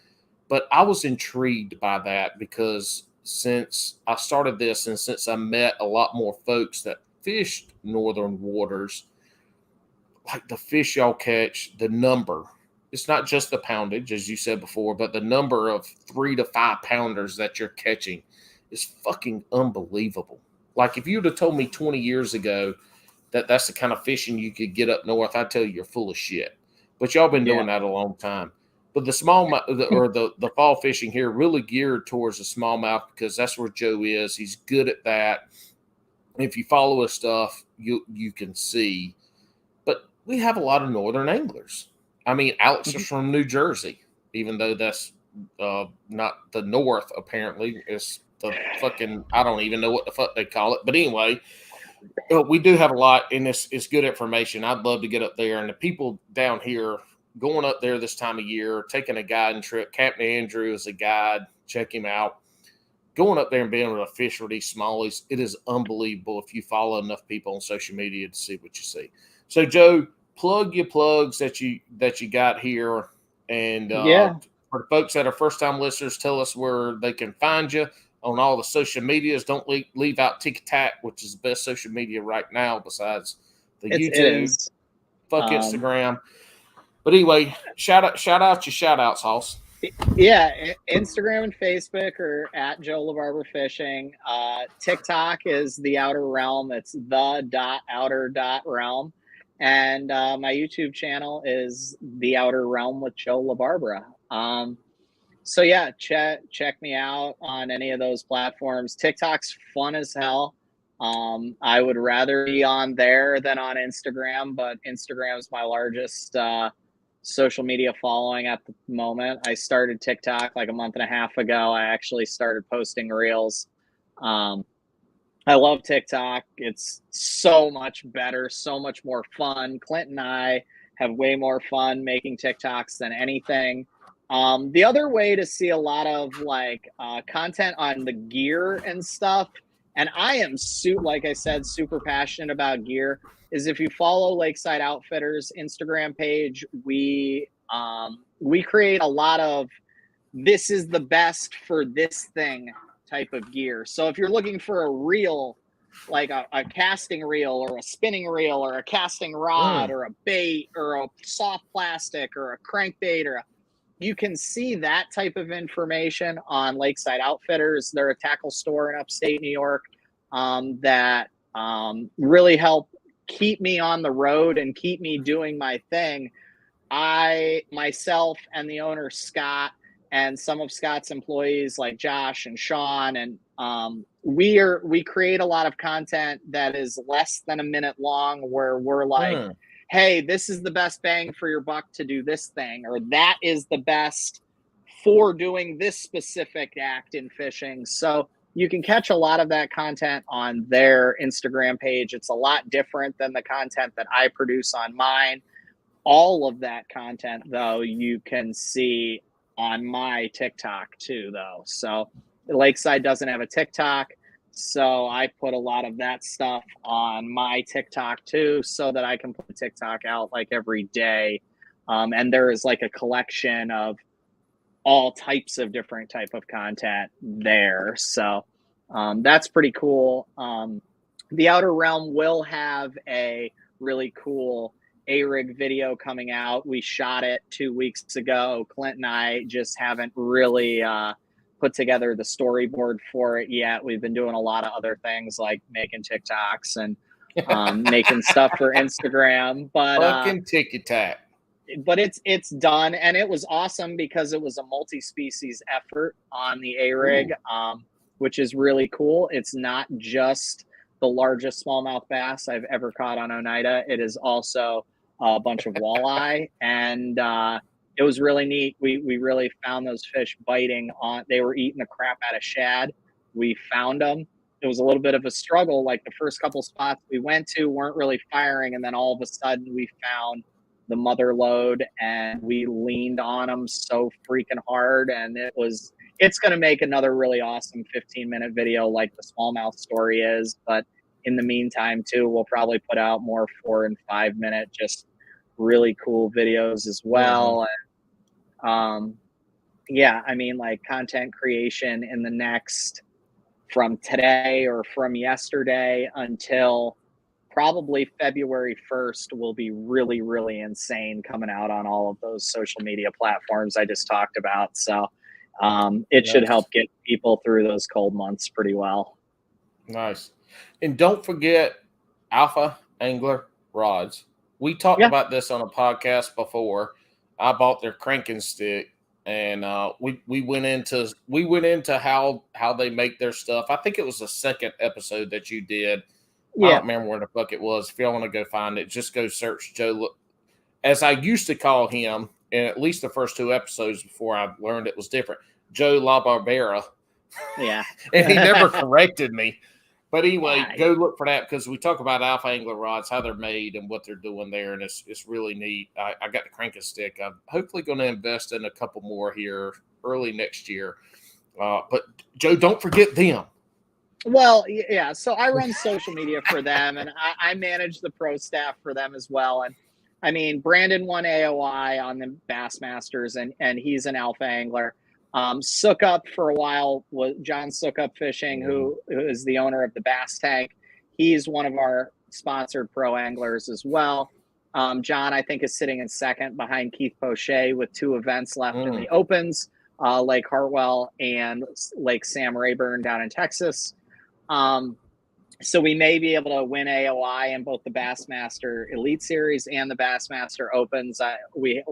But I was intrigued by that because since I started this and since I met a lot more folks that fished northern waters, like the fish y'all catch, the number, it's not just the poundage, as you said before, but the number of 3 to 5 pounders that you're catching is fucking unbelievable. Like if you'd have told me 20 years ago that that's the kind of fishing you could get up north, I'd tell you you're full of shit. But y'all been doing that a long time. But the smallmouth or the fall fishing here really geared towards the smallmouth because that's where Joe is. He's good at that. If you follow his stuff, you can see. But we have a lot of northern anglers. I mean, Alex is from New Jersey, even though that's not the north, apparently. It's the fucking, I don't even know what the fuck they call it. But anyway, we do have a lot, and it's good information. I'd love to get up there. And the people down here, going up there this time of year, taking a guiding trip. Captain Andrew is a guide. Check him out. Going up there and being able to fish with these smallies, it is unbelievable if you follow enough people on social media to see what you see. So, Joe, plug your plugs that you got here. And for the folks that are first-time listeners, tell us where they can find you on all the social medias. Don't leave out TikTok, which is the best social media right now besides the YouTube. Fuck Instagram. But anyway, shout out your shout outs, Hoss. Yeah, Instagram and Facebook are at Joe Labarbera Fishing. TikTok is The Outer Realm. It's the.outer.realm. And my YouTube channel is The Outer Realm with Joe Labarbera. So yeah, check me out on any of those platforms. TikTok's fun as hell. I would rather be on there than on Instagram, but Instagram's my largest social media following at the moment. I started TikTok like a month and a half ago. I actually started posting reels. I love TikTok. It's so much better, so much more fun. Clint and I have way more fun making TikToks than anything. The other way to see a lot of content on the gear and stuff, and I am like I said, super passionate about gear, is if you follow Lakeside Outfitters Instagram page, we We create a lot of this is the best for this thing type of gear. So if you're looking for a reel, like a casting reel or a spinning reel or a casting rod or a bait or a soft plastic or a crankbait you can see that type of information on Lakeside Outfitters. They're a tackle store in upstate New York that really help keep me on the road and keep me doing my thing. Myself and the owner, Scott, and some of Scott's employees like Josh and Sean, and we create a lot of content that is less than a minute long, where we're like, hey, this is the best bang for your buck to do this thing, or that is the best for doing this specific act in fishing. So you can catch a lot of that content on their Instagram page. It's a lot different than the content that I produce on mine. All of that content, though, you can see on my TikTok too, though. So Lakeside doesn't have a TikTok, so I put a lot of that stuff on my TikTok too, so that I can put a TikTok out like every day. And there is like a collection of all types of different type of content there. So that's pretty cool. The Outer Realm will have a really cool A-rig video coming out. We shot it 2 weeks ago. Clint and I just haven't really put together the storyboard for it yet. We've been doing a lot of other things like making TikToks and making stuff for Instagram. But fucking TikTok. But it's done, and it was awesome because it was a multi-species effort on the A-rig, which is really cool. It's not just the largest smallmouth bass I've ever caught on Oneida. It is also a bunch of walleye, and it was really neat. We really found those fish biting on. They were eating the crap out of shad. We found them. It was a little bit of a struggle. Like the first couple spots we went to weren't really firing, and then all of a sudden we found the mother lode and we leaned on them so freaking hard, and it's going to make another really awesome 15-minute video like the smallmouth story is. But in the meantime too, we'll probably put out more 4 and 5 minute just really cool videos as well. And yeah, I mean, like content creation in the next, from today or from yesterday until probably February 1st, will be really, really insane coming out on all of those social media platforms I just talked about. So it should help get people through those cold months pretty well. Nice. And don't forget Alpha Angler rods. We talked about this on a podcast before. I bought their cranking stick, and we went into how they make their stuff. I think it was the second episode that you did. I don't remember where the fuck it was. If y'all want to go find it, just go search Joe, as I used to call him, in at least the first 2 episodes before I learned it was different, Joe Labarbera. Yeah. And he never corrected me. But anyway, go look for that, because we talk about Alpha Angler rods, how they're made and what they're doing there, and it's really neat. I got the cranking stick. I'm hopefully going to invest in a couple more here early next year. But Joe, don't forget them. Well, yeah. So I run social media for them, and I manage the pro staff for them as well. And I mean, Brandon won AOI on the Bassmasters, and he's an alpha angler. Sookup for a while was John Sookup Fishing, who is the owner of the Bass Tank. He's one of our sponsored pro anglers as well. John, I think, is sitting in second behind Keith Poche with 2 events left in the opens, Lake Hartwell and Lake Sam Rayburn down in Texas. So we may be able to win AOI in both the Bassmaster Elite Series and the Bassmaster Opens. We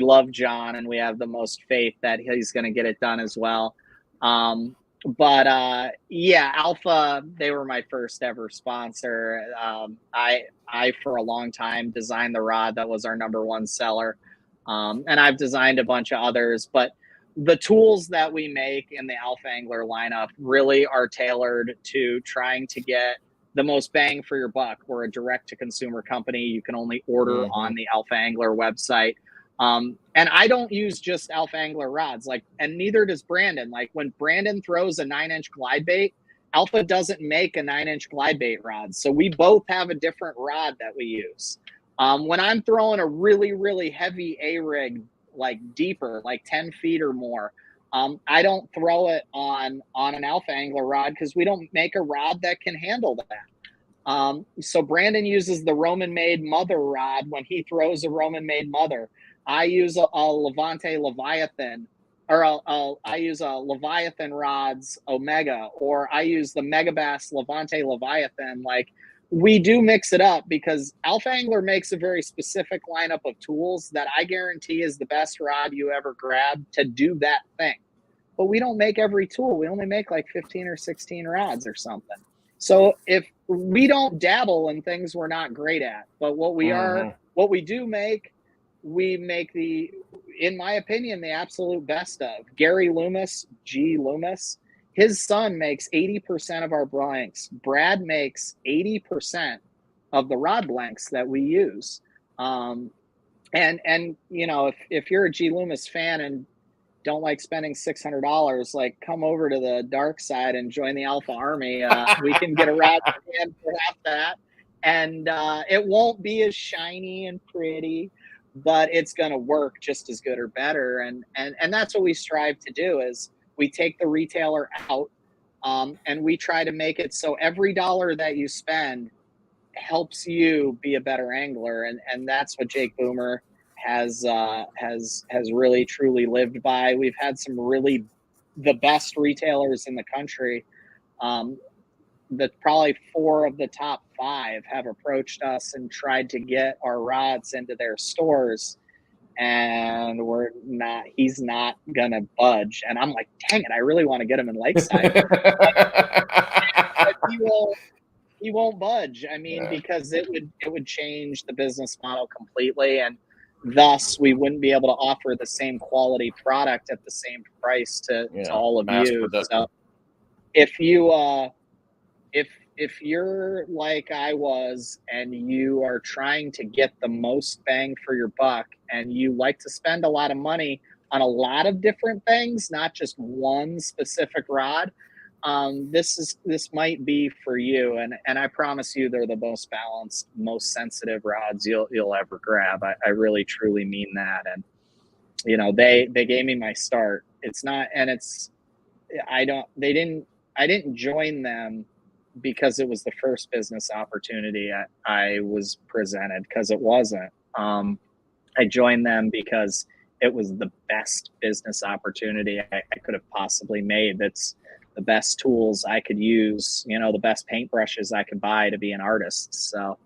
love John, and we have the most faith that he's going to get it done as well. But Alpha, they were my first ever sponsor. I for a long time designed the rod that was our #1 seller, and I've designed a bunch of others, but the tools that we make in the Alpha Angler lineup really are tailored to trying to get the most bang for your buck. We're a direct-to-consumer company. You can only order on the Alpha Angler website. And I don't use just Alpha Angler rods, and neither does Brandon. Like when Brandon throws a 9-inch glide bait, Alpha doesn't make a 9-inch glide bait rod. So we both have a different rod that we use. When I'm throwing a really, really heavy A-rig, like deeper, like 10 feet or more, I don't throw it on an Alpha Angler rod because we don't make a rod that can handle that. So Brandon uses the Roman-made Mother rod when he throws a Roman-made Mother. I use a Levante Leviathan, or I use a Leviathan rods Omega, or I use the Megabass Levante Leviathan. Like, we do mix it up because Alpha Angler makes a very specific lineup of tools that I guarantee is the best rod you ever grab to do that thing. But we don't make every tool. We only make like 15 or 16 rods or something. So if we don't dabble in things we're not great at, but what we do make, we make in my opinion, the absolute best of. Gary Loomis, G. Loomis, his son makes 80% of our blanks. Brad makes 80% of the rod blanks that we use. And you know, if you're a G. Loomis fan and don't like spending $600, like, come over to the dark side and join the Alpha Army. We can get a rod for half that, and it won't be as shiny and pretty, but it's going to work just as good or better. And that's what we strive to do. Is we take the retailer out, and we try to make it so every dollar that you spend helps you be a better angler, and that's what Jake Boomer has really truly lived by. We've had some really the best retailers in the country. Probably 4 of the top 5 have approached us and tried to get our rods into their stores, and he's not gonna budge. And I'm like, dang it, I really want to get him in Lakeside. But he won't budge. I mean, because it would change the business model completely, and thus we wouldn't be able to offer the same quality product at the same price to all of you. So if you're like I was, and you are trying to get the most bang for your buck, and you like to spend a lot of money on a lot of different things, not just one specific rod, this might be for you. And I promise you, they're the most balanced, most sensitive rods you'll ever grab. I really truly mean that. And you know, they gave me my start. I didn't join them because it was the first business opportunity I was presented, because it wasn't. I joined them because it was the best business opportunity I could have possibly made. That's the best tools I could use, you know, the best paintbrushes I could buy to be an artist. So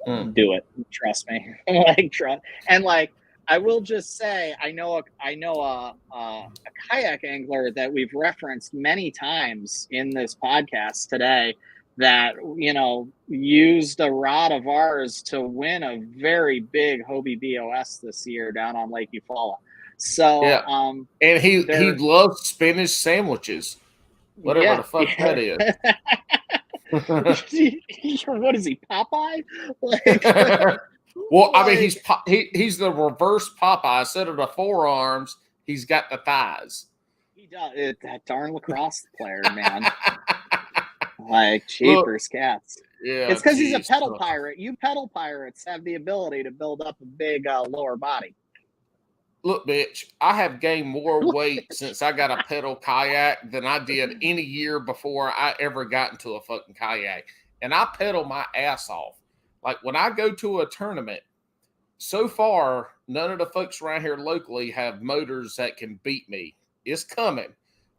do it. Trust me. I will just say, I know a kayak angler that we've referenced many times in this podcast today that, you know, used a rod of ours to win a very big Hobie BOS this year down on Lake Eufaula. So, and he loves spinach sandwiches, whatever the fuck that is. What is he, Popeye? Well, I mean, he's the reverse Popeye. Instead of the forearms, he's got the thighs. He does. That darn lacrosse player, man. Like, cheapers cats. Yeah, it's because he's a pedal pirate. You pedal pirates have the ability to build up a big lower body. Look, bitch, I have gained more weight since I got a pedal kayak than I did any year before I ever got into a fucking kayak. And I pedal my ass off. Like, when I go to a tournament, so far, none of the folks around here locally have motors that can beat me. It's coming.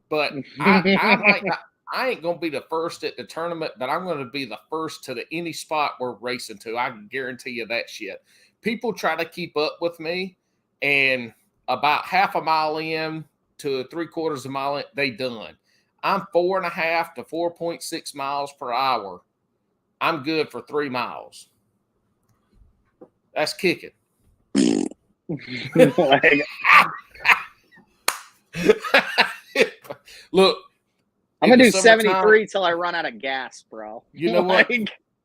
But I ain't going to be the first at the tournament, but I'm going to be the first to any spot we're racing to. I can guarantee you that shit. People try to keep up with me, and about half a mile in to 3/4 of a mile in, they done. I'm 4.5 to 4.6 miles per hour. I'm good for 3 miles. That's kicking. Look, I'm gonna do 73 till I run out of gas, bro. You know what?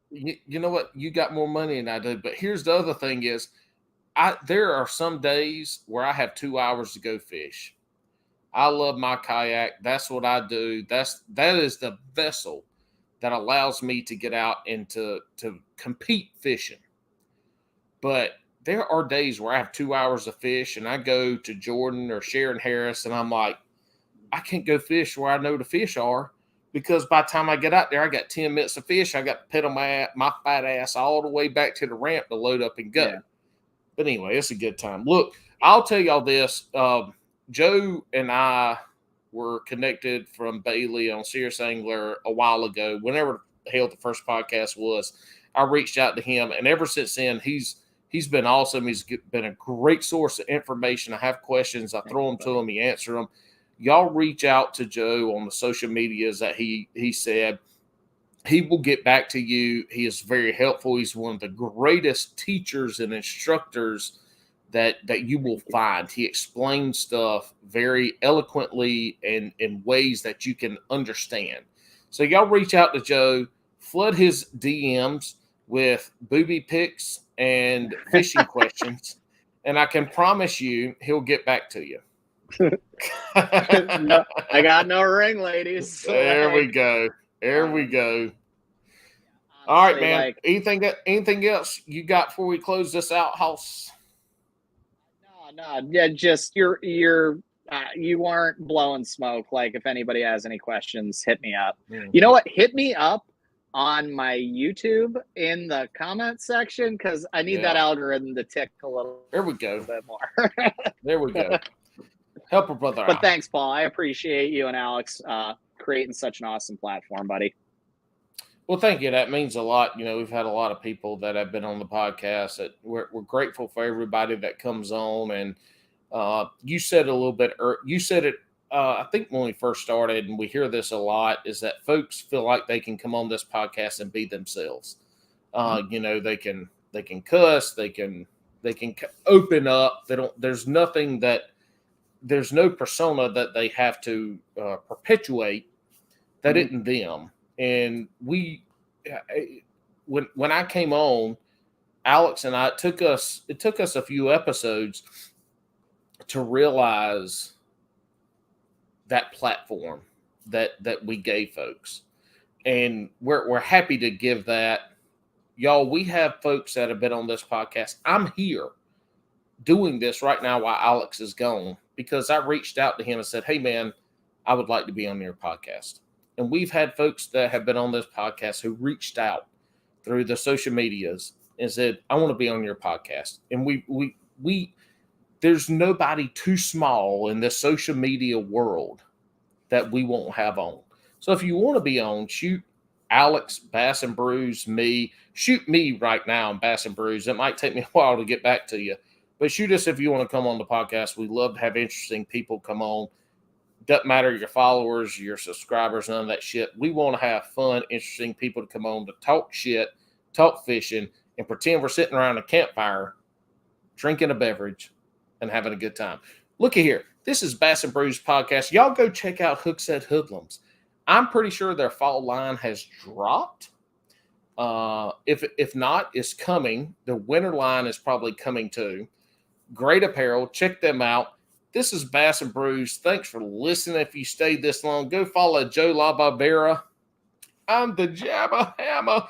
You know what? You got more money than I do. But here's the other thing: is there are some days where I have 2 hours to go fish. I love my kayak. That's what I do. That is the vessel that allows me to get out and to compete fishing. But there are days where I have 2 hours of fish and I go to Jordan or Sharon Harris and I'm like, I can't go fish where I know the fish are, because by the time I get out there, I got 10 minutes of fish. I got to pedal my fat ass all the way back to the ramp to load up and go. Yeah. But anyway, it's a good time. Look, I'll tell y'all this. Joe and I were connected from Bailey on Serious Angler a while ago. Whenever the hell the first podcast was, I reached out to him. And ever since then, he's been awesome. He's been a great source of information. I have questions. I throw them to him. He answers them. Y'all reach out to Joe on the social medias that he said. He will get back to you. He is very helpful. He's one of the greatest teachers and instructors that you will find. He explains stuff very eloquently and in ways that you can understand. So y'all reach out to Joe, flood his DMs with booby pics and fishing questions, and I can promise you he'll get back to you. No, I got no ring, ladies. So there we go. There we go. All right, man. Anything else you got before we close this out, Hoss? No. Yeah, just you weren't blowing smoke. Like, if anybody has any questions, hit me up. Mm-hmm. You know what? Hit me up on my YouTube in the comment section, because I need that algorithm to tick a little. There we go. Bit more. There we go. Help a brother out. But thanks, Paul. I appreciate you and Alex creating such an awesome platform, buddy. Well, thank you. That means a lot. You know, we've had a lot of people that have been on the podcast. That we're grateful for everybody that comes on. And you said a little bit. You said it. I think when we first started, and we hear this a lot, is that folks feel like they can come on this podcast and be themselves. You know, they can cuss. They can open up. They don't. There's nothing that. There's no persona that they have to perpetuate that isn't them. And when I came on, Alex and I, it took us a few episodes to realize that platform that we gave folks. And we're happy to give that. Y'all, we have folks that have been on this podcast. I'm here doing this right now while Alex is gone, because I reached out to him and said, hey, man, I would like to be on your podcast. And we've had folks that have been on this podcast who reached out through the social medias and said, I want to be on your podcast. And we there's nobody too small in this social media world that we won't have on. So if you want to be on, shoot Alex, Bass and Brews, me. Shoot me right now, Bass and Brews. It might take me a while to get back to you. But shoot us if you want to come on the podcast. We love to have interesting people come on. Doesn't matter your followers, your subscribers, none of that shit. We want to have fun, interesting people to come on to talk shit, talk fishing, and pretend we're sitting around a campfire, drinking a beverage, and having a good time. Looky here. This is Bass and Brews Podcast. Y'all go check out Hookset Hoodlums. I'm pretty sure their fall line has dropped. If not, it's coming. The winter line is probably coming too. Great apparel. Check them out. This is Bass and Brews. Thanks for listening. If you stayed this long, go follow Joe Labarbera. I'm the Jabba Hammer.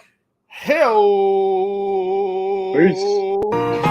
Hell. Peace.